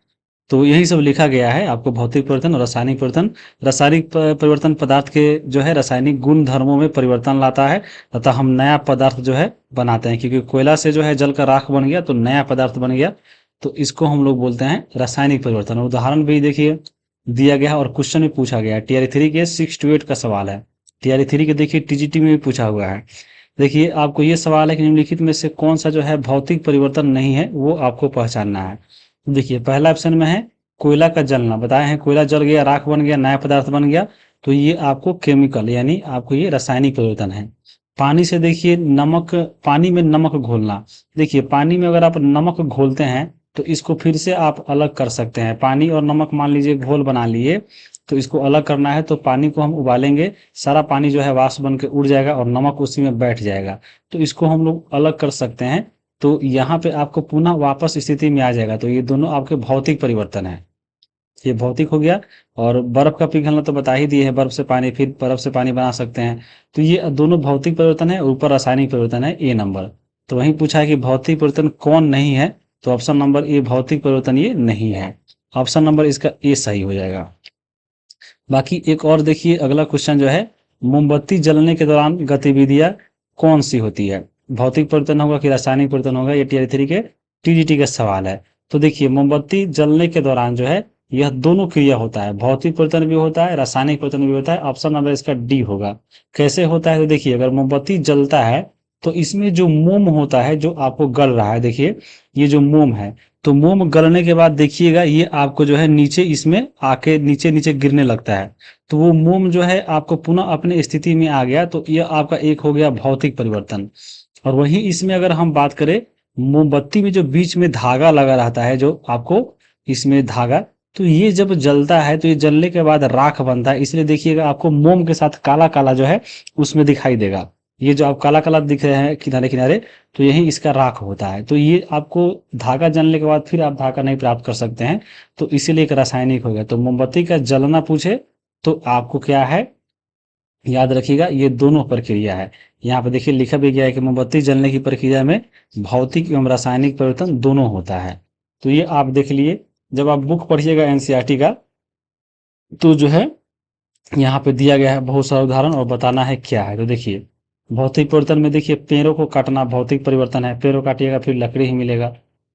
तो यही सब लिखा गया है आपको। भौतिक परिवर्तन और रासायनिक परिवर्तन, रासायनिक परिवर्तन पदार्थ के जो है रासायनिक गुण धर्मों में परिवर्तन लाता है तथा हम नया पदार्थ जो है बनाते हैं। क्योंकि कोयला से जो है जल का राख बन गया तो नया पदार्थ बन गया, तो इसको हम लोग बोलते हैं रासायनिक परिवर्तन। उदाहरण भी देखिए दिया गया है और क्वेश्चन में पूछा गया है। टीआरई 3 के 6 to 8 का सवाल है। टीआरई 3 के देखिए टीजीटी में भी पूछा हुआ है। देखिए आपको ये सवाल है कि निम्नलिखित में से कौन सा जो है भौतिक परिवर्तन नहीं है, वो आपको पहचानना है। देखिए पहला ऑप्शन में है कोयला का जलना, बताए हैं कोयला जल गया, राख बन गया, नया पदार्थ बन गया, तो ये आपको केमिकल यानी आपको ये रासायनिक परिवर्तन है। पानी से देखिए नमक, पानी में नमक घोलना, देखिए पानी में अगर आप नमक घोलते हैं तो इसको फिर से आप अलग कर सकते हैं। पानी और नमक मान लीजिए घोल बना लिए, तो इसको अलग करना है तो पानी को हम उबालेंगे, सारा पानी जो है वाष्प बन के उड़ जाएगा और नमक उसी में बैठ जाएगा, तो इसको हम लोग अलग कर सकते हैं। तो यहाँ पे आपको पुनः वापस स्थिति में आ जाएगा। तो ये दोनों आपके भौतिक परिवर्तन है, ये भौतिक हो गया। और बर्फ का पिघलना तो बता ही दिए है, बर्फ से पानी, फिर बर्फ से पानी बना सकते हैं। तो ये दोनों भौतिक परिवर्तन है, ऊपर रासायनिक परिवर्तन है, ए नंबर। तो वहीं पूछा है कि भौतिक परिवर्तन कौन नहीं है, तो ऑप्शन नंबर ए भौतिक परिवर्तन ये नहीं है। ऑप्शन नंबर इसका ए सही हो जाएगा। बाकी एक और देखिए अगला क्वेश्चन जो है, मोमबत्ती जलने के दौरान गतिविधियां कौन सी होती है, भौतिक परिवर्तन होगा कि रासायनिक परिवर्तन होगा, ये टीआरई 3 के टीजीटी का सवाल है। तो देखिए मोमबत्ती जलने के दौरान जो है यह दोनों क्रिया होता है, भौतिक परिवर्तन भी होता है, रासायनिक परिवर्तन भी होता है। ऑप्शन नंबर इसका डी होगा। कैसे होता है, तो देखिए अगर मोमबत्ती जलता है तो इसमें जो मोम होता है जो आपको गल रहा है, देखिए ये जो मोम है, तो मोम गलने के बाद देखिएगा ये आपको जो है नीचे इसमें आके नीचे नीचे गिरने लगता है, तो वो मोम जो है आपको पुनः अपने स्थिति में आ गया, तो ये आपका एक हो गया भौतिक परिवर्तन। और वहीं इसमें अगर हम बात करें, मोमबत्ती में जो बीच में धागा लगा रहता है, जो आपको इसमें धागा, तो ये जब जलता है तो ये जलने के बाद राख बनता है, इसलिए देखिएगा आपको मोम के साथ काला काला जो है उसमें दिखाई देगा। ये जो आप काला काला दिख रहे हैं किनारे किनारे, तो यही इसका राख होता है। तो ये आपको धागा जलने के बाद फिर आप धागा नहीं प्राप्त कर सकते हैं, तो इसीलिए एक रासायनिक हो गया। तो मोमबत्ती का जलना पूछे तो आपको क्या है, याद रखिएगा ये दोनों प्रक्रिया है। यहाँ पे देखिए लिखा भी गया है कि मोमबत्ती जलने की प्रक्रिया में भौतिक एवं रासायनिक परिवर्तन दोनों होता है। तो ये आप देख लिए, जब आप बुक पढ़िएगा एनसीईआरटी का, तो जो है यहाँ पे दिया गया है बहुत सारा उदाहरण और बताना है क्या है। तो देखिए भौतिक परिवर्तन में देखिए पेड़ों को काटना भौतिक परिवर्तन है, पेड़ों काटिएगा फिर लकड़ी ही मिलेगा।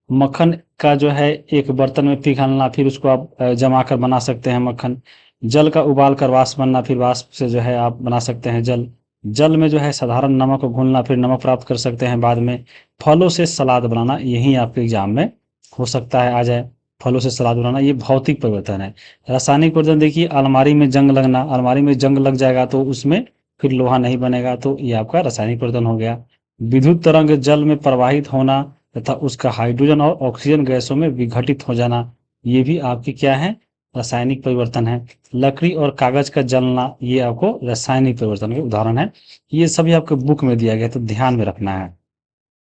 मक्खन का जो है एक बर्तन में पिघलना, फिर उसको आप जमा कर बना सकते हैं मक्खन। जल का उबाल कर वाष्प बनना, फिर वाष्प से जो है आप बना सकते हैं जल। जल में जो है साधारण नमक को घोलना, फिर नमक प्राप्त कर सकते हैं बाद में। फलों से सलाद बनाना, यही आपके एग्जाम में हो सकता है आ जाए, फलों से सलाद बनाना, ये भौतिक परिवर्तन है। रासायनिक परिवर्तन देखिए अलमारी में जंग लगना, अलमारी में जंग लग जाएगा तो उसमें फिर लोहा नहीं बनेगा, तो ये आपका रासायनिक परिवर्तन हो गया। विद्युत तरंग जल में प्रवाहित होना तथा उसका हाइड्रोजन और ऑक्सीजन गैसों में विघटित हो जाना, ये भी आपकी क्या है, रासायनिक परिवर्तन है। लकड़ी और कागज का जलना, ये आपको रासायनिक परिवर्तन के उदाहरण है। ये सभी आपके बुक में दिया गया, तो ध्यान में रखना है।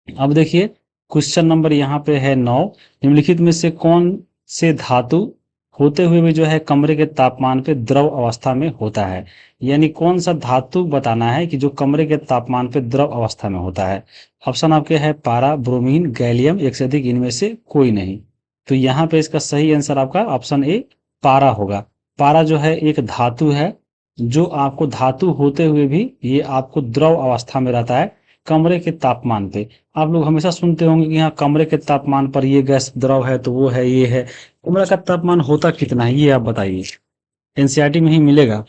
अब देखिए क्वेश्चन नंबर यहाँ पे है 9, निम्नलिखित में से कौन से धातु होते हुए भी जो है कमरे के तापमान पे द्रव अवस्था में होता है, यानी कौन सा धातु बताना है कि जो कमरे के तापमान पे द्रव अवस्था में होता है। ऑप्शन आपके है पारा, ब्रोमीन, गैलियम, एक से अधिक इनमें से कोई नहीं। तो यहाँ पे इसका सही आंसर आपका ऑप्शन ए पारा होगा। पारा जो है एक धातु है जो आपको धातु होते हुए भी ये आपको द्रव अवस्था में रहता है कमरे के तापमान पे। आप लोग हमेशा सुनते होंगे कि यहाँ कमरे के तापमान पर ये गैस द्रव है, तो वो है, ये है। कमरा का तापमान होता कितना है ये आप बताइए, एनसीईआरटी में ही मिलेगा।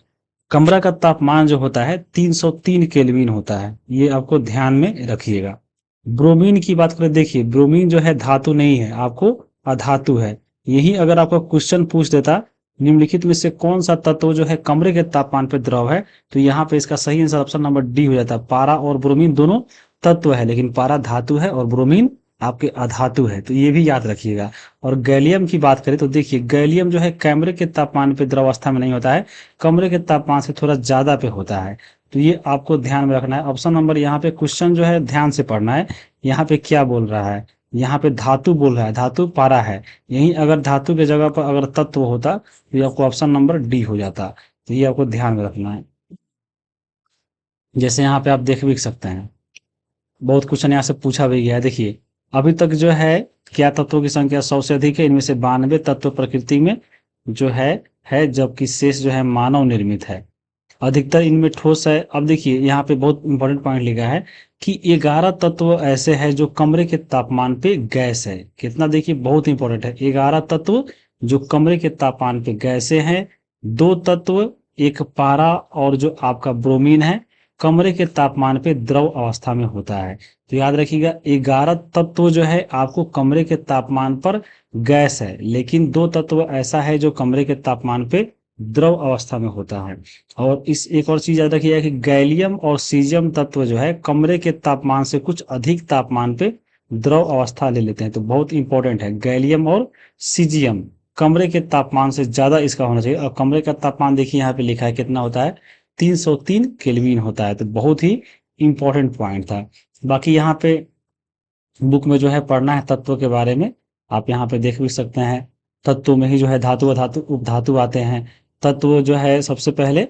कमरा का तापमान जो होता है 303 केल्विन होता है, ये आपको ध्यान में रखिएगा। ब्रोमीन की बात करें, देखिए ब्रोमीन जो है धातु नहीं है, आपको अधातु है। यही अगर आपका क्वेश्चन पूछ देता निम्नलिखित में से कौन सा तत्व जो है कमरे के तापमान पर द्रव है, तो यहाँ पे इसका सही आंसर ऑप्शन नंबर डी हो जाता है। पारा और ब्रोमीन दोनों तत्व है, लेकिन पारा धातु है और ब्रोमीन आपके अधातु है, तो ये भी याद रखिएगा। और गैलियम की बात करें तो देखिए गैलियम जो है कमरे के तापमान पे द्रवावस्था में नहीं होता है, कमरे के तापमान से थोड़ा ज्यादा पे होता है। तो ये आपको ध्यान में रखना है। ऑप्शन नंबर यहाँ पे क्वेश्चन जो है ध्यान से पढ़ना है। यहाँ पे क्या बोल रहा है, यहाँ पे धातु बोल रहा है, धातु पारा है। यही अगर धातु की जगह पर अगर तत्व होता तो ये आपको ऑप्शन नंबर डी हो जाता। तो ये आपको ध्यान में रखना है। जैसे यहाँ पे आप देख भी सकते हैं, बहुत क्वेश्चन यहाँ से पूछा भी गया है। देखिए अभी तक जो है क्या तत्वों की संख्या 100 से अधिक है, इनमें से 92 तत्व प्रकृति में जो है जबकि शेष जो है मानव निर्मित है। अधिकतर इनमें ठोस है। अब देखिए यहाँ पे बहुत इंपॉर्टेंट पॉइंट लिखा है कि 11 तत्व ऐसे हैं जो कमरे के तापमान पे गैस है। कितना, देखिए बहुत इंपॉर्टेंट है। 11 तत्व जो कमरे के तापमान पे गैसे हैं, 2 तत्व, एक पारा और जो आपका ब्रोमीन है, कमरे के तापमान पे द्रव अवस्था में होता है। तो याद रखिएगा 11 तत्व जो है आपको कमरे के तापमान पर गैस है, लेकिन 2 तत्व ऐसा है जो कमरे के तापमान पे द्रव अवस्था में होता है। और इस एक और चीज याद रखिएगा कि गैलियम और सीजियम तत्व जो है कमरे के तापमान से कुछ अधिक तापमान पे द्रव अवस्था ले लेते हैं। तो बहुत इंपॉर्टेंट है, गैलियम और सीजियम कमरे के तापमान से ज्यादा इसका होना चाहिए। और कमरे का तापमान देखिए यहाँ पे लिखा है कितना होता है, 303 केल्विन होता है। तो बहुत ही इंपॉर्टेंट पॉइंट था। बाकी यहाँ पे बुक में जो है पढ़ना है तत्व के बारे में, आप यहाँ पे देख भी सकते हैं। तत्व में ही जो है धातु अधातु उपधातु आते हैं। तत्व जो है सबसे पहले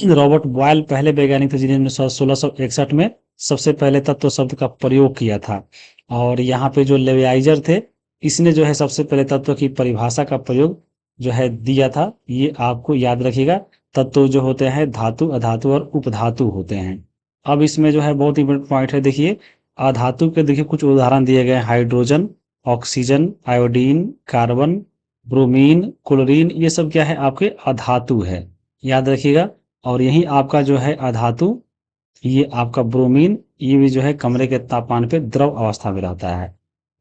रॉबर्ट बॉयल पहले वैज्ञानिक थे जिन्होंने 1661 में सबसे पहले तत्व शब्द का प्रयोग किया था। और यहाँ पे जो लेवियाइजर थे, इसने जो है सबसे पहले तत्व की परिभाषा का प्रयोग जो है दिया था। ये आपको याद रखिएगा। तत्व जो होते हैं धातु अधातु और उपधातु होते हैं। अब इसमें जो है बहुत इंपॉर्टेंट पॉइंट है, देखिए अधातु के देखिए कुछ उदाहरण दिए गए हैं, hydrogen, oxygen, iodine, carbon, bromine, chlorine, ये सब क्या है आपके अधातु है, याद रखिएगा। और यही आपका जो है अधातु, ये आपका ब्रोमीन, ये भी जो है कमरे के तापमान पे द्रव अवस्था में रहता है।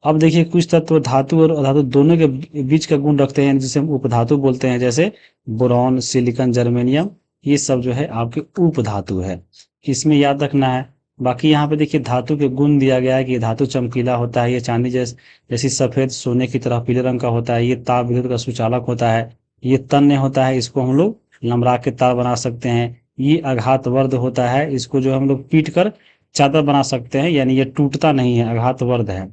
अब देखिए कुछ तत्व धातु और अधातु दोनों के बीच का गुण रखते हैं जिसे हम उपधातु बोलते हैं, जैसे बोरॉन, सिलिकॉन, जर्मेनियम, ये सब जो है आपके उपधातु है। इसमें याद रखना है। बाकी यहाँ पे देखिए धातु के गुण दिया गया है कि धातु चमकीला होता है, ये चांदी जैसी सफेद सोने की तरह पीले रंग का होता है, ये ताप विद्युत का सुचालक होता है, ये तन्य होता है, इसको हम लोग लमरा के तार बना सकते हैं। ये आघातवर्ध होता है, इसको जो हम लोग पीट कर चादर बना सकते हैं, यानी ये टूटता नहीं है, आघातवर्ध है।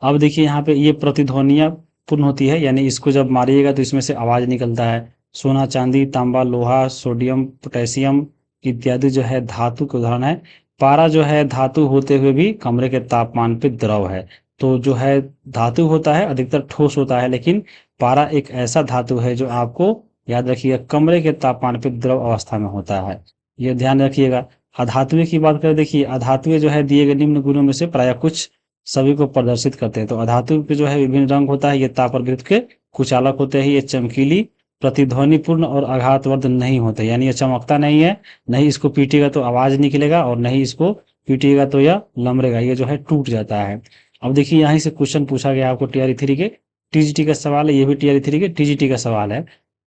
अब देखिए यहाँ पे ये प्रतिध्वनिया पूर्ण होती है, यानी इसको जब मारिएगा तो इसमें से आवाज निकलता है। सोना, चांदी, तांबा, लोहा, सोडियम, पोटेशियम इत्यादि जो है धातु के उदाहरण है। पारा जो है धातु होते हुए भी कमरे के तापमान पे द्रव है। तो जो है धातु होता है अधिकतर ठोस होता है, लेकिन पारा एक ऐसा धातु है जो आपको याद रखिएगा कमरे के तापमान पे द्रव अवस्था में होता है, ये ध्यान रखिएगा। अधातुएं की बात करें, देखिए अधातुएं जो है दिए गए निम्न गुणों में से प्राय कुछ सभी को प्रदर्शित करते हैं। तो अधातु पे जो है विभिन्न रंग होता है, ये ताप और विद्युत के कुचालक होते हैं, ये चमकीली, प्रतिध्वनिपूर्ण और आघातवर्ध नहीं होते, यानी ये चमकता नहीं है, नहीं इसको पीटेगा तो आवाज निकलेगा और नहीं इसको पीटेगा तो यह लमरेगा, ये जो है टूट जाता है। अब देखिए यहीं से क्वेश्चन पूछा गया आपको टीआरई 3 के, टीजीटी का सवाल है, ये भी टीआरई 3 के टीजीटी का सवाल है।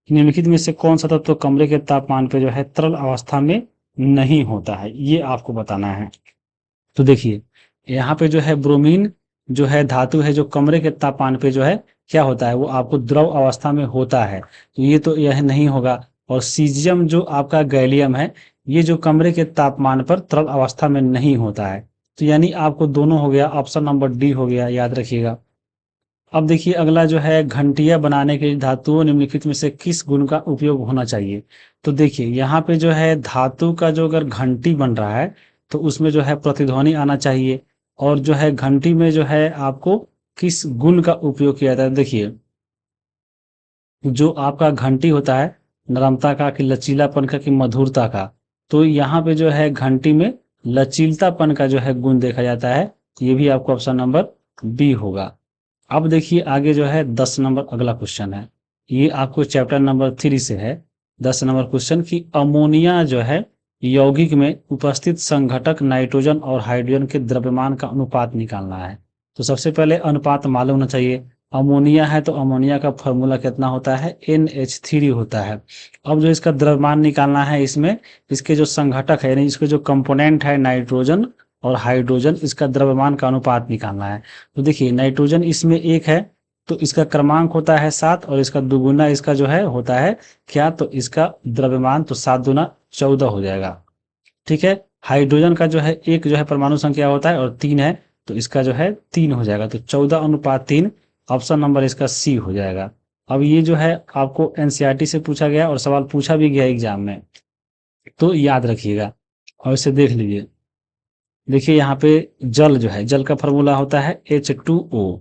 निम्नलिखित में से कौन सा तत्व कमरे के तापमान पे जो है तरल अवस्था में नहीं होता है, ये आपको बताना है। तो देखिए यहाँ पे जो है ब्रोमीन जो है धातु है जो कमरे के तापमान पे जो है क्या होता है, वो आपको द्रव अवस्था में होता है, तो ये तो यह नहीं होगा। और सीजियम जो आपका गैलियम है, ये जो कमरे के तापमान पर तरल अवस्था में नहीं होता है। तो यानी आपको दोनों हो गया, ऑप्शन नंबर डी हो गया, याद रखिएगा। अब देखिए अगला जो है घंटियां बनाने के लिए धातुओं निम्नलिखित में से किस गुण का उपयोग होना चाहिए। तो देखिए यहाँ पे जो है धातु का जो अगर घंटी बन रहा है तो उसमें जो है प्रतिध्वनि आना चाहिए। और जो है घंटी में जो है आपको किस गुण का उपयोग किया जाता है, देखिए जो आपका घंटी होता है नरमता का कि लचीलापन का कि मधुरता का, तो यहाँ पे जो है घंटी में लचीलतापन का जो है गुण देखा जाता है। ये भी आपको ऑप्शन नंबर बी होगा। अब देखिए आगे जो है 10 नंबर अगला क्वेश्चन है, ये आपको चैप्टर नंबर 3 से है। 10 नंबर क्वेश्चन की अमोनिया जो है यौगिक में उपस्थित संघटक नाइट्रोजन और हाइड्रोजन के द्रव्यमान का अनुपात निकालना है। तो सबसे पहले अनुपात मालूम होना चाहिए। अमोनिया है तो अमोनिया का फॉर्मूला कितना होता है, NH3 होता है। अब जो इसका द्रव्यमान निकालना है, इसमें इसके जो संघटक है यानी इसके जो कंपोनेंट है नाइट्रोजन और हाइड्रोजन इसका द्रव्यमान का अनुपात निकालना है। तो देखिए नाइट्रोजन इसमें 1 है तो इसका क्रमांक होता है 7 और इसका दुगुना इसका जो है होता है क्या, तो इसका द्रव्यमान, तो 7 दूना 14 हो जाएगा। ठीक है, हाइड्रोजन का जो है 1 जो है परमाणु संख्या होता है और 3 है तो इसका जो है 3 हो जाएगा, तो 14:3। ऑप्शन नंबर इसका सी हो जाएगा। अब ये जो है आपको एनसीईआरटी से पूछा गया और सवाल पूछा भी गया एग्जाम में, तो याद रखिएगा और इसे देख लीजिए। देखिए यहाँ पे जल जो है, जल का फॉर्मूला होता है H2O।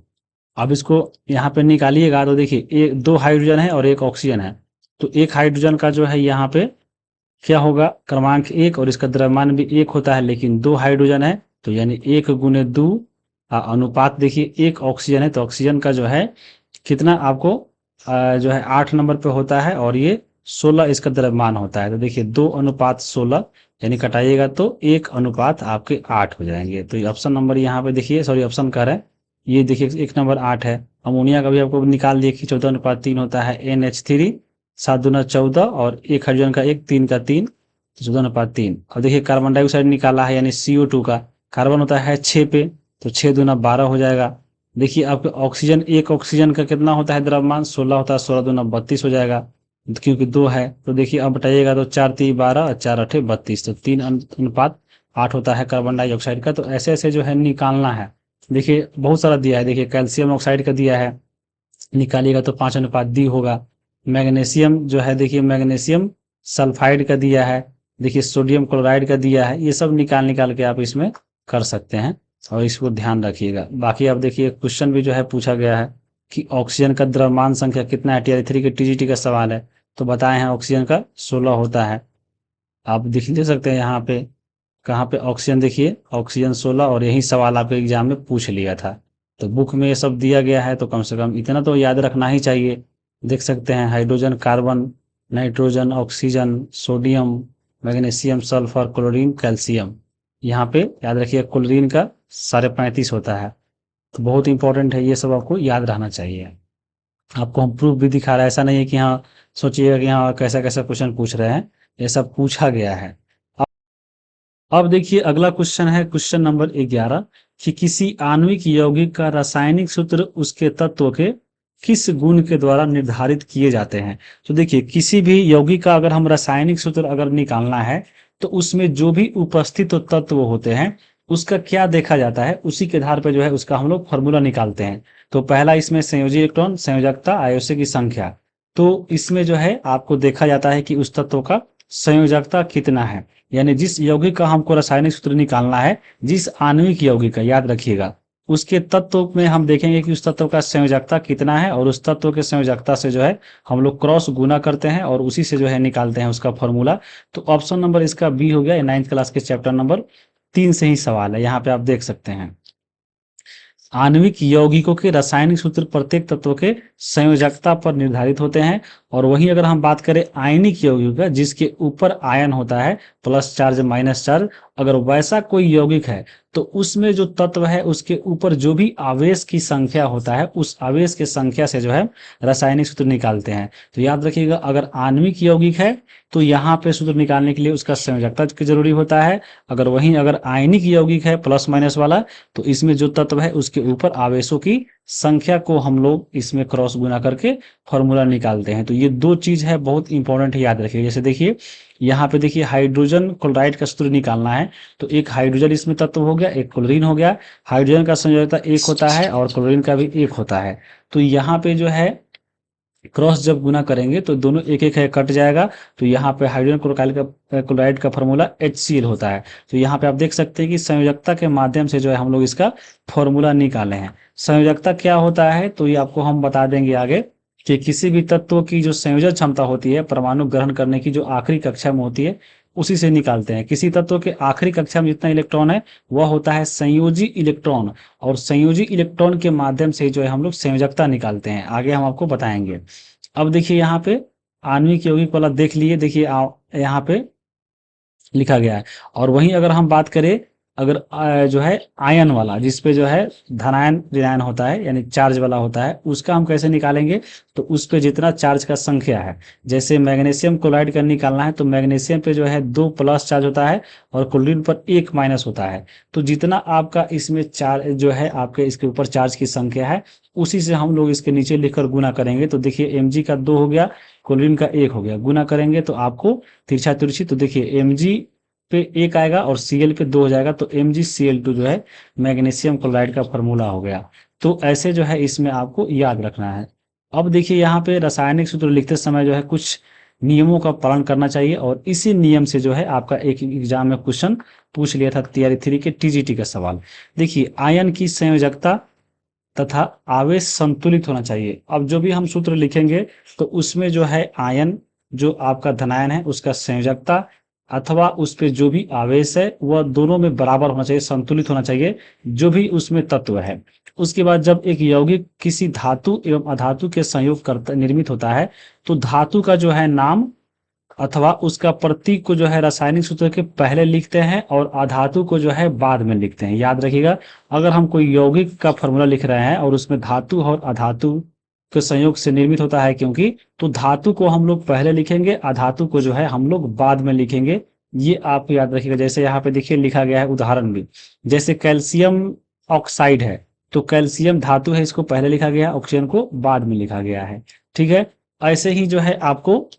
अब इसको यहाँ पे निकालिएगा तो देखिए एक 2 हाइड्रोजन है और 1 ऑक्सीजन है, तो एक हाइड्रोजन का जो है यहाँ पे क्या होगा, क्रमांक 1 और इसका द्रव्यमान भी 1 होता है, लेकिन 2 हाइड्रोजन है तो यानी 1 गुने 2 अनुपात देखिए 1 ऑक्सीजन है तो ऑक्सीजन का जो है कितना आपको जो है 8 नंबर पे होता है और ये 16 इसका द्रव्यमान होता है। तो देखिए 2:16 यानी कटाइएगा तो 1 आपके 8 हो जाएंगे। तो ये ऑप्शन नंबर यहाँ पे देखिए, सॉरी ऑप्शन कर रहे हैं, ये देखिए 1 नंबर 8 है। अमोनिया का भी आपको निकाल दिए कि 14:3 होता है NH3, 7 दूना 14 और 1 हाइड्रोजन का 1, 3 का 3, 14:3। और देखिए कार्बन डाइऑक्साइड निकाला है यानी CO2 का, कार्बन होता है 6 पे तो 6 दूना 12 हो जाएगा। देखिए आपके ऑक्सीजन, एक ऑक्सीजन का कितना होता है द्रव्यमान, 16 होता है, 16 दूना 32 हो जाएगा क्योंकि 2 है। तो देखिए अब बताइएगा तो 4 3 12 और 4 8 32, तो 3:8 होता है कार्बन डाइऑक्साइड का। तो ऐसे ऐसे जो है निकालना है। देखिए बहुत सारा दिया है, देखिए कैल्शियम ऑक्साइड का दिया है, निकालिएगा तो 5:D होगा। मैग्नीशियम जो है देखिए मैग्नीशियम सल्फाइड का दिया है, देखिए सोडियम क्लोराइड का दिया है, ये सब निकाल निकाल के आप इसमें कर सकते हैं और इसको ध्यान रखिएगा। बाकी आप देखिए क्वेश्चन भी जो है पूछा गया है कि ऑक्सीजन का द्रव्यमान संख्या कितना है, TR3 के TGT का सवाल है तो बताए हैं ऑक्सीजन का 16 होता है। आप देख ले सकते हैं यहाँ पे कहाँ पे ऑक्सीजन, देखिए ऑक्सीजन 16 और यही सवाल आपके एग्जाम में पूछ लिया था। तो बुक में ये सब दिया गया है तो कम से कम इतना तो याद रखना ही चाहिए। देख सकते हैं hydrogen, carbon, nitrogen, oxygen, sodium, magnesium, sulphur, chlorine, calcium. यहाँ पे याद रखिए क्लोरीन का 35.5 होता है, तो बहुत इंपॉर्टेंट है, ये सब आपको याद रहना चाहिए। आपको हम प्रूफ भी दिखा रहे हैं, ऐसा नहीं है कि हाँ सोचिएगा कि हाँ कैसा कैसा क्वेश्चन पूछ रहे हैं, ये सब पूछा गया है। अब देखिए अगला क्वेश्चन है क्वेश्चन नंबर 11 कि किसी आणविक यौगिक का रासायनिक सूत्र उसके तत्व के किस गुण के द्वारा निर्धारित किए जाते हैं। तो देखिए किसी भी यौगिक का अगर हम रासायनिक सूत्र अगर निकालना है तो उसमें जो भी उपस्थित तत्व होते हैं उसका क्या देखा जाता है, उसी के आधार पर जो है उसका हम लोग फॉर्मूला निकालते हैं। तो पहला इसमें संयोजी इलेक्ट्रॉन, संयोजकता, आयोजक की संख्या। तो इसमें जो है आपको देखा जाता है कि उस तत्व का संयोजकता कितना है, यानी जिस यौगिक का हमको रासायनिक सूत्र निकालना है, जिस आणविक यौगिक का, याद रखिएगा उसके तत्व में हम देखेंगे कि उस तत्व का संयोजकता कितना है और उस तत्व के संयोजकता से जो है हम लोग क्रॉस गुना करते हैं और उसी से जो है निकालते हैं उसका फॉर्मूला। तो ऑप्शन नंबर इसका बी हो गया। 9th क्लास के चैप्टर नंबर 3 से ही सवाल है, यहाँ पे आप देख सकते हैं। आणविक यौगिकों के रासायनिक सूत्र प्रत्येक तत्व के संयोजकता पर निर्धारित होते हैं। और वहीं अगर हम बात करें आयनिक यौगिक का, जिसके ऊपर आयन होता है, प्लस चार्ज माइनस चार्ज, अगर वैसा कोई यौगिक है तो उसमें जो तत्व है उसके ऊपर जो भी आवेश की संख्या होता है उस आवेश के संख्या से जो है रासायनिक सूत्र निकालते हैं। तो याद रखिएगा अगर आणविक यौगिक है तो यहाँ पे सूत्र निकालने के लिए उसका संयोजकता की जरूरी होता है। अगर वहीं अगर आयनिक यौगिक है प्लस माइनस वाला तो इसमें जो तत्व है उसके ऊपर आवेशों की संख्या को हम लोग इसमें क्रॉस गुना करके फॉर्मूला निकालते हैं। तो ये दो चीज है बहुत इंपॉर्टेंट है, याद रखिए। जैसे देखिए यहाँ पे देखिए हाइड्रोजन क्लोराइड का सूत्र निकालना है तो एक हाइड्रोजन इसमें तत्व हो गया, एक क्लोरीन हो गया। हाइड्रोजन का संयोजकता 1 होता है और क्लोरीन का भी 1 होता है। तो यहाँ पे जो है क्रॉस जब गुना करेंगे तो दोनों एक एक है कट जाएगा। तो यहाँ पे हाइड्रोजन क्लोराइड का फॉर्मूला HCl होता है। तो यहाँ पे आप देख सकते हैं कि संयोजकता के माध्यम से जो है हम लोग इसका फॉर्मूला निकाले हैं। संयोजकता क्या होता है तो ये आपको हम बता देंगे आगे कि किसी भी तत्व की जो संयोजन क्षमता होती है परमाणु ग्रहण करने की जो आखिरी कक्षा में होती है उसी से निकालते हैं। किसी तत्व के आखिरी कक्षा में जितना इलेक्ट्रॉन है वह होता है संयोजी इलेक्ट्रॉन, और संयोजी इलेक्ट्रॉन के माध्यम से जो है हम लोग संयोजकता निकालते हैं। आगे हम आपको बताएंगे। अब देखिए यहाँ पे आणविक यौगिक वाला देख लिए, देखिए यहाँ पे लिखा गया है। और वहीं अगर हम बात करें अगर जो है आयन वाला, जिसपे जो है धनायन ऋणायन होता है यानी चार्ज वाला होता है, उसका हम कैसे निकालेंगे? तो उस पे जितना चार्ज का संख्या है, जैसे मैग्नीशियम क्लोराइड का निकालना है तो मैग्नीशियम पे जो है 2 प्लस चार्ज होता है और क्लोरीन पर 1 माइनस होता है। तो जितना आपका इसमें चार्ज जो है आपके इसके ऊपर चार्ज की संख्या है, उसी से हम लोग इसके नीचे लिखकर गुना करेंगे। तो देखिए mg का 2 हो गया, क्लोरीन का 1 हो गया, गुना करेंगे तो आपको तिरछा तिरछी, तो देखिए mg पे 1 आएगा और Cl पे 2 हो जाएगा, तो MgCl2 जो है मैग्नीशियम क्लोराइड का फॉर्मूला हो गया। तो ऐसे जो है इसमें आपको याद रखना है। अब देखिए यहाँ पे रासायनिक सूत्र लिखते समय जो है कुछ नियमों का पालन करना चाहिए, और इसी नियम से जो है आपका एक एग्जाम में क्वेश्चन पूछ लिया था तियरी 3 के टीजीटी का सवाल। देखिए आयन की संयोजकता तथा आवेश संतुलित होना चाहिए। अब जो भी हम सूत्र लिखेंगे तो उसमें जो है आयन जो आपका धनायन है उसका संयोजकता अथवा उस पे जो भी आवेश है वह दोनों में बराबर होना चाहिए, संतुलित होना चाहिए, जो भी उसमें तत्व है। उसके बाद जब एक यौगिक किसी धातु एवं अधातु के संयोग करता निर्मित होता है तो धातु का जो है नाम अथवा उसका प्रतीक को जो है रासायनिक सूत्र के पहले लिखते हैं और अधातु को जो है बाद में लिखते हैं। याद रखिएगा, अगर हम कोई यौगिक का फॉर्मूला लिख रहे हैं और उसमें धातु और अधातु के संयोग से निर्मित होता है क्योंकि, तो धातु को हम लोग पहले लिखेंगे, अधातु को जो है हम लोग बाद में लिखेंगे। ये आप याद रखिएगा। जैसे यहाँ पे देखिए लिखा गया है उदाहरण भी, जैसे कैल्शियम ऑक्साइड है तो कैल्शियम धातु है, इसको पहले लिखा गया, ऑक्सीजन को बाद में लिखा गया है। ठीक है, ऐसे ही जो है आपको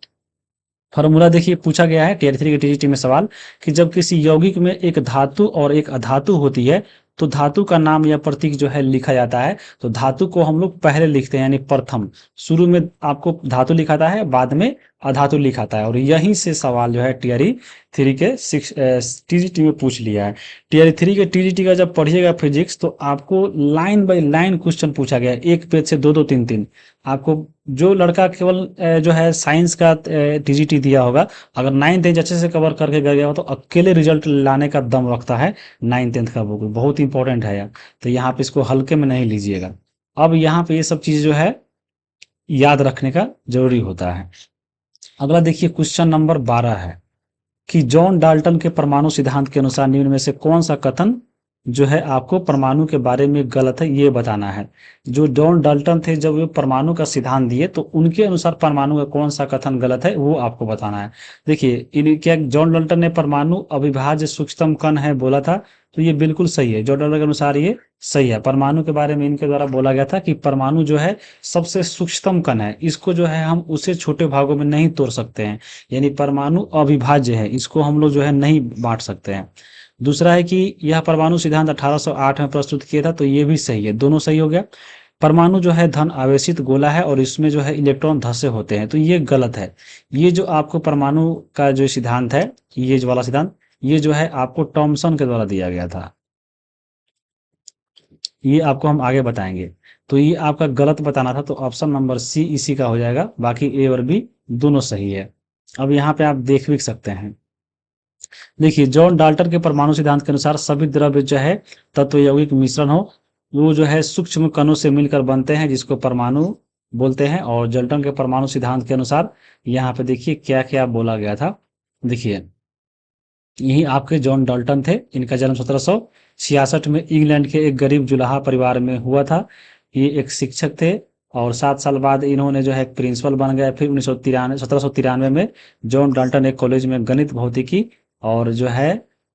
फॉर्मूला देखिए पूछा गया है टीयर 3 के टीजीटी में सवाल कि जब किसी यौगिक में एक धातु और एक अधातु होती है तो धातु का नाम या प्रतीक जो है लिखा जाता है। तो धातु को हम लोग पहले लिखते हैं यानी प्रथम, शुरू में आपको धातु लिखाता है, बाद में अधातु लिखाता है। और यहीं से सवाल जो है टीयर 3 के टीजीटी में पूछ लिया है। टीयर 3 के टीजीटी का जब पढ़िएगा फिजिक्स तो आपको लाइन बाय लाइन क्वेश्चन पूछा गया है, एक पेज से दो दो तीन तीन। आपको जो लड़का केवल जो है साइंस का टीजीटी दिया होगा, अगर 9th 10th अच्छे से कवर करके गया हो तो अकेले रिजल्ट लाने का दम रखता है 9th 10th का बुक, बहुत इंपॉर्टेंट है यार। तो यहाँ पे इसको हल्के में नहीं लीजिएगा। अब यहाँ पे ये सब चीज जो है याद रखने का जरूरी होता है। अगला देखिए क्वेश्चन नंबर 12 है कि जॉन डाल्टन के परमाणु सिद्धांत के अनुसार निम्न में से कौन सा कथन जो है आपको परमाणु के बारे में गलत है, ये बताना है। जो जॉन डाल्टन थे जब वे परमाणु का सिद्धांत दिए तो उनके अनुसार परमाणु का कौन सा कथन गलत है वो आपको बताना है। देखिए इन क्या जॉन डाल्टन ने परमाणु अविभाज्य सूक्ष्मतम कण है बोला था, तो ये बिल्कुल सही है। जॉन डाल्टन के अनुसार ये सही है। परमाणु के बारे में इनके द्वारा बोला गया था कि परमाणु जो है सबसे सूक्ष्मतम कण है, इसको जो है हम उसे छोटे भागों में नहीं तोड़ सकते हैं, यानी परमाणु अविभाज्य है, इसको हम लोग जो है नहीं बांट सकते हैं। दूसरा है कि यह परमाणु सिद्धांत 1808 में प्रस्तुत किया था, तो ये भी सही है, दोनों सही हो गया। परमाणु जो है धन आवेशित गोला है और इसमें जो है इलेक्ट्रॉन धसे होते हैं, तो ये गलत है। ये जो आपको परमाणु का जो सिद्धांत है, ये जो वाला सिद्धांत, ये जो है आपको टॉमसन के द्वारा दिया गया था, ये आपको हम आगे बताएंगे। तो ये आपका गलत बताना था, तो ऑप्शन नंबर सी इसी का हो जाएगा, बाकी ए और बी दोनों सही है। अब यहाँ पे आप देख भी सकते हैं, देखिए जॉन डाल्टन के परमाणु सिद्धांत के अनुसार सभी द्रव्य जो है तत्व यौगिक मिश्रण हो, वो जो है सूक्ष्म कणों से मिलकर बनते हैं जिसको परमाणु बोलते हैं। और डाल्टन के परमाणु सिद्धांत के अनुसार यहाँ पे देखिए क्या क्या बोला गया था। देखिए यही आपके जॉन डाल्टन थे, इनका जन्म 1766 में इंग्लैंड के एक गरीब जुलाहा परिवार में हुआ था। ये एक शिक्षक थे और 7 साल बाद इन्होंने जो है एक प्रिंसिपल बन गए। फिर 1793 में जॉन डाल्टन एक कॉलेज में गणित भौतिकी और जो है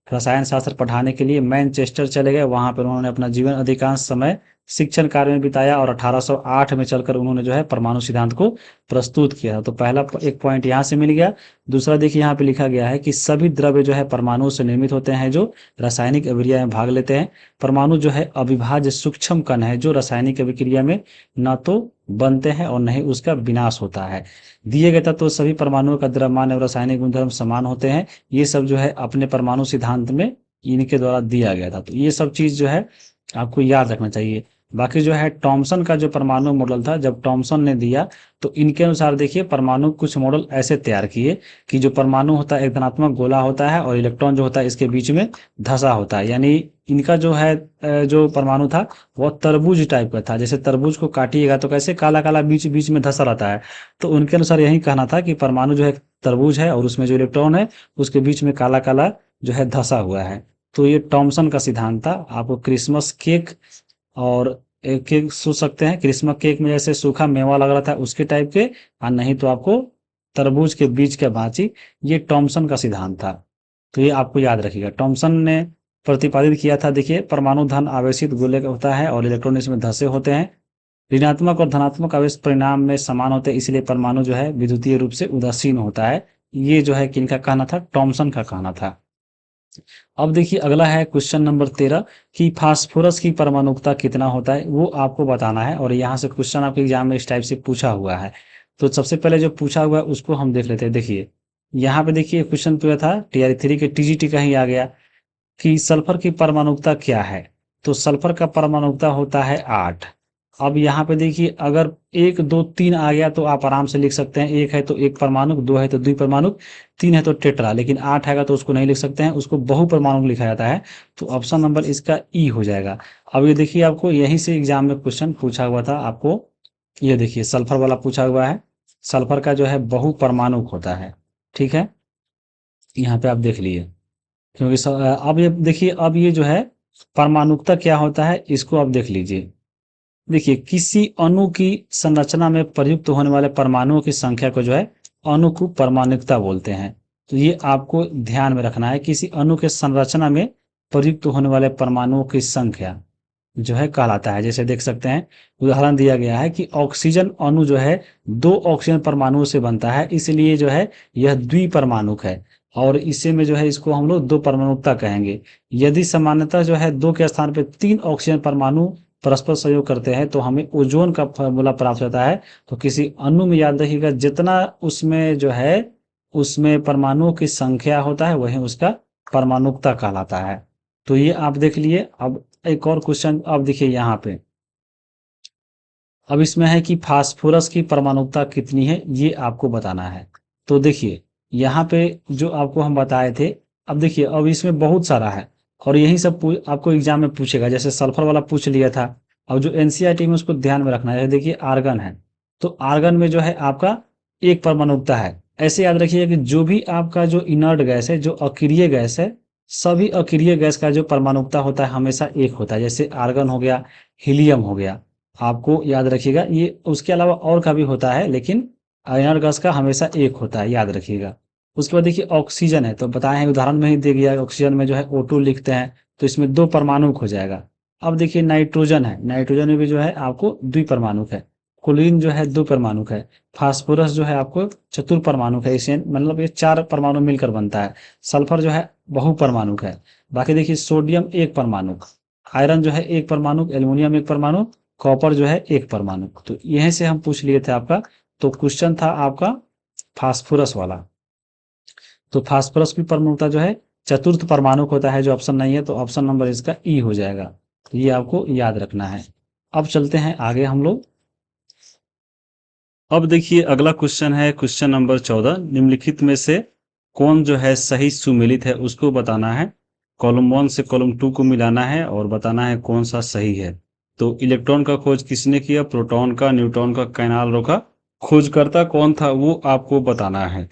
रसायन शास्त्र पढ़ाने के लिए मैनचेस्टर चले गए। वहां पर उन्होंने अपना जीवन अधिकांश समय शिक्षण कार्य में बिताया और 1808 में चलकर उन्होंने जो है परमाणु सिद्धांत को प्रस्तुत किया था। तो पहला एक पॉइंट यहाँ से मिल गया। दूसरा देखिए यहाँ पे लिखा गया है कि सभी द्रव्य जो है परमाणु से निर्मित होते हैं जो रासायनिक अभिक्रिया में भाग लेते हैं। परमाणु जो है अविभाज्य सूक्ष्म कण है जो रासायनिक अभिक्रिया में न तो बनते हैं और न ही उसका विनाश होता है। दिए गए तत्व सभी परमाणुओं का द्रव्यमान और रासायनिक गुणधर्म समान होते हैं। ये सब जो है अपने परमाणु सिद्धांत में इनके द्वारा दिया गया था। तो ये सब चीज जो है आपको याद रखना चाहिए। बाकी जो है टॉमसन का जो परमाणु मॉडल था, जब टॉमसन ने दिया तो इनके अनुसार देखिए परमाणु कुछ मॉडल ऐसे तैयार किए कि जो परमाणु होता है एक धनात्मक गोला होता है और इलेक्ट्रॉन जो होता है इसके बीच में धसा होता है। यानी इनका जो है जो परमाणु था वो तरबूज टाइप का था। जैसे तरबूज को काटिएगा तो कैसे काला काला बीच बीच में धसा रहता है, तो उनके अनुसार यही कहना था कि परमाणु जो है तरबूज है और उसमें जो इलेक्ट्रॉन है उसके बीच में काला काला जो है धसा हुआ है। तो ये टॉमसन का सिद्धांत था। आपको क्रिसमस केक और एक केक सोच सकते हैं, क्रिसमस केक में जैसे सूखा मेवा लग रहा था उसके टाइप के, और नहीं तो आपको तरबूज के बीज के भांति, ये टॉमसन का सिद्धांत था। तो ये आपको याद रखिएगा। टॉमसन ने प्रतिपादित किया था, देखिए परमाणु धन आवेशित गोले का होता है और इलेक्ट्रॉन इसमें धसे होते हैं। ऋणात्मक और धनात्मक आवेश परिणाम में समान होते हैं, इसलिए परमाणु जो है विद्युतीय रूप से उदासीन होता है। ये जो है किनका कहना था? टॉमसन का कहना था। अब देखिए अगला है क्वेश्चन नंबर 13 कि फास्फोरस की परमाणुकता कितना होता है, वो आपको बताना है। और यहाँ से क्वेश्चन आपके एग्जाम में इस टाइप से पूछा हुआ है। तो सबसे पहले जो पूछा हुआ है उसको हम देख लेते हैं। देखिए यहाँ पे देखिए क्वेश्चन पूछा था TR3 के TGT का ही आ गया कि सल्फर की परमाणुकता क्या है। तो सल्फर का परमाणुकता होता है 8। अब यहाँ पे देखिए अगर 1 2 3 आ गया तो आप आराम से लिख सकते हैं। 1 है तो एक परमाणु, 2 है तो द्विपरमाणु, 3 है तो टेट्रा। लेकिन 8 आएगा तो उसको नहीं लिख सकते हैं, उसको बहुपरमाणु लिखा जाता है। तो ऑप्शन नंबर इसका ई हो जाएगा। अब ये देखिए आपको यहीं से एग्जाम में क्वेश्चन पूछा हुआ था आपको, ये देखिए सल्फर वाला पूछा हुआ है। सल्फर का जो है बहुपरमाणु होता है, ठीक है, यहाँ पे आप देख लिए। क्योंकि अब ये देखिए, अब ये जो है परमाणुकता क्या होता है इसको आप देख लीजिए। देखिए किसी अणु की संरचना में प्रयुक्त होने वाले परमाणुओं की संख्या को जो है अणु को परमाणुकता बोलते हैं। तो ये आपको ध्यान में रखना है, किसी अणु के संरचना में प्रयुक्त होने वाले परमाणुओं की संख्या जो है कहलाता है। जैसे देख सकते हैं उदाहरण दिया गया है कि ऑक्सीजन अणु जो है 2 ऑक्सीजन परमाणुओं से बनता है, इसलिए जो है यह द्विपरमाणुक है। और इसे में जो है इसको हम लोग 2 परमाणुकता कहेंगे। यदि सामान्यतः जो है 2 के स्थान पे 3 ऑक्सीजन परमाणु परस्पर सहयोग करते हैं तो हमें ओजोन का फॉर्मूला प्राप्त होता है। तो किसी अणु में याद रखिएगा जितना उसमें जो है उसमें परमाणुओं की संख्या होता है वही उसका परमाणुकता कहलाता है। तो ये आप देख लिए। अब एक और क्वेश्चन अब देखिए यहाँ पे, अब इसमें है कि फास्फोरस की परमाणुकता कितनी है ये आपको बताना है। तो देखिए यहाँ पे जो आपको हम बताए थे, अब देखिए अब इसमें बहुत सारा है और यही सब आपको एग्जाम में पूछेगा। जैसे सल्फर वाला पूछ लिया था। अब जो एनसीईआरटी में उसको ध्यान में रखना है। देखिए आर्गन है, तो आर्गन में जो है आपका एक परमाणुकता है। ऐसे याद रखिए कि जो भी आपका जो इनर्ट गैस है, जो अक्रिय गैस है, सभी अक्रिय गैस का जो परमाणुकता होता है हमेशा एक होता है। जैसे आर्गन हो गया, हीलियम हो गया, आपको याद रखिएगा। ये उसके अलावा और का भी होता है लेकिन इनर्ट गैस का हमेशा एक होता है, याद रखिएगा। उसके बाद देखिए ऑक्सीजन है, तो बताए हैं उदाहरण में ही दे दिया। ऑक्सीजन में जो है O2 लिखते हैं तो इसमें 2 परमाणु हो जाएगा। अब देखिए नाइट्रोजन है, नाइट्रोजन में भी जो है आपको द्विपरमाणु है। क्लोरीन जो है 2 परमाणु है। फास्फोरस जो है आपको चतुर्परमाणु है, इसे मतलब ये 4 परमाणु मिलकर बनता है। सल्फर जो है बहुपरमाणु है। बाकी देखिए सोडियम 1 परमाणु, आयरन जो है 1 परमाणु, एल्युमिनियम 1 परमाणु, कॉपर जो है 1 परमाणु। तो यहीं से हम पूछ लिए थे आपका। तो क्वेश्चन था आपका फास्फोरस वाला। तो फास्फोरस की परमाणुता जो है चतुर्थ परमाणु होता है, जो ऑप्शन नहीं है। तो ऑप्शन नंबर इसका ई हो जाएगा। तो ये आपको याद रखना है। अब चलते हैं आगे हम लोग। अब देखिए अगला क्वेश्चन है क्वेश्चन नंबर 14। निम्नलिखित में से कौन जो है सही सुमेलित है उसको बताना है। कॉलम 1 से कॉलम 2 को मिलाना है और बताना है कौन सा सही है। तो इलेक्ट्रॉन का खोज किसने किया? प्रोटॉन का। न्यूट्रॉन का कैनाल रो का खोजकर्ता कौन था वो आपको बताना है।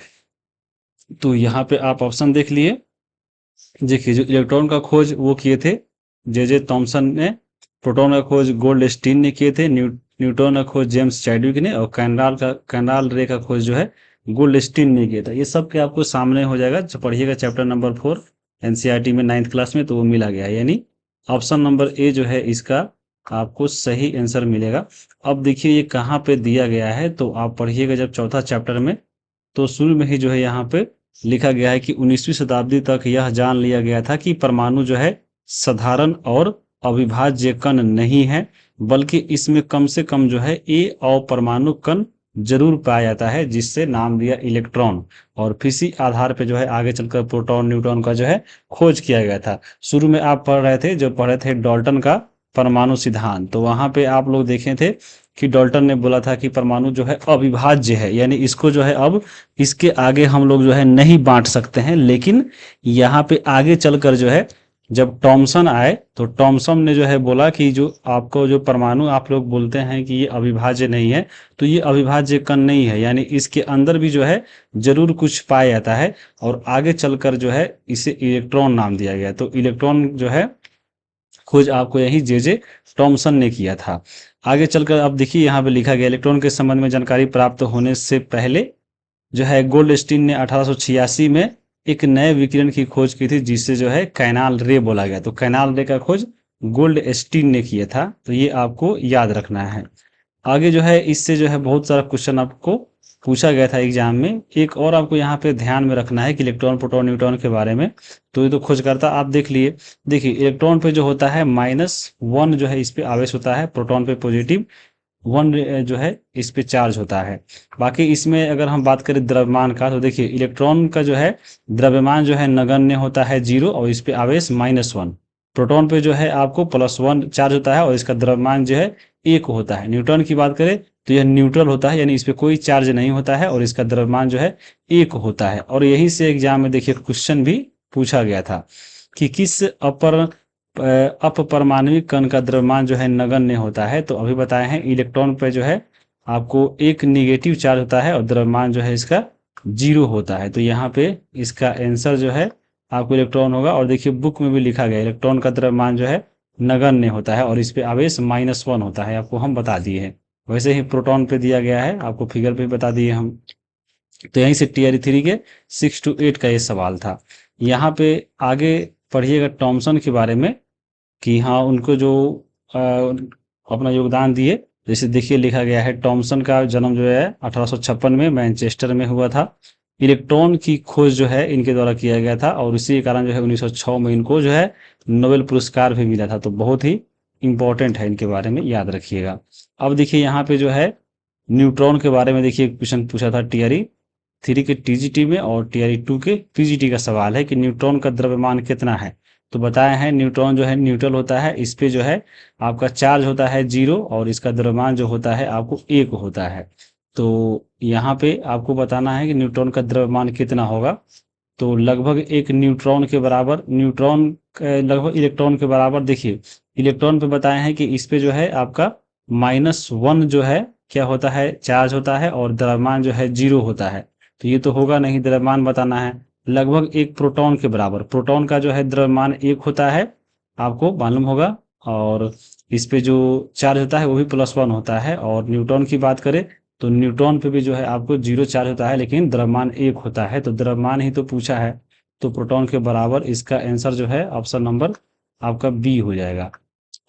तो यहाँ पे आप ऑप्शन देख लिए। देखिए जो इलेक्ट्रॉन का खोज वो किए थे जे थॉमसन ने, प्रोटॉन का खोज गोल्डस्टीन ने किए थे, न्यूट्रॉन का खोज जेम्स चैडविक ने, और कैनाल रे का खोज जो है गोल्डस्टीन ने किया था। ये सब के आपको सामने हो जाएगा जो पढ़िएगा चैप्टर नंबर 4 एनसीईआरटी में 9th क्लास में, तो वो मिला गया। यानी ऑप्शन नंबर ए जो है इसका आपको सही आंसर मिलेगा। अब देखिए ये कहाँ पे दिया गया है, तो आप पढ़िएगा जब चौथा चैप्टर में, तो शुरू में ही जो है यहाँ पे लिखा गया है कि 19वीं शताब्दी तक यह जान लिया गया था कि परमाणु जो है साधारण और अविभाज्य कण नहीं है, बल्कि इसमें कम से कम जो है ए अपरमाणु कण जरूर पाया जाता है, जिससे नाम दिया इलेक्ट्रॉन। और इसी आधार पे जो है आगे चलकर प्रोटॉन न्यूट्रॉन का जो है खोज किया गया था। शुरू में आप पढ़ रहे थे डाल्टन का परमाणु सिद्धांत, तो वहां पे आप लोग देखे थे कि डाल्टन ने बोला था कि परमाणु जो है अविभाज्य है, यानी इसको जो है अब इसके आगे हम लोग जो है नहीं बांट सकते हैं। लेकिन यहाँ पे आगे चलकर जो है जब टॉमसन आए तो टॉमसन ने जो है बोला कि जो आपको जो परमाणु आप लोग बोलते हैं कि ये अविभाज्य नहीं है, तो ये अविभाज्य कण नहीं है, यानी इसके अंदर भी जो है जरूर कुछ पाया जाता है। और आगे चलकर जो है इसे इलेक्ट्रॉन नाम दिया गया। तो इलेक्ट्रॉन जो है खोज आपको यही जे टॉमसन ने किया था। आगे चलकर अब देखिए यहाँ पे लिखा गया, इलेक्ट्रॉन के संबंध में जानकारी प्राप्त होने से पहले जो है गोल्डस्टीन ने 1886 में एक नए विकिरण की खोज की थी, जिससे जो है कैनाल रे बोला गया। तो कैनाल रे का खोज गोल्डस्टीन ने किया था, तो ये आपको याद रखना है। आगे जो है इससे जो है बहुत सारा क्वेश्चन आपको पूछा गया था एग्जाम में। एक और आपको यहाँ पे ध्यान में रखना है कि इलेक्ट्रॉन प्रोटॉन न्यूट्रॉन के बारे में, तो ये तो खोजकर्ता आप देख लिए। देखिए इलेक्ट्रॉन पे जो होता है -1 जो है इस पे आवेश होता है, प्रोटॉन पे पॉजिटिव 1 जो है इस पे चार्ज होता है। बाकी इसमें अगर हम बात करें द्रव्यमान का, तो देखिए इलेक्ट्रॉन का जो है द्रव्यमान जो है नगण्य होता है 0 और इस पे आवेश -1। प्रोटॉन पे जो है आपको +1 चार्ज होता है और इसका द्रव्यमान जो है 1 होता है। न्यूट्रॉन की बात करें तो यह न्यूट्रल होता है, यानी इस पे कोई चार्ज नहीं होता है और इसका द्रव्यमान जो है 1 होता है। और यहीं से एग्जाम में देखिए क्वेश्चन भी पूछा गया था कि किस अपरमाणविक कण का द्रव्यमान जो है नगण्य होता है। तो अभी बताए हैं इलेक्ट्रॉन पे जो है आपको एक निगेटिव चार्ज होता है और द्रव्यमान जो है इसका 0 होता है। तो यहाँ पे इसका आंसर जो है आपको इलेक्ट्रॉन होगा। और देखिए बुक में भी लिखा गया इलेक्ट्रॉन का द्रव्यमान जो है नगण्य होता है और इस पे आवेश -1 होता है, आपको हम बता दिए हैं। वैसे ही प्रोटॉन पे दिया गया है, आपको फिगर पे बता दिए हम। तो यहीं से टीआरई 3 के 6 to 8 का ये सवाल था। यहाँ पे आगे पढ़िएगा टॉमसन के बारे में कि हाँ उनको जो अपना योगदान दिए। जैसे देखिए लिखा गया है टॉमसन का जन्म जो है 1856 में मैनचेस्टर में हुआ था। इलेक्ट्रॉन की खोज जो है इनके द्वारा किया गया था और इसी के कारण जो है 1906 में इनको जो है नोबेल पुरस्कार भी मिला था। तो बहुत ही इंपॉर्टेंट है, इनके बारे में याद रखिएगा। अब देखिए यहाँ पे जो है न्यूट्रॉन के बारे में देखिए क्वेश्चन पूछा था टीआरई 3 के टीजीटी में और टीआरई 2 के पीजीटी का सवाल है कि न्यूट्रॉन का द्रव्यमान कितना है। तो बताया है न्यूट्रॉन जो है न्यूट्रल होता है, इस पे जो है आपका चार्ज होता है 0 और इसका द्रव्यमान जो होता है आपको 1 होता है। तो यहाँ पे आपको बताना है कि न्यूट्रॉन का द्रव्यमान कितना होगा। तो लगभग एक न्यूट्रॉन के बराबर, न्यूट्रॉन लगभग इलेक्ट्रॉन के बराबर। देखिए इलेक्ट्रॉन पे बताए हैं कि इस पे जो है आपका -1 जो है क्या होता है चार्ज होता है और द्रव्यमान जो है 0 होता है। तो ये तो होगा नहीं, द्रव्यमान बताना है। लगभग एक प्रोटॉन के बराबर, प्रोटॉन का जो है द्रव्यमान 1 होता है, आपको मालूम होगा। और इस पे जो चार्ज होता है वो भी +1 होता है। और न्यूट्रॉन की बात करें तो न्यूट्रॉन पे भी जो है आपको 0 चार्ज होता है लेकिन द्रव्यमान 1 होता है। तो द्रव्यमान ही तो पूछा है, तो प्रोटॉन के बराबर इसका आंसर जो है ऑप्शन नंबर आपका बी हो जाएगा।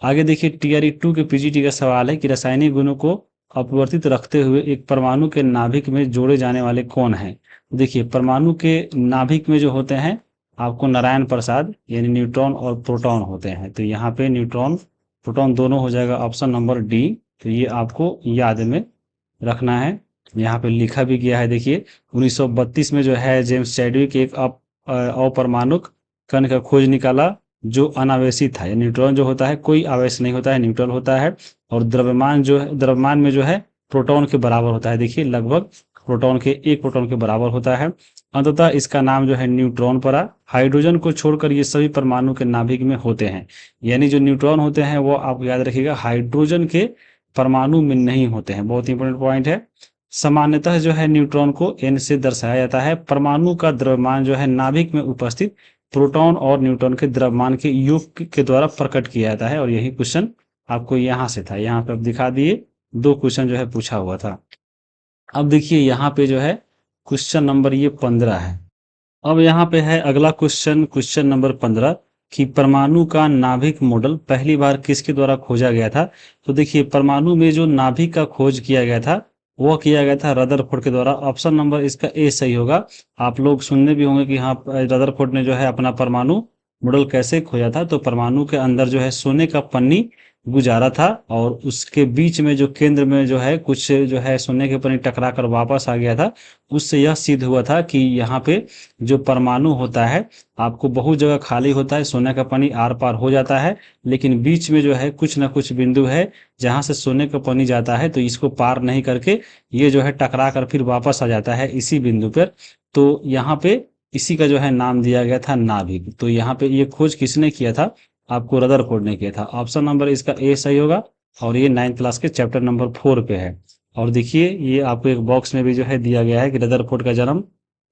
आगे देखिए टीआरई 2 के पीजीटी का सवाल है कि रासायनिक गुणों को अपवर्तित रखते हुए एक परमाणु के नाभिक में जोड़े जाने वाले कौन हैं। देखिए परमाणु के नाभिक में जो होते हैं आपको नारायण प्रसाद यानी न्यूट्रॉन और प्रोटॉन होते हैं। तो यहाँ पे न्यूट्रॉन प्रोटॉन दोनों हो जाएगा ऑप्शन नंबर डी। तो ये आपको याद में रखना है। यहाँ पे लिखा भी गया है, देखिए 1932 में जो है जेम्स चैडविक एक अपरमाणुक कण का खोज निकाला जो अनावेशित था। न्यूट्रॉन जो होता है कोई आवेश नहीं होता है, न्यूट्रल होता है। और द्रव्यमान जो है, द्रव्यमान में जो है प्रोटॉन के बराबर होता है। देखिए लगभग प्रोटॉन के 1 प्रोटॉन के बराबर होता है। अंततः इसका नाम जो है न्यूट्रॉन पड़ा। हाइड्रोजन को छोड़कर ये सभी परमाणु के नाभिक में होते हैं। यानी जो न्यूट्रॉन होते हैं वो आप याद रखिएगा हाइड्रोजन के परमाणु में नहीं होते हैं। बहुत इंपॉर्टेंट पॉइंट है। सामान्यतः जो है न्यूट्रॉन को n से दर्शाया जाता है। परमाणु का द्रव्यमान जो है नाभिक में उपस्थित प्रोटॉन और न्यूट्रॉन के द्रव्यमान के योग के द्वारा प्रकट किया जाता है। और यही क्वेश्चन आपको यहाँ से था, यहाँ पे अब दिखा दिए 2 क्वेश्चन जो है पूछा हुआ था। अब देखिए यहाँ पे जो है क्वेश्चन नंबर ये 15 है। अब यहाँ पे है अगला क्वेश्चन, क्वेश्चन नंबर 15 कि परमाणु का नाभिक मॉडल पहली बार किसके द्वारा खोजा गया था। तो देखिए परमाणु में जो नाभिक का खोज किया गया था वो किया गया था रदरफोर्ड के द्वारा। ऑप्शन नंबर इसका ए सही होगा। आप लोग सुनने भी होंगे कि हाँ रदरफोर्ड ने जो है अपना परमाणु मॉडल कैसे खोजा था। तो परमाणु के अंदर जो है सोने का पन्नी गुजारा था और उसके बीच में जो केंद्र में जो है कुछ जो है सोने के पन्नी टकरा कर वापस आ गया था। उससे यह सिद्ध हुआ था कि यहाँ पे जो परमाणु होता है आपको बहुत जगह खाली होता है, सोने का पानी आर पार हो जाता है, लेकिन बीच में जो है कुछ ना कुछ बिंदु है जहां से सोने का पानी जाता है। तो इसको पार नहीं करके ये जो है टकरा कर फिर वापस आ जाता है इसी बिंदु पर। तो यहाँ पे इसी का जो है नाम दिया गया था नाभिक। तो यहाँ पे ये खोज किसने किया था? आपको रदरफोर्ड ने किया था। ऑप्शन नंबर इसका ए सही होगा। और ये 9th क्लास के चैप्टर नंबर 4 पे है। और देखिए ये आपको एक बॉक्स में भी जो है दिया गया है कि रदरफोर्ड का जन्म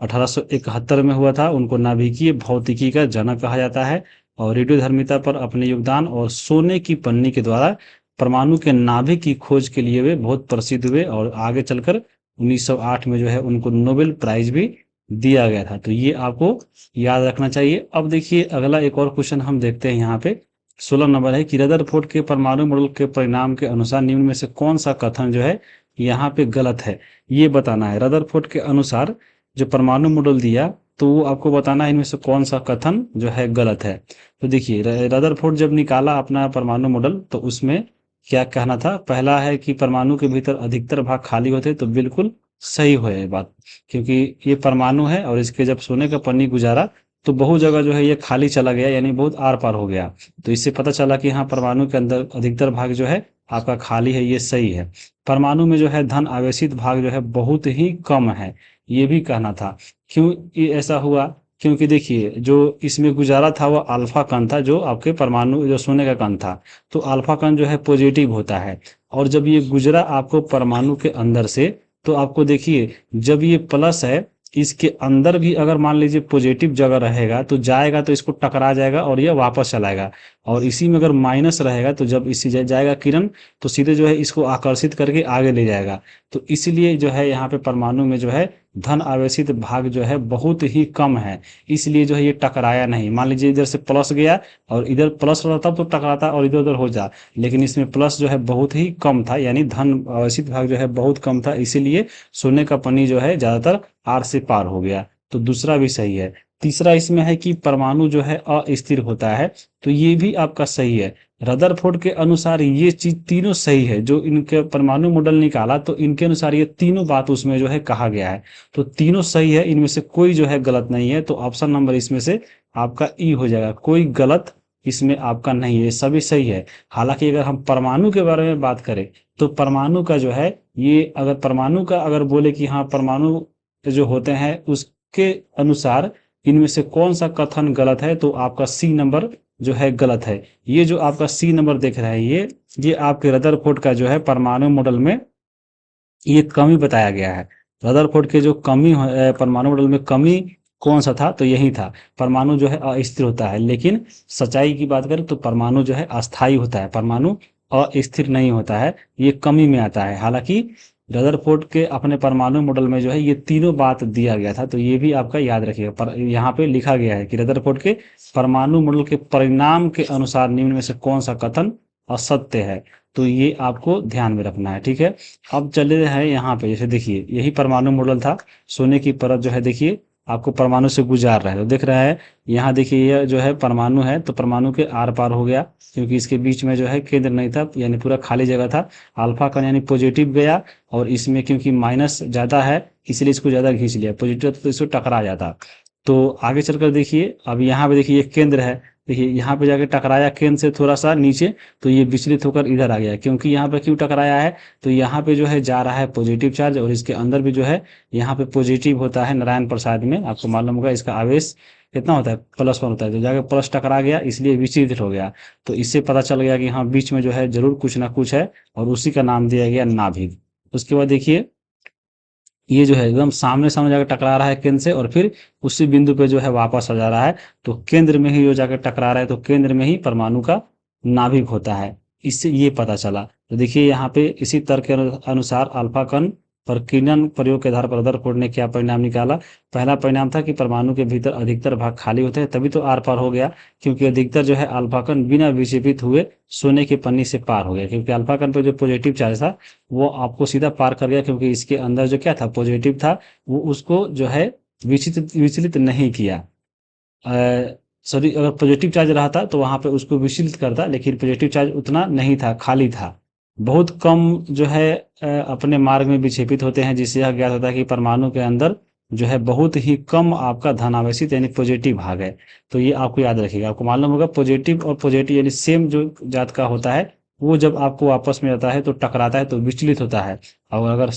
1871 में हुआ था। उनको नाभिकीय भौतिकी का जनक कहा जाता है। और रेडियोधर्मिता पर अपने योगदान और सोने की पन्नी के द्वारा परमाणु के नाभिक की खोज के लिए वे बहुत प्रसिद्ध हुए। और आगे चलकर 1908 में जो है उनको नोबेल प्राइज भी दिया गया था। तो ये आपको याद रखना चाहिए। अब देखिए अगला एक और क्वेश्चन हम देखते हैं यहाँ पे। 16 नंबर है कि रदरफोर्ड के परमाणु मॉडल के परिणाम के अनुसार निम्न में से कौन सा कथन जो है यहाँ पे गलत है, ये बताना है। रदरफोर्ड के अनुसार जो परमाणु मॉडल दिया, तो वो आपको बताना है इनमें से कौन सा कथन जो है गलत है। तो देखिए रदरफोर्ड जब निकाला अपना परमाणु मॉडल, तो उसमें क्या कहना था? पहला है कि परमाणु के भीतर अधिकतर भाग खाली होते, तो बिल्कुल सही है ये बात। क्योंकि ये परमाणु है और इसके जब सोने का पन्नी गुजारा तो बहुत जगह जो है ये खाली चला गया, यानी बहुत आर पार हो गया। तो इससे पता चला कि हाँ, परमाणु के अंदर अधिकतर भाग जो है आपका खाली है, ये सही है। परमाणु में जो है धन आवेशित भाग जो है बहुत ही कम है, ये भी कहना था। क्यों ये ऐसा हुआ? क्योंकि देखिए जो इसमें गुजारा था वो अल्फा कण था, जो आपके परमाणु जो सोने का कण था। तो अल्फा कण जो है पॉजिटिव होता है। और जब ये गुजरा आपको परमाणु के अंदर से, तो आपको देखिए जब ये प्लस है, इसके अंदर भी अगर मान लीजिए पॉजिटिव जगह रहेगा तो जाएगा, तो इसको टकरा जाएगा और यह वापस चलाएगा। और इसी में अगर माइनस रहेगा, तो जब इसी जाएगा किरण, तो सीधे जो है इसको आकर्षित करके आगे ले जाएगा। तो इसलिए जो है यहाँ पे परमाणु में जो है धन आवेशित भाग जो है बहुत ही कम है। इसलिए जो है ये टकराया नहीं। मान लीजिए इधर से प्लस गया और इधर प्लस रहता तो टकराता और इधर उधर हो जा, लेकिन इसमें प्लस जो है बहुत ही कम था, यानी धन आवेशित भाग जो है बहुत कम था। इसीलिए सोने का पन्नी जो है ज्यादातर आर से पार हो गया। तो दूसरा भी सही है। तीसरा इसमें है कि परमाणु जो है अस्थिर होता है, तो ये भी आपका सही है। रदरफोर्ड के अनुसार ये चीज तीनों सही है। जो इनके परमाणु मॉडल निकाला, तो इनके अनुसार ये तीनों बात उसमें जो है कहा गया है। तो तीनों सही है, इनमें से कोई जो है गलत नहीं है। तो ऑप्शन नंबर इसमें से आपका ई हो जाएगा। कोई गलत इसमें आपका नहीं है, सभी सही है। हालांकि अगर हम परमाणु के बारे में बात करें, तो परमाणु का जो है ये, अगर परमाणु का अगर बोले कि हाँ परमाणु जो होते हैं उसके अनुसार इनमें से कौन सा कथन गलत है, तो आपका सी नंबर जो है गलत है। ये जो आपका सी नंबर देख रहे हैं, ये आपके रदरफोर्ड का जो है परमाणु मॉडल में ये कमी बताया गया है। रदरफोर्ड के जो कमी परमाणु मॉडल में कमी कौन सा था? तो यही था, परमाणु जो है अस्थिर होता है। लेकिन सच्चाई की बात करें तो परमाणु जो है अस्थायी होता है, परमाणु अस्थिर नहीं होता है, ये कमी में आता है। हालांकि रदरफोर्ड के अपने परमाणु मॉडल में जो है ये तीनों बात दिया गया था। तो ये भी आपका याद रखिएगा। पर यहाँ पे लिखा गया है कि रदरफोर्ड के परमाणु मॉडल के परिणाम के अनुसार निम्न में से कौन सा कथन असत्य है। तो ये आपको ध्यान में रखना है, ठीक है। अब चले हैं यहाँ पे, जैसे देखिए यही परमाणु मॉडल था। सोने की परत जो है देखिए आपको परमाणु से गुजार रहा है, तो दिख रहा है यहाँ देखिए यह जो है परमाणु है, तो परमाणु के आर पार हो गया, क्योंकि इसके बीच में जो है केंद्र नहीं था, यानी पूरा खाली जगह था। अल्फा कण यानी पॉजिटिव गया, और इसमें क्योंकि माइनस ज्यादा है इसलिए इसको ज्यादा खींच लिया, पॉजिटिव तो इसको टकरा जाता। तो आगे चलकर देखिए, अब यहाँ पे देखिए ये केंद्र है, देखिए यहाँ पे जाके टकराया केंद्र से थोड़ा सा नीचे, तो ये विचलित होकर इधर आ गया। क्योंकि यहाँ पे क्यों टकराया है? तो यहाँ पे जो है जा रहा है पॉजिटिव चार्ज, और इसके अंदर भी जो है यहाँ पे पॉजिटिव होता है। नारायण प्रसाद में आपको मालूम होगा इसका आवेश कितना होता है, +1 होता है। तो जाके प्लस टकरा गया, इसलिए विचलित हो गया। तो इससे पता चल गया कि हाँ बीच में जो है जरूर कुछ ना कुछ है, और उसी का नाम दिया गया नाभिक। उसके बाद देखिए ये जो है एकदम सामने सामने जाकर टकरा रहा है केंद्र से, और फिर उसी बिंदु पे जो है वापस आ जा रहा है। तो केंद्र में ही जो जाकर टकरा रहा है, तो केंद्र में ही परमाणु का नाभिक होता है। इससे ये पता चला। तो देखिए यहाँ पे इसी तर्क के अनुसार अल्फा कण पर किरण प्रयोग के आधार पर रदरफोर्ड ने क्या परिणाम निकाला? पहला परिणाम था कि परमाणु के भीतर अधिकतर भाग खाली होते हैं, तभी तो आर पार हो गया। क्योंकि अधिकतर जो है अल्फा कण बिना विक्षेपित हुए सोने की पन्नी से पार हो गया। क्योंकि अल्फा कण पे जो पॉजिटिव चार्ज था वो आपको सीधा पार कर गया, क्योंकि इसके अंदर जो क्या था पॉजिटिव था, वो उसको जो है विचलित विचलित नहीं किया। सॉरी, अगर पॉजिटिव चार्ज रहा था तो वहां पे उसको विचलित करता, लेकिन पॉजिटिव चार्ज उतना नहीं था, खाली था। बहुत कम जो है अपने मार्ग में विक्षेपित होते हैं, जिससे यह ज्ञात होता है कि परमाणु के अंदर जो है बहुत ही कम आपका धनावेशित यानी पॉजिटिव भाग है। तो ये आपको याद रखिएगा। आपको मालूम होगा पॉजिटिव और पॉजिटिव यानी सेम जो जात का होता है, वो जब आपको आपस में आता है तो टकराता है तो विचलित होता है। और अगर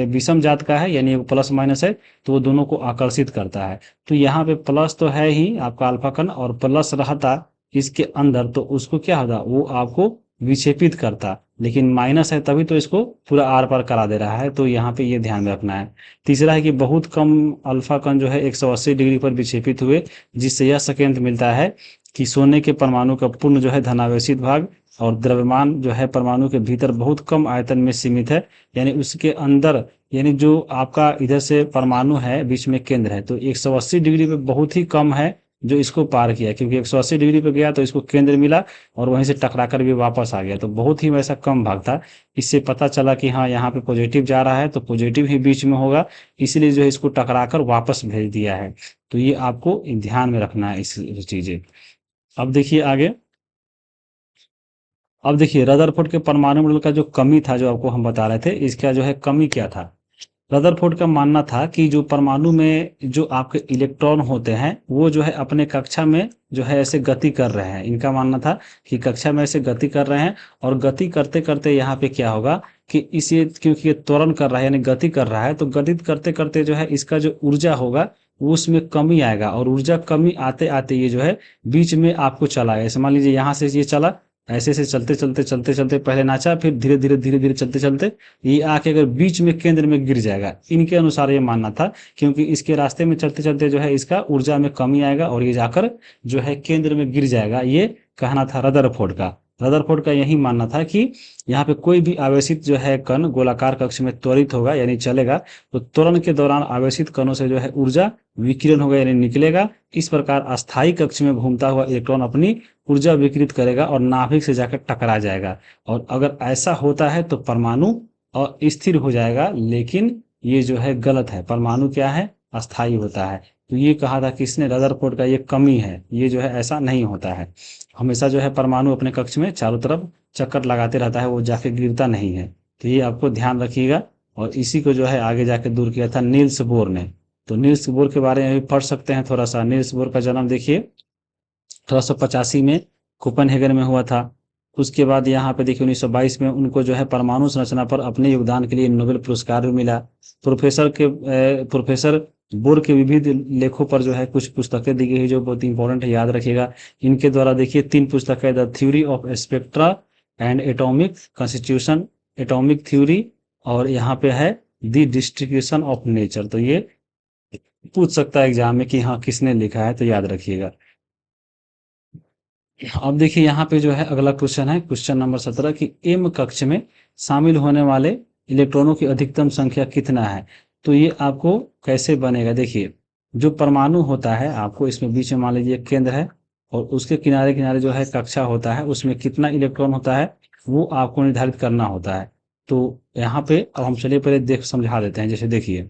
विषम जात का है यानी प्लस माइनस है तो वो दोनों को आकर्षित करता है। तो यहाँ पे प्लस तो है ही आपका अल्फा कण, और प्लस रहता इसके अंदर तो उसको क्या होता, वो आपको विक्षेपित करता। लेकिन माइनस है तभी तो इसको पूरा आर पार करा दे रहा है, तो यहाँ पे ये ध्यान में रखना है। तीसरा है कि बहुत कम अल्फा कण जो है 180 डिग्री पर विक्षेपित हुए, जिससे यह संकेत मिलता है कि सोने के परमाणु का पूर्ण जो है धनावेशित भाग और द्रव्यमान जो है परमाणु के भीतर बहुत कम आयतन में सीमित है। यानी उसके अंदर, यानी जो आपका इधर से परमाणु है बीच में केंद्र है तो 180 डिग्री पे बहुत ही कम है जो इसको पार किया, क्योंकि 180 डिग्री पे गया तो इसको केंद्र मिला और वहीं से टकरा कर भी वापस आ गया, तो बहुत ही वैसा कम भाग था। इससे पता चला कि हाँ यहाँ पे पॉजिटिव जा रहा है तो पॉजिटिव ही बीच में होगा, इसलिए जो है इसको टकरा कर वापस भेज दिया है। तो ये आपको ध्यान में रखना है इस चीजें। अब देखिए आगे। अब देखिए रदरफोर्ड के परमाणु मॉडल का जो कमी था, जो आपको हम बता रहे थे, इसका जो है कमी क्या था। रदरफोर्ड का मानना था कि जो परमाणु में जो आपके इलेक्ट्रॉन होते हैं वो जो है अपने कक्षा में जो है ऐसे गति कर रहे हैं। इनका मानना था कि कक्षा में ऐसे गति कर रहे हैं और गति करते करते यहाँ पे क्या होगा कि इसे, क्योंकि ये त्वरण कर रहा है यानी गति कर रहा है, तो गति करते करते जो है इसका जो ऊर्जा होगा वो उसमें कमी आएगा, और ऊर्जा कमी आते आते ये जो है बीच में आपको चला है। ऐसे मान लीजिए यहाँ से ये चला, ऐसे से चलते चलते चलते चलते पहले नाचा, फिर धीरे धीरे धीरे धीरे चलते चलते ये आके अगर बीच में केंद्र में गिर जाएगा। इनके अनुसार ये मानना था, क्योंकि इसके रास्ते में चलते चलते जो है इसका ऊर्जा में कमी आएगा और ये जाकर जो है केंद्र में गिर जाएगा। ये कहना था रदरफोर्ड का। रदरफोर्ड का यही मानना था कि यहाँ पे कोई भी आवेशित जो है कण गोलाकार कक्ष में त्वरित होगा यानी चलेगा, तो त्वरण के दौरान आवेशित कणों से जो है ऊर्जा विकिरण होगा यानी निकलेगा। इस प्रकार अस्थायी कक्ष में घूमता हुआ इलेक्ट्रॉन अपनी ऊर्जा विकृत करेगा और नाभिक से जाकर टकरा जाएगा। और अगर ऐसा होता है तो परमाणु अस्थिर हो जाएगा, लेकिन ये जो है गलत है, परमाणु क्या है, अस्थायी होता है। तो ये कहा था किसने, रदरफोर्ड का, ये कमी है, ये जो है ऐसा नहीं होता है। हमेशा जो है परमाणु अपने कक्ष में चारों तरफ चक्कर लगाते रहता है, वो जाके गिरता नहीं है। तो ये आपको ध्यान रखिएगा। और इसी को जो है आगे जाके दूर किया था नील्स बोर ने। तो नील्स बोर के बारे में भी पढ़ सकते हैं थोड़ा सा। नील्स बोर का जन्म देखिए 1885 में कोपेनहेगन में हुआ था। उसके बाद यहाँ पे देखिए 1922 में उनको जो है परमाणु संरचना पर अपने योगदान के लिए नोबेल पुरस्कार भी मिला। प्रोफेसर बोर के विविध लेखों पर जो है कुछ पुस्तकें दी गई है जो बहुत इंपॉर्टेंट है, याद रखिएगा। इनके द्वारा देखिए 3 पुस्तकें, the theory of spectra and atomic constitution, atomic theory, और यहाँ पे है द डिस्ट्रीब्यूशन ऑफ नेचर। तो ये पूछ सकता है एग्जाम में कि हाँ किसने लिखा है, तो याद रखिएगा। अब देखिए यहाँ पे जो है अगला क्वेश्चन है, क्वेश्चन नंबर 17 कि एम कक्ष में शामिल होने वाले इलेक्ट्रॉनों की अधिकतम संख्या कितना है। तो ये आपको कैसे बनेगा, देखिए जो परमाणु होता है आपको इसमें बीच में मान लीजिए केंद्र है और उसके किनारे किनारे जो है कक्षा होता है, उसमें कितना इलेक्ट्रॉन होता है वो आपको निर्धारित करना होता है। तो यहाँ पे अब हम चलिए पहले देख समझा देते हैं। जैसे देखिए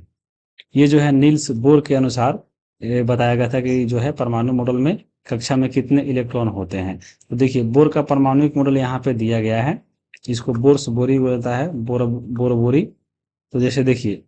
ये जो है नील्स बोर के अनुसार बताया गया था कि जो है परमाणु मॉडल में कक्षा में कितने इलेक्ट्रॉन होते हैं। तो देखिए बोर का परमाणुिक मॉडल यहाँ पे दिया गया है, इसको बोर्स बोरी बोलता है, बोर बोरी। तो जैसे देखिए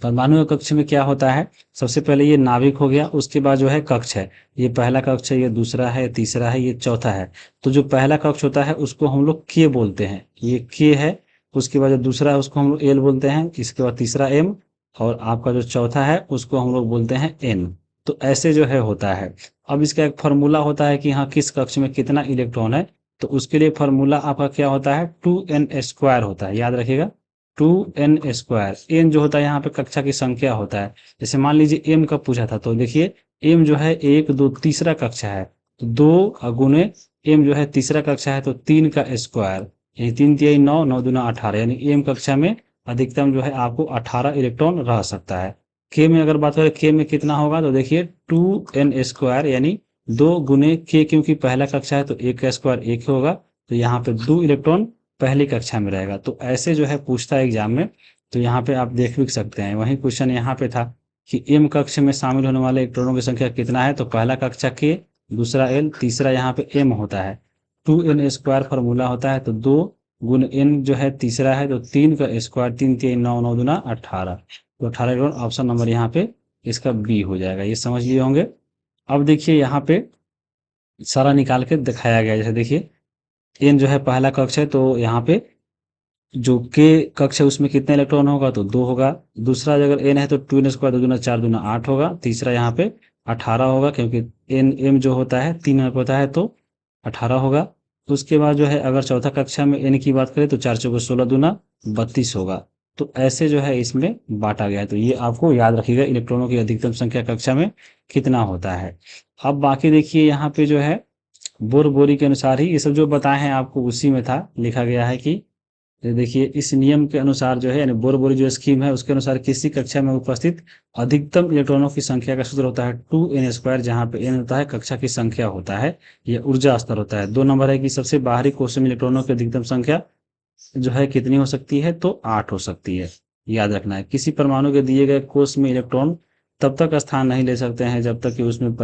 परमाणु कक्ष में क्या होता है, सबसे पहले ये नाभिक हो गया, उसके बाद जो है कक्ष है, ये पहला कक्ष है, ये दूसरा है, तीसरा है, ये चौथा है। तो जो पहला कक्ष होता है उसको हम लोग के बोलते हैं, ये के है। उसके बाद जो दूसरा है उसको हम लोग एल बोलते हैं, इसके बाद तीसरा एम, और आपका जो चौथा है उसको हम लोग बोलते हैं एन। तो ऐसे जो है होता है। अब इसका एक फार्मूला होता है कि हाँ किस कक्ष में कितना इलेक्ट्रॉन है। तो उसके लिए फार्मूला आपका क्या होता है, 2n² होता है, याद रखिएगा 2n²। एन जो होता है यहाँ पे कक्षा की संख्या होता है। जैसे मान लीजिए एम का पूछा था, तो देखिए एम जो है 1 2 तीसरा कक्षा है, तो 2 गुने एम जो है तीसरा कक्षा है तो 3 का स्क्वायर, यानी 3 तिहाई 9, 9 दूना 18, यानी एम कक्षा में अधिकतम जो है आपको 18 इलेक्ट्रॉन रह सकता है। के में अगर बात करें के में कितना होगा, तो देखिए 2n² यानी 2 गुने के, क्योंकि पहला कक्षा है तो 1 का स्क्वायर 1 होगा, तो यहाँ पे 2 इलेक्ट्रॉन पहली कक्षा में रहेगा। तो ऐसे जो है पूछता है एग्जाम में, तो यहाँ पे आप देख भी सकते हैं। वही क्वेश्चन यहाँ पे था कि एम कक्ष में शामिल होने वाले इलेक्ट्रॉनों की संख्या कितना है, तो पहला कक्षा के, दूसरा एल, तीसरा यहाँ पे एम होता है। 2n² फार्मूला होता है, तो 2 गुण एन जो है तीसरा है तो 3 का स्क्वायर, 3 3 9, 9 दूना 18, तो 18 इलेक्ट्रॉन। ऑप्शन नंबर यहाँ पे इसका बी हो जाएगा, ये समझ लिए होंगे। अब देखिए यहाँ पे सारा निकाल के दिखाया गया, जैसे देखिए एन जो है पहला कक्ष है, तो यहाँ पे जो के कक्ष है उसमें कितने इलेक्ट्रॉन होगा, तो 2 होगा। दूसरा अगर एन है तो 2n² 2 दूना 4 दूना 8 होगा। तीसरा यहाँ पे 18 होगा, क्योंकि एन एम जो होता है 3 अंक होता है, तो 18 होगा। उसके बाद जो है अगर चौथा कक्षा में एन की बात करें तो 4 चौके 16 दूना 32 होगा। तो ऐसे जो है इसमें बांटा गया है। तो ये आपको याद रखिएगा, इलेक्ट्रॉनों की अधिकतम संख्या कक्षा में कितना होता है। अब बाकी देखिए यहाँ पे जो है बोर बोरी के अनुसार ही ये सब जो बताए हैं आपको उसी में था, लिखा गया है कि देखिए इस नियम के अनुसार जो है, यानी बोर बोरी जो स्कीम है उसके अनुसार किसी कक्षा में उपस्थित अधिकतम इलेक्ट्रॉनों की संख्या का सूत्र होता है 2n², जहां पे n होता है कक्षा की संख्या होता है, यह ऊर्जा स्तर होता है। 2 नंबर है कि सबसे बाहरी कोश में इलेक्ट्रॉनों की अधिकतम संख्या जो है कितनी हो सकती है, तो 8 हो सकती है। याद रखना है, किसी परमाणु के दिए गए कोश में इलेक्ट्रॉन तब तक स्थान नहीं ले सकते हैं जब तक कि उसमें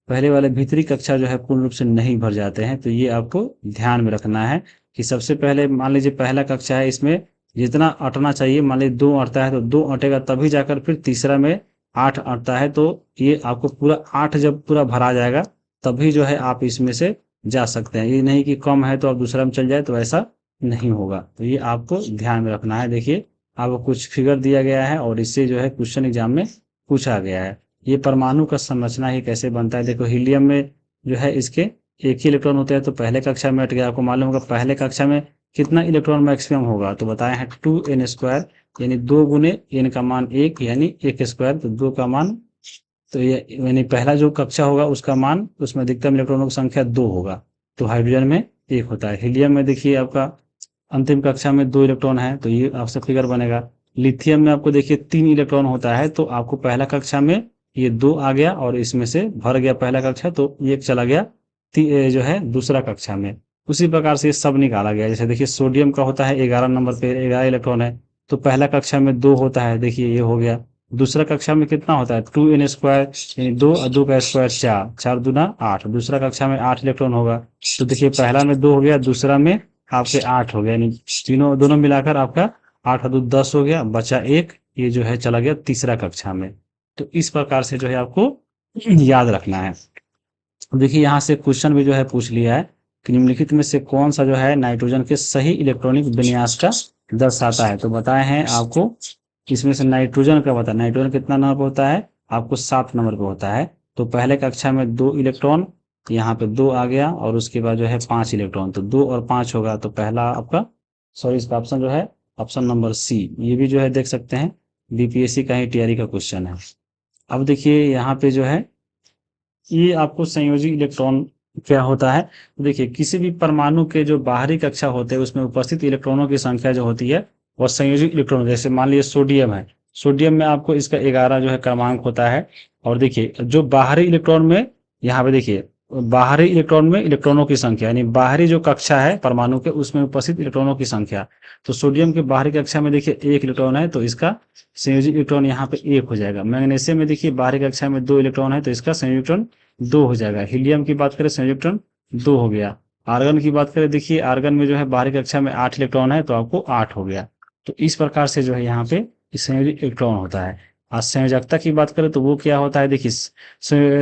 पहले वाले भीतरी कक्षा जो है पूर्ण रूप से नहीं भर जाते हैं। तो ये आपको ध्यान में रखना है कि सबसे पहले मान लीजिए पहला कक्षा है, इसमें जितना अटना चाहिए, मान लीजिए 2 अटता है तो 2 अटेगा, तभी जाकर फिर तीसरा में 8 अटता है। तो ये आपको पूरा 8 जब पूरा भरा जाएगा तभी जो है आप इसमें से जा सकते हैं। ये नहीं कि कम है तो आप दूसरा में चल जाए, तो ऐसा नहीं होगा। तो ये आपको ध्यान में रखना है। देखिए आपको कुछ फिगर दिया गया है और इससे जो है क्वेश्चन एग्जाम में पूछा गया है। ये परमाणु का संरचना ही कैसे बनता है। देखो हीलियम में जो है इसके एक ही इलेक्ट्रॉन होते हैं, तो पहले कक्षा में हट गया। आपको मालूम होगा पहले कक्षा में कितना इलेक्ट्रॉन मैक्सिमम होगा, तो बताए हैं 2n², यानी 2 गुने n का मान 1, यानी 1², तो 2 का मान, तो ये यानी पहला जो कक्षा होगा उसका मान, उसमें अधिकतम इलेक्ट्रॉनों की संख्या 2 होगा। तो हाइड्रोजन में 1 होता है। हीलियम में देखिए आपका अंतिम कक्षा में 2 इलेक्ट्रॉन है, तो ये आपसे फिगर बनेगा। लिथियम में आपको देखिए 3 इलेक्ट्रॉन होता है, तो आपको पहला कक्षा में ये 2 आ गया और इसमें से भर गया पहला कक्षा, तो ये चला गया जो है दूसरा कक्षा में। उसी प्रकार से ये सब निकाला गया। जैसे देखिए सोडियम का होता है 11 नंबर पे 11 इलेक्ट्रॉन है, तो पहला कक्षा में 2 होता है, देखिए ये हो गया। दूसरा कक्षा में कितना होता है 2n², यानी 2 और 2 का स्क्वायर 4, 4 दूना 8। दूसरा कक्षा में 8 इलेक्ट्रॉन होगा, तो देखिए पहला में 2 हो गया, दूसरा में आपके 8 हो गया, यानी तीनों दोनों मिलाकर आपका 8 और 2 10 हो गया, बचा 1, ये जो है चला गया तीसरा कक्षा में। तो इस प्रकार से जो है आपको याद रखना है। देखिए यहाँ से क्वेश्चन भी जो है पूछ लिया है कि निम्नलिखित में से कौन सा जो है नाइट्रोजन के सही इलेक्ट्रॉनिक विन्यास का दर्शाता है। तो बताए हैं आपको इसमें से नाइट्रोजन का बता, नाइट्रोजन कितना नंबर पर होता है, आपको 7 नंबर पर होता है। तो पहले कक्षा में 2 इलेक्ट्रॉन, यहाँ पे 2 आ गया और उसके बाद जो है 5 इलेक्ट्रॉन, तो 2 और 5 होगा। तो पहला आपका सॉरी इसका ऑप्शन जो है ऑप्शन नंबर सी, ये भी जो है देख सकते हैं बीपीएससी का ही तैयारी का क्वेश्चन है। अब देखिए यहाँ पे जो है ये आपको संयोजी इलेक्ट्रॉन क्या होता है। देखिए किसी भी परमाणु के जो बाहरी कक्षा होते हैं उसमें उपस्थित इलेक्ट्रॉनों की संख्या जो होती है वह संयोजी इलेक्ट्रॉन, जैसे मान लीजिए सोडियम है, सोडियम में आपको इसका 11 जो है क्रमांक होता है। और देखिए जो बाहरी इलेक्ट्रॉन में, यहाँ पे देखिए बाहरी इलेक्ट्रॉन में इलेक्ट्रॉनों की संख्या, यानी बाहरी जो कक्षा है परमाणु के उसमें उपस्थित इलेक्ट्रॉनों की संख्या। तो सोडियम के बाहरी कक्षा में देखिए 1 इलेक्ट्रॉन है, तो इसका संयोजी इलेक्ट्रॉन यहाँ पे 1 हो जाएगा। मैग्नीशियम में देखिए बाहरी कक्षा में 2 इलेक्ट्रॉन है, तो इसका संयोजी इलेक्ट्रॉन 2 हो जाएगा। हीलियम की बात करें संयोजी इलेक्ट्रॉन 2 हो गया। आर्गन की बात करें, देखिए आर्गन में जो है बाहरी कक्षा में 8 इलेक्ट्रॉन है, तो आपको 8 हो गया। तो इस प्रकार से जो है यहाँ पे संयोजी इलेक्ट्रॉन होता है। आज संयोजकता की बात करें तो वो क्या होता है, देखिए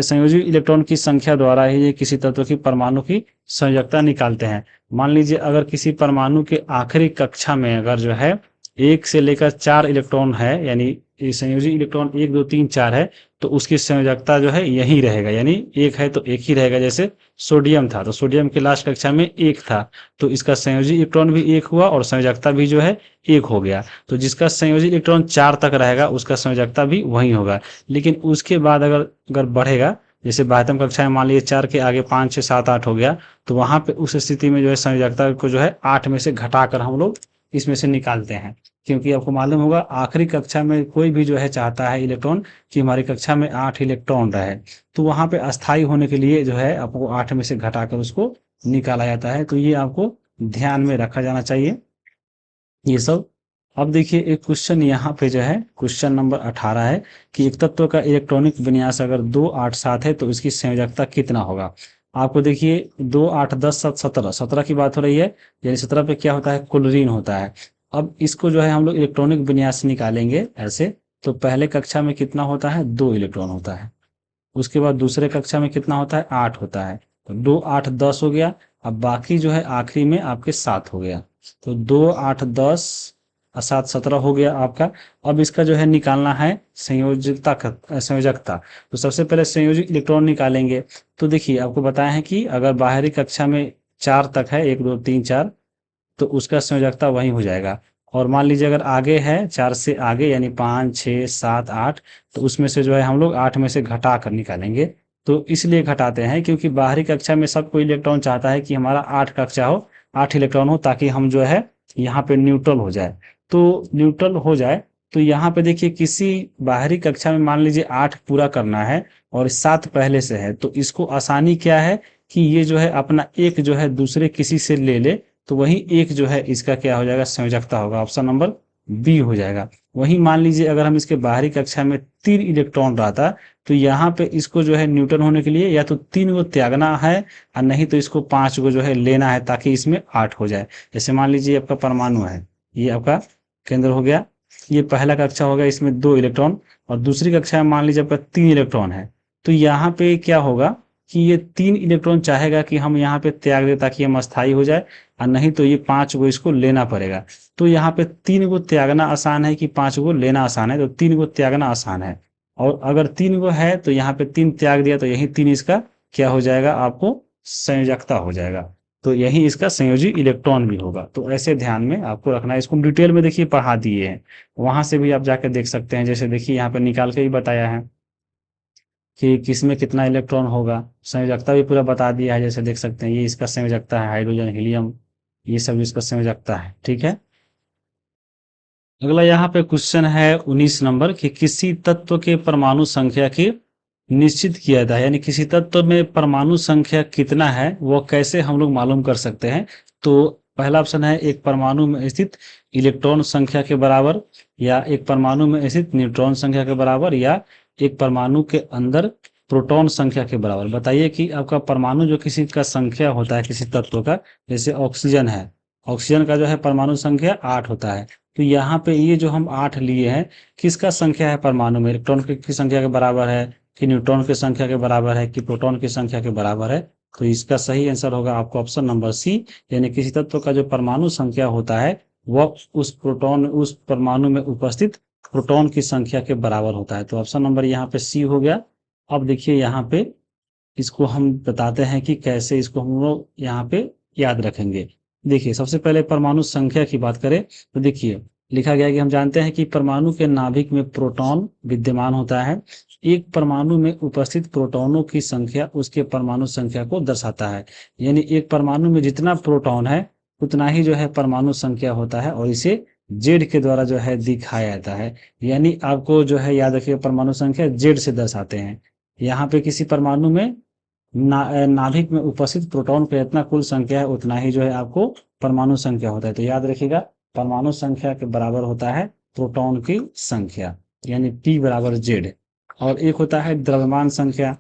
संयोजी इलेक्ट्रॉन की संख्या द्वारा ही ये किसी तत्व की परमाणु की संयोजकता निकालते हैं। मान लीजिए अगर किसी परमाणु के आखिरी कक्षा में अगर जो है 1 से लेकर 4 इलेक्ट्रॉन है, यानी ये संयोजी इलेक्ट्रॉन 1 2 3 4 है, तो उसकी संयोजकता जो है यही रहेगा, यानी 1 है तो 1 ही रहेगा। जैसे सोडियम था, तो सोडियम के लास्ट कक्षा में 1 था, तो इसका संयोजी इलेक्ट्रॉन भी 1 हुआ और संयोजकता भी जो है 1 हो गया। तो जिसका संयोजी इलेक्ट्रॉन 4 तक रहेगा उसका संयोजकता भी वही होगा। लेकिन उसके बाद अगर बढ़ेगा, जैसे 12वीं कक्षा में मान लीजिए 4 के आगे 5 6 7 8 हो गया, तो वहां पे उस स्थिति में जो है संयोजकता को जो है 8 में से घटाकर हम लोग इसमें से निकालते हैं। क्योंकि आपको मालूम होगा आखिरी कक्षा में कोई भी जो है चाहता है इलेक्ट्रॉन कि हमारी कक्षा में 8 इलेक्ट्रॉन रहे, तो वहां पे अस्थायी होने के लिए जो है आपको 8 में से घटाकर उसको निकाला जाता है। तो ये आपको ध्यान में रखा जाना चाहिए ये सब। अब देखिए एक क्वेश्चन यहाँ पे जो है क्वेश्चन नंबर 18 है कि एक तत्व का इलेक्ट्रॉनिक विन्यास अगर 2 8 7 है तो इसकी संयोजकता कितना होगा। आपको देखिए 2 8 10 7 17 17 की बात हो रही है, यानी 17 पे क्या होता है क्लोरीन होता है। अब इसको जो है हम लोग इलेक्ट्रॉनिक विन्यास निकालेंगे ऐसे, तो पहले कक्षा में कितना होता है 2 इलेक्ट्रॉन होता है, उसके बाद दूसरे कक्षा में कितना होता है 8 होता है, तो 2 8 10 हो गया। अब बाकी जो है आखिरी में आपके 7 हो गया। तो 2 8 10 और 7 17 हो गया आपका। अब इसका जो है निकालना है संयोजकता। तो सबसे पहले संयोजी इलेक्ट्रॉन निकालेंगे। तो देखिए आपको बताया है कि अगर बाहरी कक्षा में 4 तक है, 1 2 3 4, तो उसका संयोजकता वही हो जाएगा। और मान लीजिए अगर आगे है 4 से आगे यानी 5 6 7 8, तो उसमें से जो है हम लोग 8 में से घटा कर निकालेंगे। तो इसलिए घटाते हैं क्योंकि बाहरी कक्षा में सब कोई इलेक्ट्रॉन चाहता है कि हमारा 8 कक्षा हो, 8 इलेक्ट्रॉन हो, ताकि हम जो है यहाँ पे न्यूट्रल हो जाए। तो न्यूट्रल हो जाए, तो यहाँ पे देखिए किसी बाहरी कक्षा में मान लीजिए 8 पूरा करना है और 7 पहले से है, तो इसको आसानी क्या है कि ये जो है अपना एक जो है दूसरे किसी से ले ले, तो वही एक जो है इसका क्या हो जाएगा, संयोजकता होगा। ऑप्शन नंबर बी हो जाएगा। वही मान लीजिए अगर हम इसके बाहरी कक्षा में 3 इलेक्ट्रॉन रहता, तो यहाँ पे इसको जो है न्यूट्रन होने के लिए या तो 3 को त्यागना है और नहीं तो इसको 5 को जो है लेना है, ताकि इसमें 8 हो जाए। जैसे मान लीजिए आपका परमाणु है, ये आपका केंद्र हो गया, ये पहला कक्षा हो गया, इसमें 2 इलेक्ट्रॉन, और दूसरी कक्षा में मान लीजिए आपका 3 इलेक्ट्रॉन है। तो यहाँ पे क्या होगा कि ये 3 इलेक्ट्रॉन चाहेगा कि हम यहाँ पे त्याग दें ताकि हम अस्थायी हो जाए, और नहीं तो ये 5 को इसको लेना पड़ेगा। तो यहाँ पे 3 को त्यागना आसान है कि 5 को लेना आसान है, तो 3 को त्यागना आसान है। और अगर 3 को है तो यहाँ पे 3 त्याग दिया, तो यही 3 इसका क्या हो जाएगा, आपको संयोजकता हो जाएगा। तो यही इसका संयोजी इलेक्ट्रॉन भी होगा। तो ऐसे ध्यान में आपको रखना है। इसको हम डिटेल में देखिए पढ़ा दिए हैं, वहां से भी आप जाकर देख सकते हैं। जैसे देखिए यहाँ पे निकाल के ही बताया है कि किसमें कितना इलेक्ट्रॉन होगा, संयोजकता भी पूरा बता दिया है। जैसे देख सकते हैं ये इसका संयोजकता है, हाइड्रोजन हीलियम, ये सब इसका संयोजकता है। ठीक है। अगला यहाँ पे क्वेश्चन है 19 नंबर कि किसी तत्व के परमाणु संख्या की निश्चित किया था, यानी किसी तत्व में परमाणु संख्या कितना है वो कैसे हम लोग मालूम कर सकते हैं। तो पहला ऑप्शन है एक परमाणु में स्थित इलेक्ट्रॉन संख्या के बराबर, या एक परमाणु में स्थित न्यूट्रॉन संख्या के बराबर, या एक परमाणु के अंदर प्रोटॉन संख्या के बराबर। बताइए कि आपका परमाणु जो किसी का संख्या होता है किसी तत्व का, जैसे ऑक्सीजन है, ऑक्सीजन का जो है परमाणु संख्या 8 होता है। तो यहाँ पे ये जो हम 8 लिए हैं, किसका संख्या है परमाणु में, इलेक्ट्रॉन की संख्या के बराबर है कि न्यूट्रॉन की संख्या के बराबर है कि प्रोटॉन की संख्या के बराबर है। तो इसका सही आंसर होगा आपको ऑप्शन नंबर सी, यानी किसी तत्व का जो परमाणु संख्या होता है वह उस परमाणु में उपस्थित प्रोटॉन की संख्या के बराबर होता है। तो ऑप्शन नंबर यहाँ पे सी हो गया। अब देखिए यहाँ पे इसको हम बताते हैं कि कैसे इसको हम लोग यहाँ पे याद रखेंगे। देखिए सबसे पहले परमाणु संख्या की बात करें तो देखिए लिखा गया है कि हम जानते हैं कि परमाणु के नाभिक में प्रोटॉन विद्यमान होता है। एक परमाणु में उपस्थित प्रोटॉनों की संख्या उसके परमाणु संख्या को दर्शाता है। यानी एक परमाणु में जितना प्रोटॉन है उतना ही जो है परमाणु संख्या होता है, और इसे जेड के द्वारा जो है दिखाया जाता है। यानी आपको जो है याद रखिए परमाणु संख्या जेड से दर्शाते हैं। यहाँ पे किसी परमाणु में नाभिक में उपस्थित प्रोटॉन का जितना कुल संख्या है उतना ही जो है आपको परमाणु संख्या होता है। तो याद रखिएगा परमाणु संख्या के बराबर होता है प्रोटॉन की संख्या, यानी P बराबर Z। और एक होता है द्रव्यमान संख्या।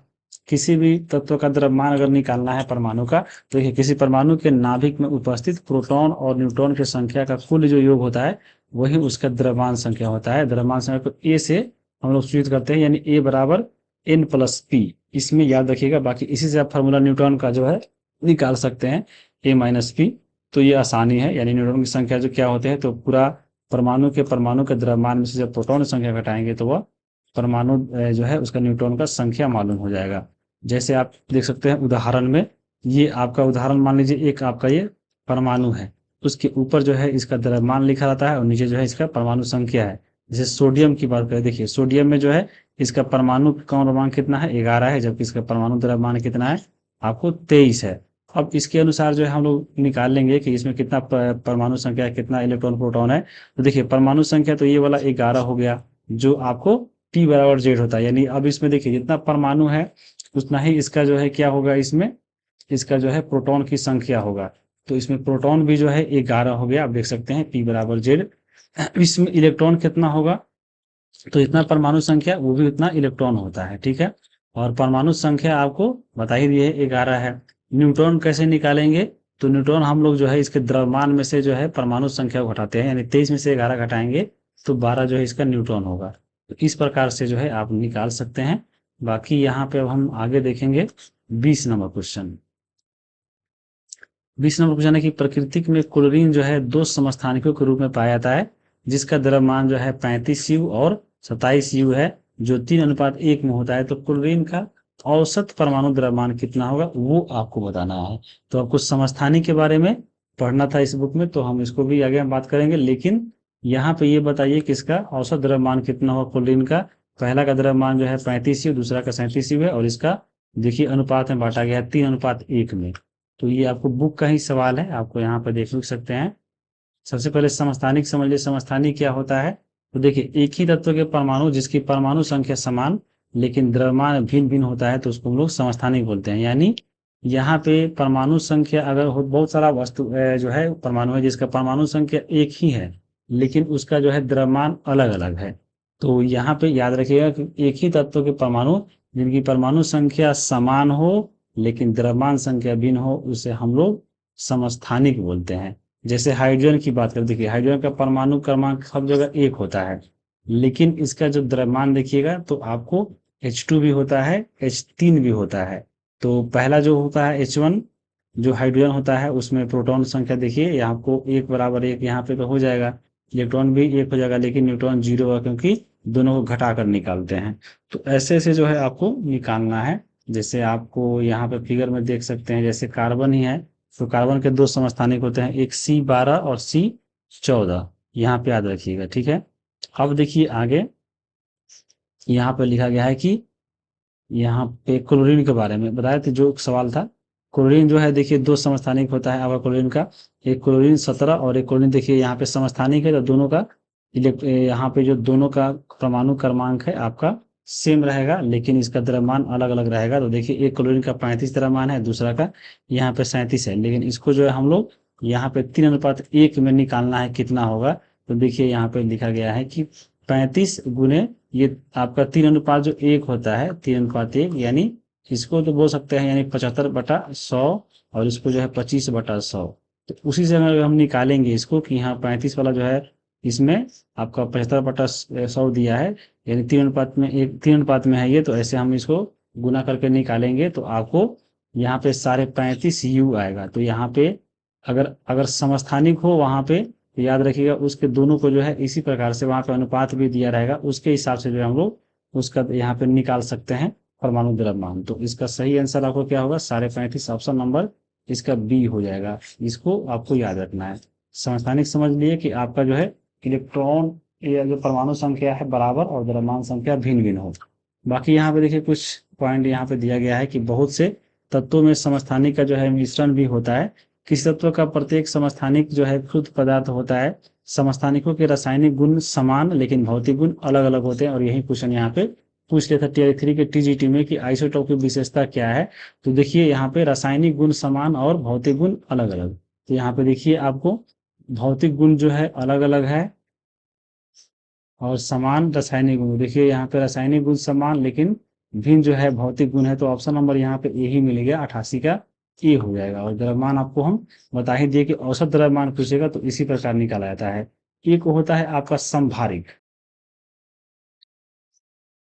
किसी भी तत्व का द्रव्यमान अगर निकालना है परमाणु का, तो देखिए किसी परमाणु के नाभिक में उपस्थित प्रोटॉन और न्यूट्रॉन की संख्या का कुल जो योग होता है वही उसका द्रव्यमान संख्या होता है। द्रव्यमान संख्या को A से हम लोग सूचित करते हैं, यानी A बराबर N प्लस P। इसमें याद रखिएगा, बाकी इसी से आप फार्मूला न्यूट्रॉन का जो है निकाल सकते हैं, A माइनस P। तो ये आसानी है, यानी न्यूट्रॉन की संख्या जो क्या होते हैं, तो पूरा परमाणु के द्रव्यमान में से जब प्रोटॉन की संख्या घटाएंगे तो वह परमाणु जो है उसका न्यूट्रॉन का संख्या मालूम हो जाएगा। जैसे आप देख सकते हैं उदाहरण में, ये आपका उदाहरण मान लीजिए एक आपका ये परमाणु है, उसके ऊपर जो है इसका द्रव्यमान लिखा रहता है और नीचे जो है इसका परमाणु संख्या है। जैसे सोडियम की बात करें, देखिए सोडियम में जो है इसका परमाणु द्रव्यमान कितना है, 11 है, जबकि इसका परमाणु द्रव्यमान कितना है, आपको 23 है। अब इसके अनुसार जो है हम लोग निकाल लेंगे कि इसमें कितना परमाणु संख्या है, कितना इलेक्ट्रॉन प्रोटॉन है। तो देखिए परमाणु संख्या तो ये वाला 11 हो गया, जो आपको P बराबर Z होता है। यानी अब इसमें देखिए जितना परमाणु है उतना ही इसका जो है क्या होगा, इसमें इसका जो है प्रोटॉन की संख्या होगा। तो इसमें प्रोटॉन भी जो है 11 हो गया, आप देख सकते हैं P बराबर Z। इसमें इलेक्ट्रॉन कितना होगा, तो इतना परमाणु संख्या वो भी उतना इलेक्ट्रॉन होता है। ठीक है। और परमाणु संख्या आपको बता ही दिए 11 है। न्यूट्रॉन कैसे निकालेंगे, तो न्यूट्रॉन हम लोग जो है इसके द्रव्यमान में से जो है परमाणु संख्या को घटाते हैं, यानी 23 में से 11 घटाएंगे तो 12 जो है इसका न्यूट्रॉन होगा। तो इस प्रकार से जो है आप निकाल सकते हैं। बाकी यहाँ पे अब हम आगे देखेंगे 20 नंबर क्वेश्चन। 20 नंबर क्वेश्चन है कि प्रकृति में क्लोरीन जो है दो समस्थानिकों के रूप में पाया जाता है, जिसका द्रव्यमान जो है 35 U और 27 U है, जो 3:1 में होता है। तो क्लोरीन का औसत परमाणु द्रव्यमान कितना होगा वो आपको बताना है। तो आपको समस्थानिक के बारे में पढ़ना था इस बुक में, तो हम इसको भी आगे हम बात करेंगे, लेकिन यहाँ पे ये बताइए कि इसका औसत द्रव्यमान कितना होगा क्लोरीन का। पहला का द्रव्यमान जो है 35 U, दूसरा का 37 U है, और इसका देखिए अनुपात में बांटा गया है 3:1 में। तो ये आपको बुक का ही सवाल है, आपको यहाँ पर देख सकते हैं। सबसे पहले समस्थानिक समझ लीजिए, समस्थानिक क्या होता है। तो देखिए एक ही तत्व के परमाणु जिसकी परमाणु संख्या समान लेकिन द्रव्यमान भिन्न भिन्न होता है, तो उसको हम लोग समस्थानिक बोलते हैं। यानी यहाँ पे परमाणु संख्या अगर हो, बहुत सारा वस्तु जो है परमाणु है जिसका परमाणु संख्या एक ही है लेकिन उसका जो है द्रव्यमान अलग अलग है। तो यहाँ पे याद रखिएगा कि एक ही तत्व के परमाणु जिनकी परमाणु संख्या समान हो लेकिन द्रव्यमान संख्या भिन्न हो, उसे हम लोग समस्थानिक बोलते हैं। जैसे हाइड्रोजन की बात करें, देखिए हाइड्रोजन का परमाणु क्रमांक सब जगह एक होता है, लेकिन इसका जो द्रव्यमान देखिएगा तो आपको H2 भी होता है, H3 भी होता है। तो पहला जो होता है H1 जो हाइड्रोजन होता है, उसमें प्रोटॉन संख्या देखिए यहाँ आपको 1 = 1 यहाँ पे तो हो जाएगा, इलेक्ट्रॉन भी 1 हो जाएगा, लेकिन न्यूट्रॉन 0 होगा क्योंकि दोनों को घटा कर निकालते हैं। तो ऐसे ऐसे जो है आपको निकालना है। जैसे आपको यहाँ पे फिगर में देख सकते हैं, जैसे कार्बन ही है तो कार्बन के दो समस्थानिक होते हैं, एक C12 और C14, यहाँ पे याद रखिएगा, ठीक है। अब देखिए आगे यहाँ पे लिखा गया है कि यहाँ पे क्लोरीन के बारे में बताया था, जो सवाल था क्लोरीन जो है देखिए दो समस्थानिक होता है आपका क्लोरीन का, एक क्लोरीन 17 और एक क्लोरीन देखिए यहाँ पे समस्थानिक है, तो दोनों का यहाँ पे जो दोनों का परमाणु क्रमांक है आपका सेम रहेगा लेकिन इसका द्रव्यमान अलग अलग रहेगा। तो देखिए एक क्लोरीन का 35 द्रव्यमान है, दूसरा का यहाँ पे 37 है, लेकिन इसको जो है हम लोग यहाँ पे 3:1 में निकालना है कितना होगा। तो देखिए यहाँ पे लिखा गया है कि 35 गुने ये आपका 3:1 होता है, 3:1, यानी इसको तो बोल सकते हैं यानी 75/100 और इसको जो है 25/100। तो उसी से अगर हम निकालेंगे इसको कि यहाँ 35 वाला जो है इसमें आपका 75/100 दिया है, यानी 3:1 में है ये, तो ऐसे हम इसको गुना करके निकालेंगे तो आपको यहाँ पे 35 U आएगा। तो यहाँ पे अगर अगर समस्थानिक हो वहाँ पे तो याद रखिएगा उसके दोनों को जो है इसी प्रकार से वहाँ पे अनुपात भी दिया रहेगा, उसके हिसाब से जो है हम लोग उसका यहाँ पे निकाल सकते हैं परमाणु द्रव्यमान। तो इसका सही आंसर आपको क्या होगा, 35.5, ऑप्शन नंबर इसका बी हो जाएगा। इसको आपको याद रखना है। समस्थानिक समझ लिए कि आपका जो है इलेक्ट्रॉन या जो परमाणु संख्या है बराबर और द्रव्यमान संख्या भिन्न भिन्न हो। बाकी यहाँ पे देखिए कुछ पॉइंट यहाँ पे दिया गया है कि बहुत से तत्वों में समस्थानिक का जो है मिश्रण भी होता है। किसी तत्व का प्रत्येक समस्थानिक जो है शुद्ध पदार्थ होता है। समस्थानिकों के रासायनिक गुण समान लेकिन भौतिक गुण अलग अलग होते हैं, और यही क्वेश्चन यहाँ पे पूछ लिया था टीआई 3 के टीजीटी में कि आइसोटोप की विशेषता क्या है। तो देखिए यहाँ पे रासायनिक गुण समान और भौतिक गुण अलग अलग। तो यहाँ पे देखिए आपको भौतिक गुण जो है अलग अलग है और समान रासायनिक गुण, देखिए यहाँ पे रासायनिक गुण समान लेकिन भिन्न जो है भौतिक गुण है। तो ऑप्शन नंबर यहाँ पे ए ही मिलेगा, 88 का ए हो जाएगा। और द्रव्यमान आपको हम बता ही दिए कि औसत द्रव्यमान पूछेगा तो इसी प्रकार निकाला जाता है। एक होता है आपका समभारिक।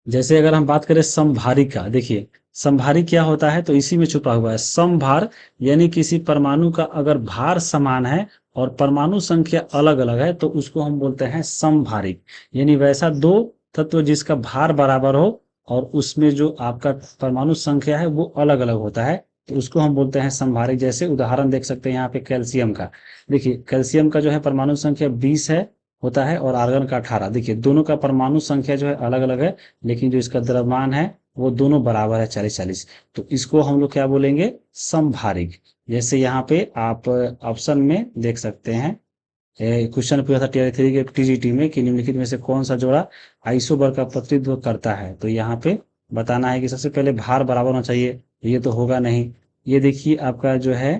जैसे अगर हम बात करें समभारिक का, देखिए समभारिक क्या होता है, तो इसी में छुपा हुआ है समभार, यानी किसी परमाणु का अगर भार समान है और परमाणु संख्या अलग अलग है तो उसको हम बोलते हैं समभारिक। यानी वैसा दो तत्व जिसका भार बराबर हो और उसमें जो आपका परमाणु संख्या है वो अलग अलग होता है, तो उसको हम बोलते हैं समभारिक। जैसे उदाहरण देख सकते हैं यहाँ पे कैल्शियम का, देखिए कैल्शियम का जो है परमाणु संख्या 20 है होता है और आर्गन का 18। देखिए दोनों का परमाणु संख्या जो है अलग अलग है लेकिन जो इसका द्रव्यमान है वो दोनों बराबर है, 40-40। तो इसको हम लोग क्या बोलेंगे, समभारिक। जैसे यहाँ पे आप ऑप्शन में देख सकते हैं, क्वेश्चन पूछा था टीआई 3 के टीजीटी में कि निम्नलिखित में से कौन सा जोड़ा आइसोबर का प्रतिनिधित्व करता है। तो यहाँ पे बताना है कि सबसे पहले भार बराबर होना चाहिए, ये तो होगा नहीं। ये देखिए आपका जो है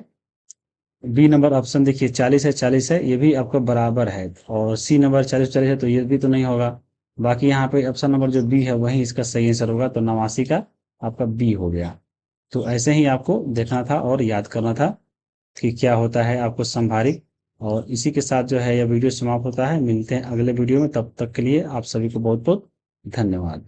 बी नंबर ऑप्शन देखिए 40 है, 40 है, ये भी आपका बराबर है। और सी नंबर 40-40 है तो ये भी तो नहीं होगा। बाकी यहाँ पे ऑप्शन नंबर जो बी है वही इसका सही आंसर होगा, तो 89 का आपका बी हो गया। तो ऐसे ही आपको देखना था और याद करना था कि क्या होता है आपको संभारिक। और इसी के साथ जो है यह वीडियो समाप्त होता है। मिलते हैं अगले वीडियो में, तब तक के लिए आप सभी को बहुत बहुत धन्यवाद।